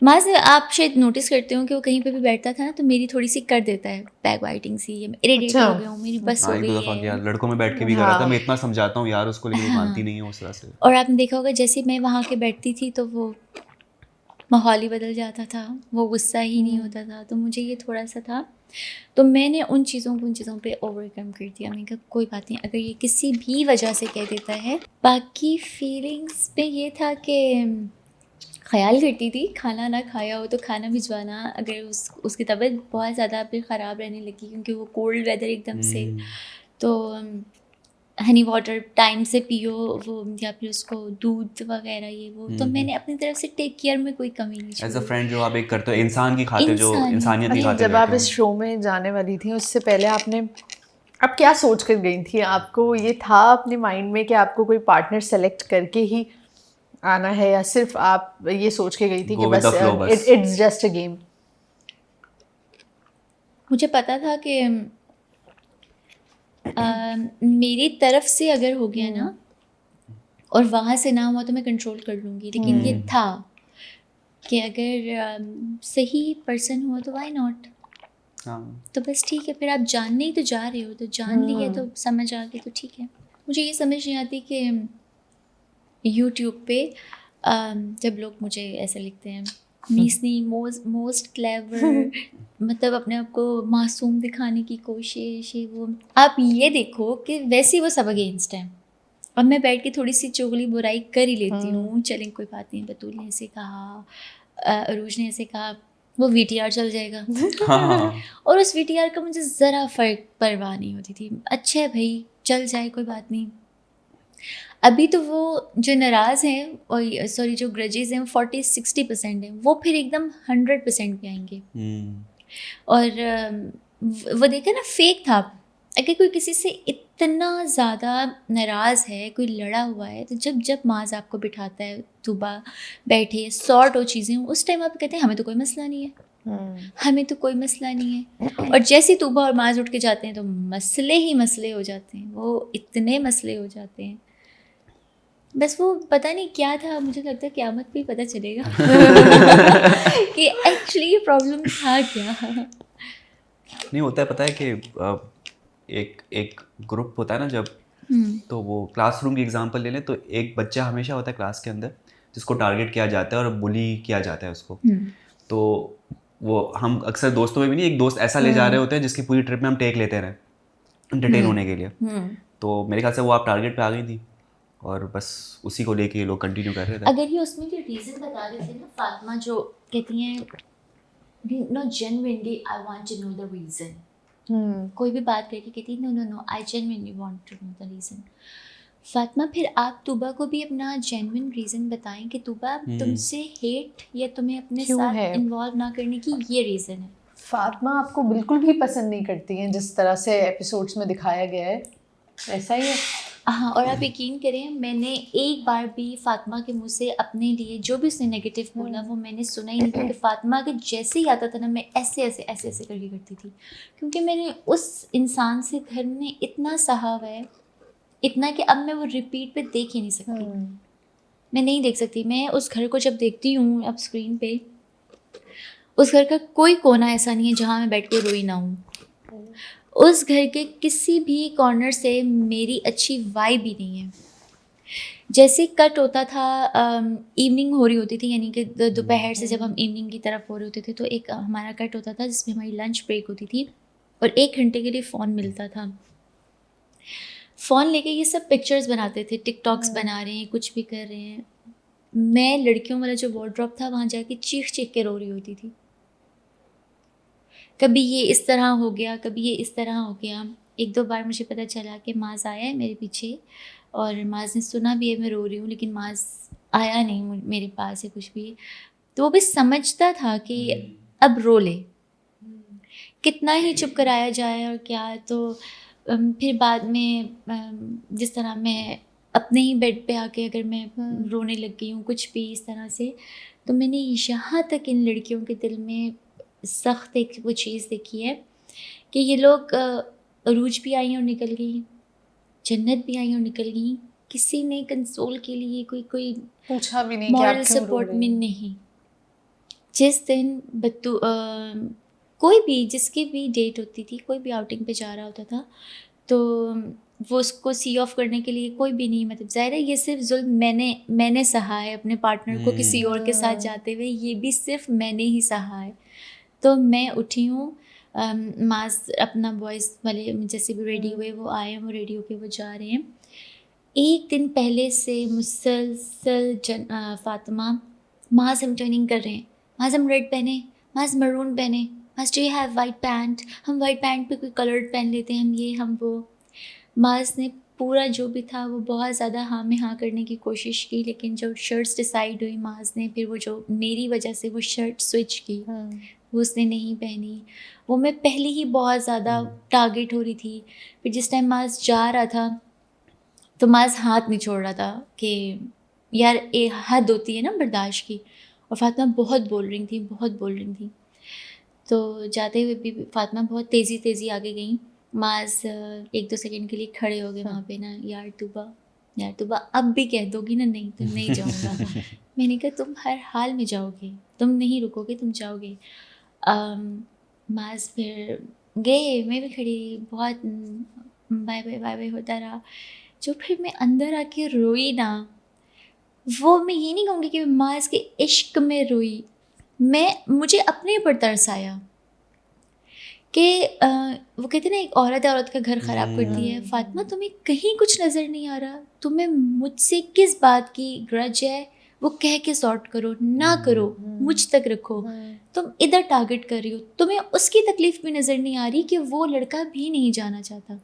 माँ से आप शायद नोटिस करते हो कि वो कहीं पे भी बैठता था ना तो मेरी थोड़ी सी कर देता है बैक बाइटिंग सी, या इरिटेट अच्छा। हो गया हूँ, मेरी बस हो हाँ, एक गई दो दफ़ा किया, है। लड़कों में बैठ के भी करा था, हाँ। मैं इतना समझाता हूँ यार उसको, लेकिन वो मानती नहीं है उस तरह से। और आपने देखा होगा जैसे मैं वहाँ के बैठती थी तो वो माहौल ही बदल जाता था, वो गुस्सा ही नहीं होता था। तो मुझे ये थोड़ा सा था, तो मैंने उन चीज़ों पे ओवरकम कर दिया। मैंने कहा कोई बात नहीं, अगर ये किसी भी वजह से कह देता है। बाकी फीलिंग्स पे ये था कि ख्याल करती थी, खाना ना खाया हो तो खाना भिजवाना, अगर उसकी तबीयत बहुत ज़्यादा फिर ख़राब रहने लगी क्योंकि वो कोल्ड वेदर एकदम से, तो हनी वाटर टाइम से पियो वो, या फिर उसको दूध वगैरह ये वो। तो मैंने अपनी तरफ से टेक केयर में कोई कमी नहीं एज अ छोड़ी। फ्रेंड जो आप एक करते हो इंसान की खातिर, जो इंसानियत की अच्छा, खातिर जब आप करते इस हो। शो में जाने वाली थी उससे पहले आप क्या सोच कर गई थी? आपको ये था अपने माइंड में कि आपको कोई पार्टनर सेलेक्ट करके ही आना है, या सिर्फ आप ये सोच के गई थी कि Go with बस the flow बस। It's just a game? मुझे पता था कि मेरी तरफ से अगर हो गया ना और वहाँ से ना हुआ तो मैं कंट्रोल कर लूँगी, लेकिन ये था कि अगर सही पर्सन हुआ तो व्हाई नॉट। हाँ, तो बस ठीक है, फिर आप जानने ही तो जा रहे हो, तो जान लिया तो समझ आ गई तो ठीक है। मुझे ये समझ नहीं आती कि यूट्यूब पे जब लोग मुझे ऐसे लिखते हैं मीसनी मोस्ट क्लेवर, मतलब अपने आप को मासूम दिखाने की कोशिश, ये वो। आप ये देखो कि वैसे वो सब अगेंस्ट हैं, अब मैं बैठ के थोड़ी सी चुगली बुराई कर ही लेती हूँ, चलें कोई बात नहीं, बतूल ने ऐसे कहा, अरूज ने ऐसे कहा, वो VTR चल जाएगा। हाँ, और उस VTR का मुझे ज़रा फ़र्क परवाह नहीं होती थी। अच्छा है भाई, चल जाए कोई बात नहीं। अभी तो वो जो नाराज़ हैं, और सॉरी जो ग्रजेस हैं, 40-60% हैं, वो फिर एकदम 100% पे आएंगे। और वो देखा ना, फेक था। अगर कोई किसी से इतना ज़्यादा नाराज़ है, कोई लड़ा हुआ है, तो जब जब माज आपको बिठाता है, सुबह बैठे सॉर्ट हो चीज़ें, उस टाइम आप कहते हैं हमें तो कोई मसला नहीं है, हमें तो कोई मसला नहीं है। और जैसे तूबा और माज उठ के जाते हैं तो मसले ही मसले हो जाते हैं, वो इतने मसले हो जाते हैं। बस वो पता नहीं क्या था, मुझे लगता है क़यामत पे ही पता चलेगा कि एक्चुअली ये प्रॉब्लम था क्या। नहीं होता है, पता है कि एक ग्रुप होता है ना जब, तो वो क्लासरूम की एग्जांपल ले लें तो एक बच्चा हमेशा होता है क्लास के अंदर जिसको टारगेट किया जाता है और बुली किया जाता है उसको। तो वो हम अक्सर दोस्तों में भी नहीं, एक दोस्त ऐसा ले जा रहे होते हैं जिसकी पूरी ट्रिप में हम टेक लेते रहे एंटरटेन होने के लिए। तो मेरे ख्याल से वो आप टारगेट पे आ गई थी और बस उसी को लेके ये लोग कंटिन्यू कर रहे थे। अगर ये उसमें जो रीज़न बता रहे थे ना फातिमा, जो कहती हैं no genuinely I want to know the reason, कोई भी बात करके कहती है no I genuinely want to know the reason. Fatima, फिर आप तूबा को भी अपना जेन्युइन रीज़न बताएं कि तूबा तुमसे हेट या तुम्हें अपने साथ इन्वॉल्व ना करने की ये रीज़न है। फातिमा आपको बिल्कुल भी पसंद नहीं करती हैं जिस तरह से एपिसोड्स में दिखाया गया है, ऐसा ही है? हाँ, और आप यकीन करें, मैंने एक बार भी फातिमा के मुंह से अपने लिए जो भी उसने नेगेटिव बोला वो मैंने सुना ही नहीं, क्योंकि फातिमा के जैसे ही आता था ना, मैं ऐसे करके करती थी, क्योंकि मैंने उस इंसान से घर में इतना सहा हुआ है, इतना कि अब मैं वो रिपीट पे देख ही नहीं सकती। मैं नहीं देख सकती। मैं उस घर को जब देखती हूँ अब स्क्रीन पे, उस घर का कोई कोना ऐसा नहीं है जहाँ मैं बैठ के रोई ना हूँ। उस घर के किसी भी कॉर्नर से मेरी अच्छी वाइब ही नहीं है। जैसे कट होता था, इवनिंग हो रही होती थी, यानी कि दोपहर से जब हम इवनिंग की तरफ हो रहे होते थे, तो एक हमारा कट होता था जिसमें हमारी लंच ब्रेक होती थी और 1 घंटे के लिए फ़ोन मिलता था। फ़ोन लेके ये सब पिक्चर्स बनाते थे, टिकटॉक्स बना रहे हैं, कुछ भी कर रहे हैं। मैं लड़कियों वाला जो वार्डरोब था वहाँ जाके चीख के रो रही होती थी। कभी ये इस तरह हो गया, कभी ये इस तरह हो गया। 1-2 बार मुझे पता चला कि माज़ आया है मेरे पीछे और माज़ ने सुना भी है मैं रो रही हूँ, लेकिन माज़ आया नहीं मेरे पास या कुछ भी। तो वो भी समझता था कि अब रो ले, कितना ही चुप कराया जाए और क्या। तो फिर बाद में जिस तरह मैं अपने ही बेड पे आके अगर मैं रोने लग गई हूँ कुछ भी इस तरह से, तो मैंने यहाँ तक इन लड़कियों के दिल में सख्त एक वो चीज़ देखी है कि ये लोग अरूज भी आई और निकल गई, जन्नत भी आई और निकल गई, किसी ने कंसोल के लिए कोई पूछा भी नहीं मॉरल सपोर्ट में नहीं। जिस दिन कोई भी जिसकी भी डेट होती थी, कोई भी आउटिंग पे जा रहा होता था, तो वो उसको सी ऑफ करने के लिए कोई भी नहीं, मतलब ज़ाहिर है ये सिर्फ जुल्म मैंने सहा है अपने पार्टनर को किसी और के साथ जाते हुए, ये भी सिर्फ मैंने ही सहा है। तो मैं उठी हूँ, माज अपना बॉयज़ वाले जैसे भी रेडी हुए वो आए, वो रेडी होके वो जा रहे हैं। एक दिन पहले से मुसलसल फातिमा माज हम ट्रेनिंग कर रहे हैं, माज हम रेड पहने, माज मरून पहने, माज do you have white pant, हम वाइट पैंट पे कोई कलर्ड पहन लेते हैं, हम ये हम वो। माज ने पूरा जो भी था वो बहुत ज़्यादा हाँ में हाँ करने की कोशिश की, लेकिन जब शर्ट्स डिसाइड हुई माज ने फिर वो जो मेरी वजह से वो शर्ट स्विच की, वो उसने नहीं पहनी। वो मैं पहले ही बहुत ज़्यादा टारगेट हो रही थी। फिर जिस टाइम माज जा रहा था तो माज हाथ नहीं छोड़ रहा था कि यार एक हद होती है ना बर्दाश्त की, और फातिमा बहुत बोल रही थी। तो जाते हुए भी फातिमा बहुत तेज़ी आगे गई। माज 1-2 सेकंड के लिए खड़े हो गए वहाँ पे ना, यार तुबा अब भी कह दोगी ना नहीं तो नहीं जाऊँगा। मैंने कहा तुम हर हाल में जाओगे, तुम नहीं रुकोगे, तुम जाओगे। माज फिर गए, मैं भी खड़ी, बहुत बाय बाय होता रहा। जो फिर मैं अंदर आके रोई ना, वो मैं ये नहीं कहूँगी कि माज के इश्क में रोई, मुझे अपने ऊपर तरस आया कि वो कहते हैं ना एक औरत का घर ख़राब करती है। फातिमा तुम्हें कहीं कुछ नज़र नहीं आ रहा, तुम्हें मुझसे किस बात की ग्रज है, वो कह के सॉर्ट करो ना करो, मुझ तक रखो। तुम इधर टारगेट कर रही हो, तुम्हें उसकी तकलीफ़ भी नज़र नहीं आ रही कि वो लड़का भी नहीं जाना चाहता।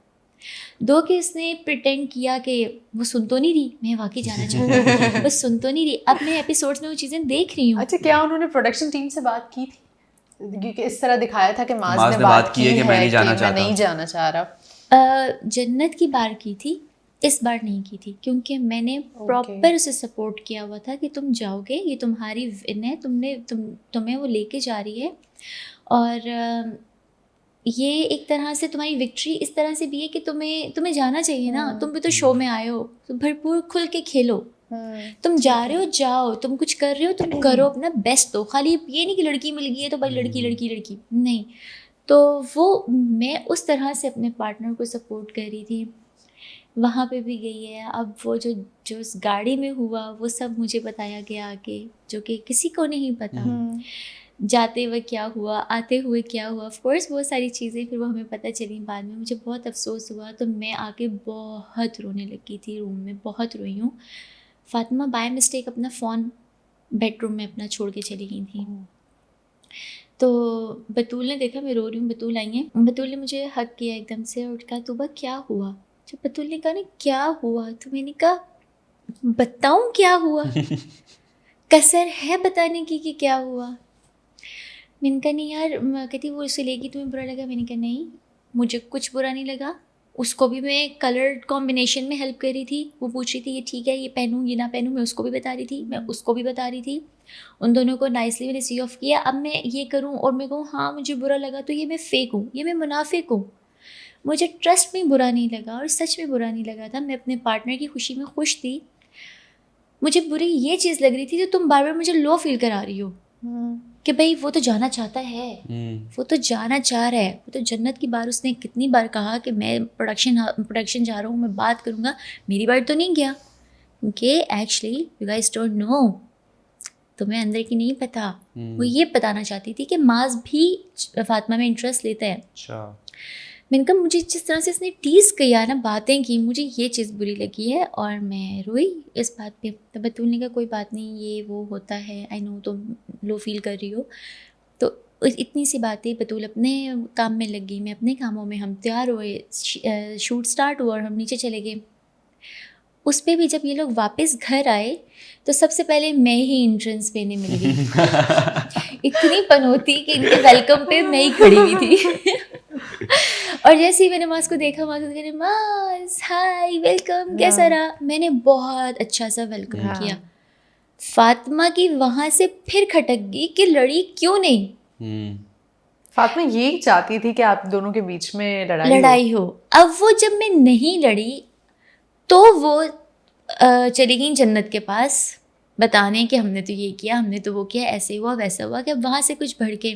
दो कि इसने प्रिटेंड किया कि वो सुन तो नहीं रही, मैं वाकई जाना चाहती हूँ, बस सुन तो नहीं रही। अब मैं एपिसोड्स में वो चीज़ें देख रही हूँ। अच्छा, क्या उन्होंने प्रोडक्शन टीम से बात की थी? क्योंकि इस तरह दिखाया था कि माज ने बात की है कि मैं नहीं जाना चाह रहा। जन्नत की बार की थी, इस बार नहीं की थी, क्योंकि मैंने प्रॉपर उसे सपोर्ट किया हुआ था कि तुम जाओगे, ये तुम्हारी विन है, तुम्हें वो लेके जा रही है, और ये एक तरह से तुम्हारी विक्ट्री इस तरह से भी है कि तुम्हें जाना चाहिए ना, तुम भी तो शो में आए हो, तो भरपूर खुल के खेलो। तुम जा रहे हो जाओ, तुम कुछ कर रहे हो तुम करो, अपना बेस्ट दो। खाली ये नहीं कि लड़की मिल गई है तो भाई लड़की नहीं। तो वो मैं उस तरह से अपने पार्टनर को सपोर्ट कर रही थी। वहाँ पे भी गई है। अब वो जो उस गाड़ी में हुआ वो सब मुझे बताया गया आगे, जो कि किसी को नहीं पता। जाते हुए क्या हुआ, आते हुए क्या हुआ, ऑफ कोर्स बहुत सारी चीज़ें फिर वो हमें पता चली बाद में। मुझे बहुत अफसोस हुआ, तो मैं आके बहुत रोने लगी थी, रूम में बहुत रोई हूँ। फातिमा बाय मिस्टेक अपना फ़ोन बेडरूम में अपना छोड़ के चली गई थी। तो बतूल ने देखा मैं रो रही हूँ, बतूल आई है, बतूल ने मुझे हक किया एकदम से और कहा तुबा क्या हुआ। जब बतूल ने कहा ना क्या हुआ, तो मैंने कहा बताऊँ क्या हुआ, कसर है बताने की कि क्या हुआ। मैंने कहा नहीं यार, कहती वो उसे लेगी तुम्हें बुरा लगा। मैंने कहा नहीं, मुझे कुछ बुरा नहीं लगा। उसको भी मैं कलर कॉम्बिनेशन में हेल्प कर रही थी। वो पूछ रही थी ये ठीक है, ये पहनूँ ये ना पहनूँ, मैं उसको भी बता रही थी, मैं उसको भी बता रही थी। उन दोनों को नाइसली मैंने सी ऑफ किया। अब मैं ये करूँ और मैं कहूँ हाँ मुझे बुरा लगा तो ये मैं फेक हूँ, ये मैं मुनाफिक हूँ। मुझे ट्रस्ट में बुरा नहीं लगा और सच में बुरा नहीं लगा था। मैं अपने पार्टनर की खुशी में खुश थी। मुझे बुरी ये चीज़ लग रही थी जो तुम बार बार मुझे लो फील करा रही हो कि भाई वो तो जाना चाहता है, वो तो जाना चाह रहा है, वो तो जन्नत की बार उसने कितनी बार कहा कि मैं प्रोडक्शन जा रहा हूँ, मैं बात करूँगा, मेरी बार तो नहीं गया। क्योंकि actually you guys don't know, तुम्हें अंदर की नहीं पता। वो ये बताना चाहती थी कि माज भी फातिमा में इंटरेस्ट लेता है। अच्छा। मैंने कहा मुझे जिस तरह से इसने टीज़ किया ना, बातें की, मुझे ये चीज़ बुरी लगी है और मैं रोई इस बात पे। तो बतूल ने कहा कोई बात नहीं, ये वो होता है, आई नो तुम लो फील कर रही हो। तो इतनी सी बातें, बतूल अपने काम में लग गई, मैं अपने कामों में। हम तैयार हुए, शूट स्टार्ट हुआ और हम नीचे चले गए। उस पर भी जब ये लोग वापस घर आए तो सबसे पहले मैं ही एंट्रेंस पे ने मिल गई। इतनी पनौती कि इनके वेलकम पे मैं ही खड़ी हुई थी। और जैसे ही मैंने मास को देखा, मास कह रहे मास हाय वेलकम, कैसा रहा। मैंने बहुत अच्छा सा वेलकम किया। फातिमा की वहाँ से फिर खटक गई कि लड़ी क्यों नहीं। फातिमा यही चाहती थी कि आप दोनों के बीच में लड़ाई हो। अब वो जब मैं नहीं लड़ी तो वो चली गई जन्नत के पास बताने कि हमने तो ये किया, हमने तो वो किया, ऐसे हुआ वैसा हुआ, कि वहाँ से कुछ भड़के।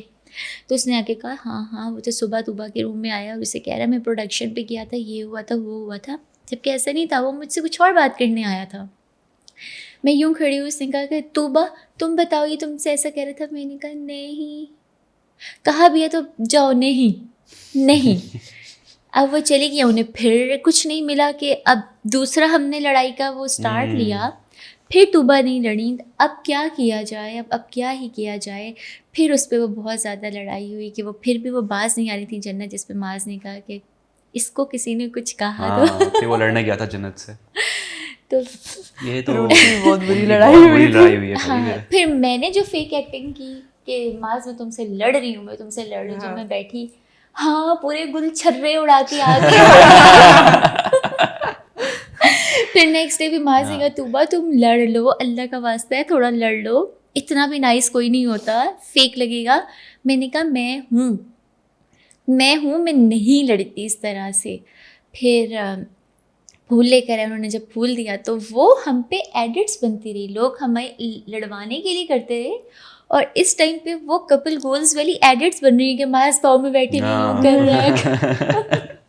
तो उसने आके कहा हाँ वो तो सुबह तूबा के रूम में आया और उसे कह रहा है मैं प्रोडक्शन पे गया था, ये हुआ था वो हुआ था, जबकि ऐसा नहीं था, वो मुझसे कुछ और बात करने आया था। मैं यूँ खड़ी हुई, उसने कहा कि तूबा तुम बताओ ये तुमसे ऐसा कह रहा था। मैंने कहा नहीं, कहा भी है तो जाओ, नहीं। अब वो चली गई, उन्हें फिर कुछ नहीं मिला कि अब दूसरा हमने लड़ाई का वो स्टार्ट लिया, फिर तूबा नहीं लड़ी, अब क्या किया जाए, अब क्या ही किया जाए। फिर उस पर वो बहुत ज़्यादा लड़ाई हुई कि वो फिर भी वो बाज नहीं आ रही थी जन्नत, जिस पे माज ने कहा कि इसको किसी ने कुछ कहा फिर वो लड़ने गया था जन्नत से। तो ये तो बहुत बुरी उनकी लड़ाई बहुत हुई बुरी थी। लड़ाई हुई है भाई हाँ, मेरे। फिर मैंने जो फेक एक्टिंग की कि माज मैं तुमसे लड़ रही हूँ, मैं तुमसे लड़ रही हूँ, जब मैं बैठी हाँ पूरे गुल छर्रे उड़ा के आ गए। फिर नेक्स्ट डे भी माज ने कहा तूबा तुम लड़ लो, अल्लाह का वास्ता है थोड़ा लड़ लो, इतना भी नाइस कोई नहीं होता, फेक लगेगा। मैंने कहा मैं हूँ, मैं नहीं लड़ती इस तरह से। फिर फूल लेकर आए, उन्होंने जब फूल दिया तो वो हम पे एडिट्स बनती रही, लोग हमें लड़वाने के लिए करते रहे, और इस टाइम पे वो कपल गोल्स वाली एडिट्स बन रही है कि मास पाव में बैठे नहीं यूँ कर रहे हैं।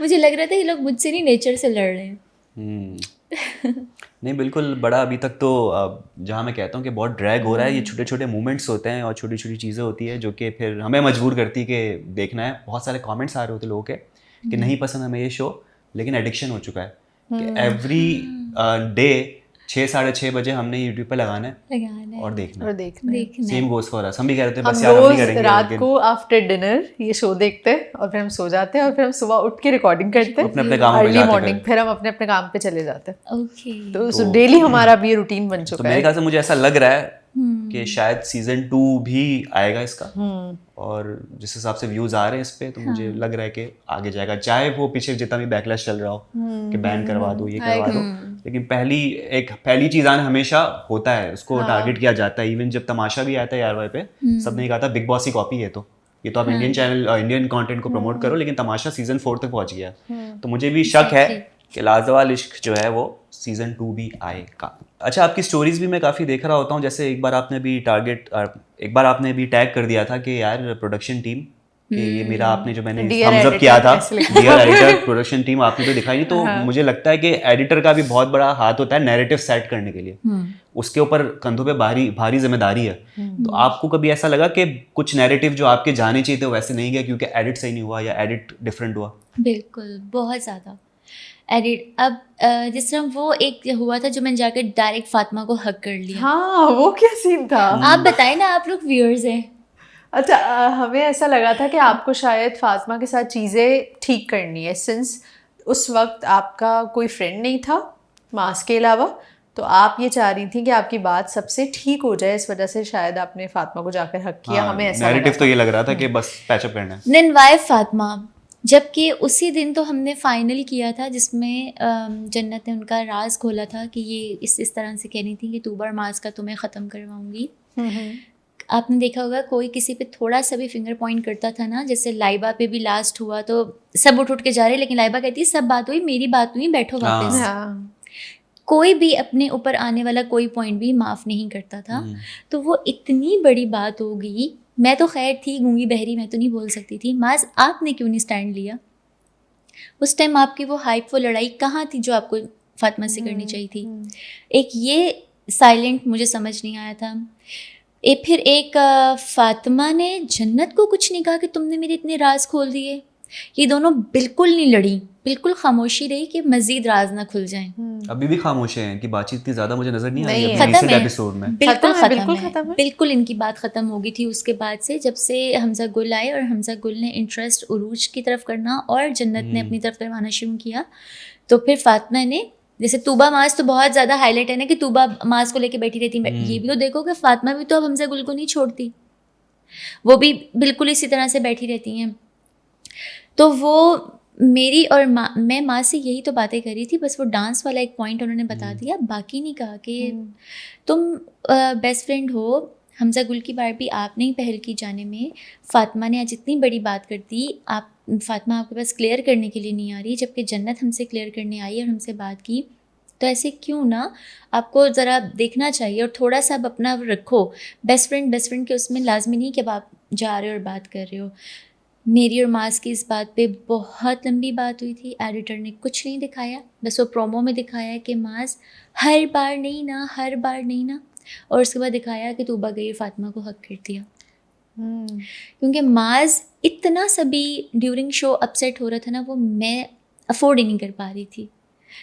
मुझे लग रहा था ये लोग मुझसे नहीं नेचर से लड़ रहे हैं। नहीं बिल्कुल, बड़ा अभी तक तो जहाँ मैं कहता हूँ कि बहुत ड्रैग हो रहा है, ये छोटे छोटे मूवमेंट्स होते हैं और छोटी छोटी चीज़ें होती है जो कि फिर हमें मजबूर करती है कि देखना है। बहुत सारे कमेंट्स आ रहे होते लोगों के कि नहीं पसंद हमें ये शो, लेकिन एडिक्शन हो चुका है कि एवरी डे 6-6:30 बजे हमने यूट्यूब पे लगाना है और देखना है। सेम गोस फॉर अस, हम भी कह रहे थे बस हम यार हम नहीं रोज करेंगे, रात लेकिन को आफ्टर डिनर ये शो देखते हैं और फिर हम सो जाते हैं और फिर हम सुबह उठ के रिकॉर्डिंग करते हैं अपने काम पे अर्ली जाते मॉर्निंग, फिर हम अपने अपने काम पे चले जाते हैं। ओके। तो डेली हमारा भी रूटीन बन तो चुका मेरे है। ख्याल से मुझे ऐसा लग रहा है कि शायद सीजन 2 भी आएगा इसका, और जिस हिसाब से व्यूज आ रहे हैं इस पे, तो मुझे लग रहा है कि आगे जाएगा, चाहे वो पीछे जितना भी बैकलैश चल रहा हो कि बैन करवा दो ये करवा दो, लेकिन पहली चीज आने हमेशा होता है, उसको टारगेट किया जाता है। इवन जब तमाशा भी आया था यारवाई पे, सबने कहा था बिग बॉस की कॉपी है, तो ये तो आप इंडियन चैनल इंडियन कंटेंट को प्रमोट करो, लेकिन तमाशा सीजन 4 तक पहुंच गया। तो मुझे भी शक है कि लाजवाब इश्क जो है वो सीजन 2 भी आएगा। अच्छा, आपकी स्टोरीज भी मैं काफ़ी देख रहा होता हूँ, जैसे एक बार आपने भी टैग कर दिया था कि यार प्रोडक्शन टीम कि ये मेरा आपने जो मैंने थम्स अप किया था, डियर एडिटर प्रोडक्शन टीम, आपने तो दिखाई नहीं। तो मुझे लगता है कि एडिटर का भी बहुत बड़ा हाथ होता है नैरेटिव सेट करने के लिए, उसके ऊपर कंधों पे भारी जिम्मेदारी है। तो आपको कभी ऐसा लगा कि कुछ नैरेटिव जो आपके जाने चाहिए थे वैसे नहीं गया क्योंकि एडिट सही नहीं हुआ या एडिट डिफरेंट हुआ? बिल्कुल, बहुत ज़्यादा एडिट। अब जिस तरह वो एक हुआ था जो मैंने जाकर डायरेक्ट फातिमा को हक कर लिया। हाँ, वो क्या सीन था? आप बताएं ना, आप लोग व्यूअर्स हैं। अच्छा, हमें ऐसा लगा था कि आपको शायद फातिमा के साथ चीज़ें ठीक करनी है, सिंस उस वक्त आपका कोई फ्रेंड नहीं था मास के अलावा, तो आप ये चाह रही थी कि आपकी बात सबसे ठीक हो जाए, इस वजह से शायद आपने फातिमा को जाकर हक किया। हमें ऐसा नैरेटिव तो ये लग रहा था कि बस पैचअप करना है। देन वाई फातिमा, जबकि उसी दिन तो हमने फाइनल किया था जिसमें जन्नत ने उनका राज खोला था कि ये इस तरह से कहनी थी कि तूबा और मास का तुम्हें ख़त्म करवाऊंगी। आपने देखा होगा कोई किसी पे थोड़ा सा भी फिंगर पॉइंट करता था ना, जैसे लाइबा पे भी लास्ट हुआ तो सब उठ के जा रहे, लेकिन लाइबा कहती है सब बात हुई, मेरी बात हुई, बैठो वापस। कोई भी अपने ऊपर आने वाला कोई पॉइंट भी माफ़ नहीं करता था। तो वो इतनी बड़ी बात हो गई। मैं तो खैर थी गूंगी बहरी, मैं तो नहीं बोल सकती थी। माज आपने क्यों नहीं स्टैंड लिया उस टाइम? आपकी वो हाइप, वो लड़ाई कहाँ थी जो आपको फातिमा से करनी चाहिए थी? एक ये साइलेंट मुझे समझ नहीं आया था। फिर एक फातिमा ने जन्नत को कुछ नहीं कहा कि तुमने मेरे इतने राज खोल दिए। ये दोनों बिल्कुल नहीं लड़ी, बिल्कुल खामोशी रही कि मजीद राज ना खुल जाएं। अभी भी खामोश हैं कि बातचीत इतनी ज्यादा मुझे नजर नहीं आई नहीं, है खत्म रिसेंट है, एपिसोड में। बिल्कुल खत्म खत्म है। बिल्कुल इनकी बात खत्म हो गई थी उसके बाद से, जब से हमजा गुल आए और हमजा गुल ने इंटरेस्ट उरूज की तरफ करना और जन्नत ने अपनी तरफ करवाना शुरू किया। तो फिर फातिमा ने, जैसे तूबा मास तो बहुत ज़्यादा हाईलाइट है ना कि तूबा मास को लेके बैठी रहती, ये भी तो देखो कि फातिमा भी तो अब हमजा गुल को नहीं छोड़ती, वो भी बिल्कुल इसी तरह से बैठी रहती हैं। तो वो मेरी और मैं माँ से यही तो बातें कर रही थी, बस वो डांस वाला एक पॉइंट उन्होंने बता दिया, बाकी नहीं कहा कि तुम बेस्ट फ्रेंड हो। हमजा गुल की बार भी आपने ही पहल की जाने में। फातिमा ने आज इतनी बड़ी बात कर दी, फातिमा आपके पास क्लियर करने के लिए नहीं आ रही, जबकि जन्नत हमसे क्लियर करने आई और हमसे बात की। तो ऐसे क्यों ना, आपको ज़रा देखना चाहिए और थोड़ा सा आप अपना रखो। बेस्ट फ्रेंड के उसमें लाजमी नहीं कि अब आप जा रहे हो और बात कर रहे हो। मेरी और मास की इस बात पे बहुत लंबी बात हुई थी, एडिटर ने कुछ नहीं दिखाया, बस वो प्रोमो में दिखाया कि मास हर बार नहीं ना, और उसके बाद दिखाया कि तूबा गई फातिमा को हक कर दिया। क्योंकि माज इतना सभी ड्यूरिंग शो अपसेट हो रहा था ना, वो मैं अफोर्ड ही नहीं कर पा रही थी,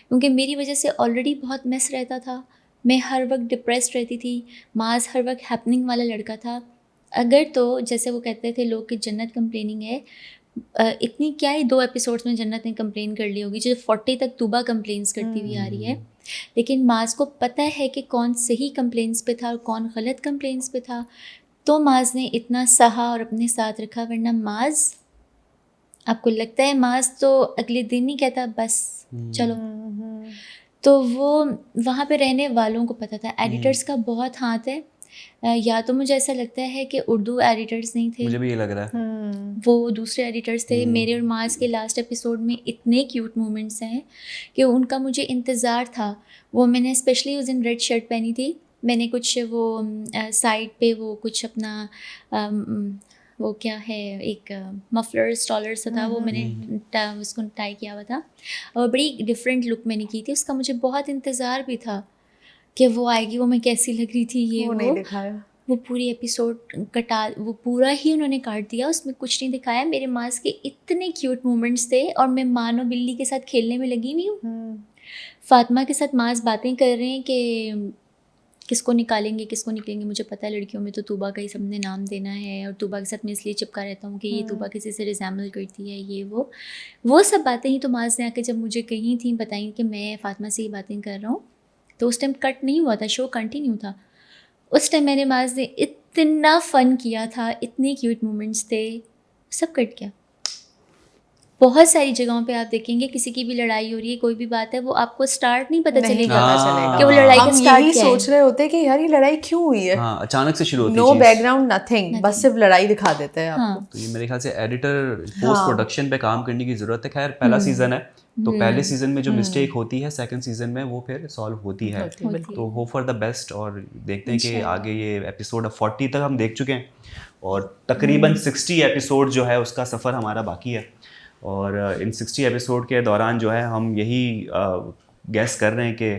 क्योंकि मेरी वजह से ऑलरेडी बहुत मेस रहता था, मैं हर वक्त डिप्रेस्ड रहती थी, माज हर वक्त हैपनिंग वाला लड़का था। अगर तो जैसे वो कहते थे लोग कि जन्नत कंप्लेनिंग है, इतनी क्या ही 2 एपिसोड्स में जन्नत ने कंप्लेन कर ली होगी, जो 40 तक तूबा कंप्लेंट्स करती हुई आ रही है। लेकिन माज को पता है कि कौन सही कंप्लेंट्स पे था और कौन गलत कंप्लेंट्स पे था, तो माज ने इतना सहा और अपने साथ रखा। वरना माज, आपको लगता है माज तो अगले दिन ही कहता बस चलो, तो वो वहाँ पे रहने वालों को पता था। एडिटर्स का बहुत हाथ है, या तो मुझे ऐसा लगता है कि उर्दू एडिटर्स नहीं थे, मुझे भी ये लग रहा है, वो दूसरे एडिटर्स थे। मेरे और माज के लास्ट एपिसोड में इतने क्यूट मोमेंट्स हैं कि उनका मुझे इंतज़ार था। वो मैंने स्पेशली उस दिन रेड शर्ट पहनी थी, मैंने कुछ वो साइड पे वो कुछ अपना वो क्या है एक मफलर स्टॉलर सा था, वो मैंने उसको टाई किया हुआ था और बड़ी डिफरेंट लुक मैंने की थी। उसका मुझे बहुत इंतज़ार भी था कि वो आएगी, वो मैं कैसी लग रही थी, ये वो नहीं दिखाया। वो पूरी एपिसोड वो पूरा ही उन्होंने काट दिया, उसमें कुछ नहीं दिखाया। मेरे मास के इतने क्यूट मोमेंट्स थे और मैं मानो बिल्ली के साथ खेलने में लगी हुई हूँ। फातिमा के साथ मास बातें कर रहे हैं कि किसको निकालेंगे, मुझे पता है लड़कियों में तो तूबा का ही सबने नाम देना है, और तूबा के साथ मैं इसलिए चिपका रहता हूँ कि ये तूबा किसी से रिजेंबल करती है, ये वो सब बातें ही तो मास ने आके जब मुझे कही थी, बताई कि मैं फातिमा से ही बातें कर रहा हूँ, तो उस टाइम कट नहीं हुआ था, शो कंटिन्यू था। उस टाइम मैंने माज ने इतना फ़न किया था, इतने क्यूट मोमेंट्स थे, सब कट गया। बहुत सारी जगहों पे आप देखेंगे किसी की भी लड़ाई हो रही है, कोई भी बात है, वो आपको स्टार्ट नहीं पता चलेगा कि वो लड़ाई का हम स्टार्ट यही क्या है। सोच रहे होते हैं कि यार ये लड़ाई क्यों हुई है, हाँ, अचानक से शुरू होती है नो चीज़। बैकग्राउंड नथिंग, बस सिर्फ लड़ाई दिखा देते हैं आपको। तो ये मेरे ख्याल से एडिटर पोस्ट प्रोडक्शन पे काम करने की ज़रूरत है। खैर पहला सीज़न है, तो पहले सीज़न में जो मिस्टेक होती है सेकंड सीज़न में वो फिर सॉल्व होती है। तो होप फॉर द बेस्ट, और देखते हैं कि आगे ये एपिसोड 40 तक हम देख चुके हैं और तकरीबन 60 एपिसोड जो है उसका सफ़र हमारा बाकी है। और इन 60 एपिसोड के दौरान जो है हम यही गैस कर रहे हैं कि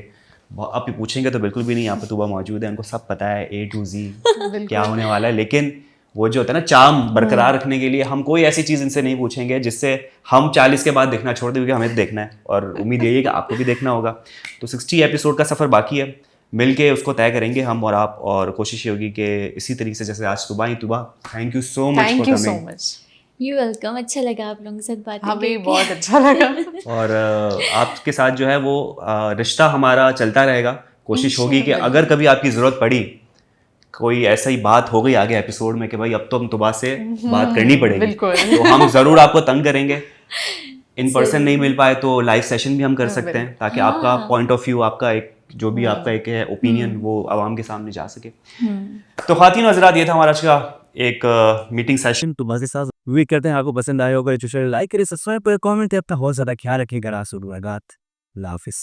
आप ये पूछेंगे तो बिल्कुल भी नहीं, यहाँ पे तूबा मौजूद है, उनको सब पता है A to Z क्या होने वाला है। लेकिन वो जो होता है ना चार्म बरकरार रखने के लिए हम कोई ऐसी चीज़ इनसे नहीं पूछेंगे जिससे हम 40 के बाद देखना छोड़ दें, क्योंकि हमें तो देखना है और उम्मीद यही है कि आपको भी देखना होगा। तो 60 एपिसोड का सफ़र बाकी है, मिल के उसको तय करेंगे हम और आप, और कोशिश ये होगी कि इसी तरीके से जैसे आज Tuba thank you so much for coming. You welcome, अच्छा लगा आप लोगों के साथ बात करके, हमें बहुत अच्छा लगा। और आपके साथ जो है वो रिश्ता हमारा चलता रहेगा। कोशिश होगी कि अगर कभी आपकी ज़रूरत पड़ी, कोई ऐसा ही बात हो गई आगे एपिसोड में कि भाई अब तो हम तूबा से बात करनी पड़ेगी, तो हम ज़रूर आपको तंग करेंगे। इन पर्सन नहीं मिल पाए तो लाइव सेशन भी हम कर सकते हैं, ताकि आपका पॉइंट ऑफ व्यू, आपका एक जो भी आपका एक है ओपिनियन, वो आवाम के सामने जा सके। तो खातिन हज़रात, ये था हमारा आज का एक मीटिंग सेशन। तो मजे साथ उम्मीद करते हैं आपको पसंद आया होगा। लाइक करिए, सब्सक्राइब करें, कमेंट करें, अपना बहुत ज़्यादा ख्याल रखिएगा। रासुल हाफिज़।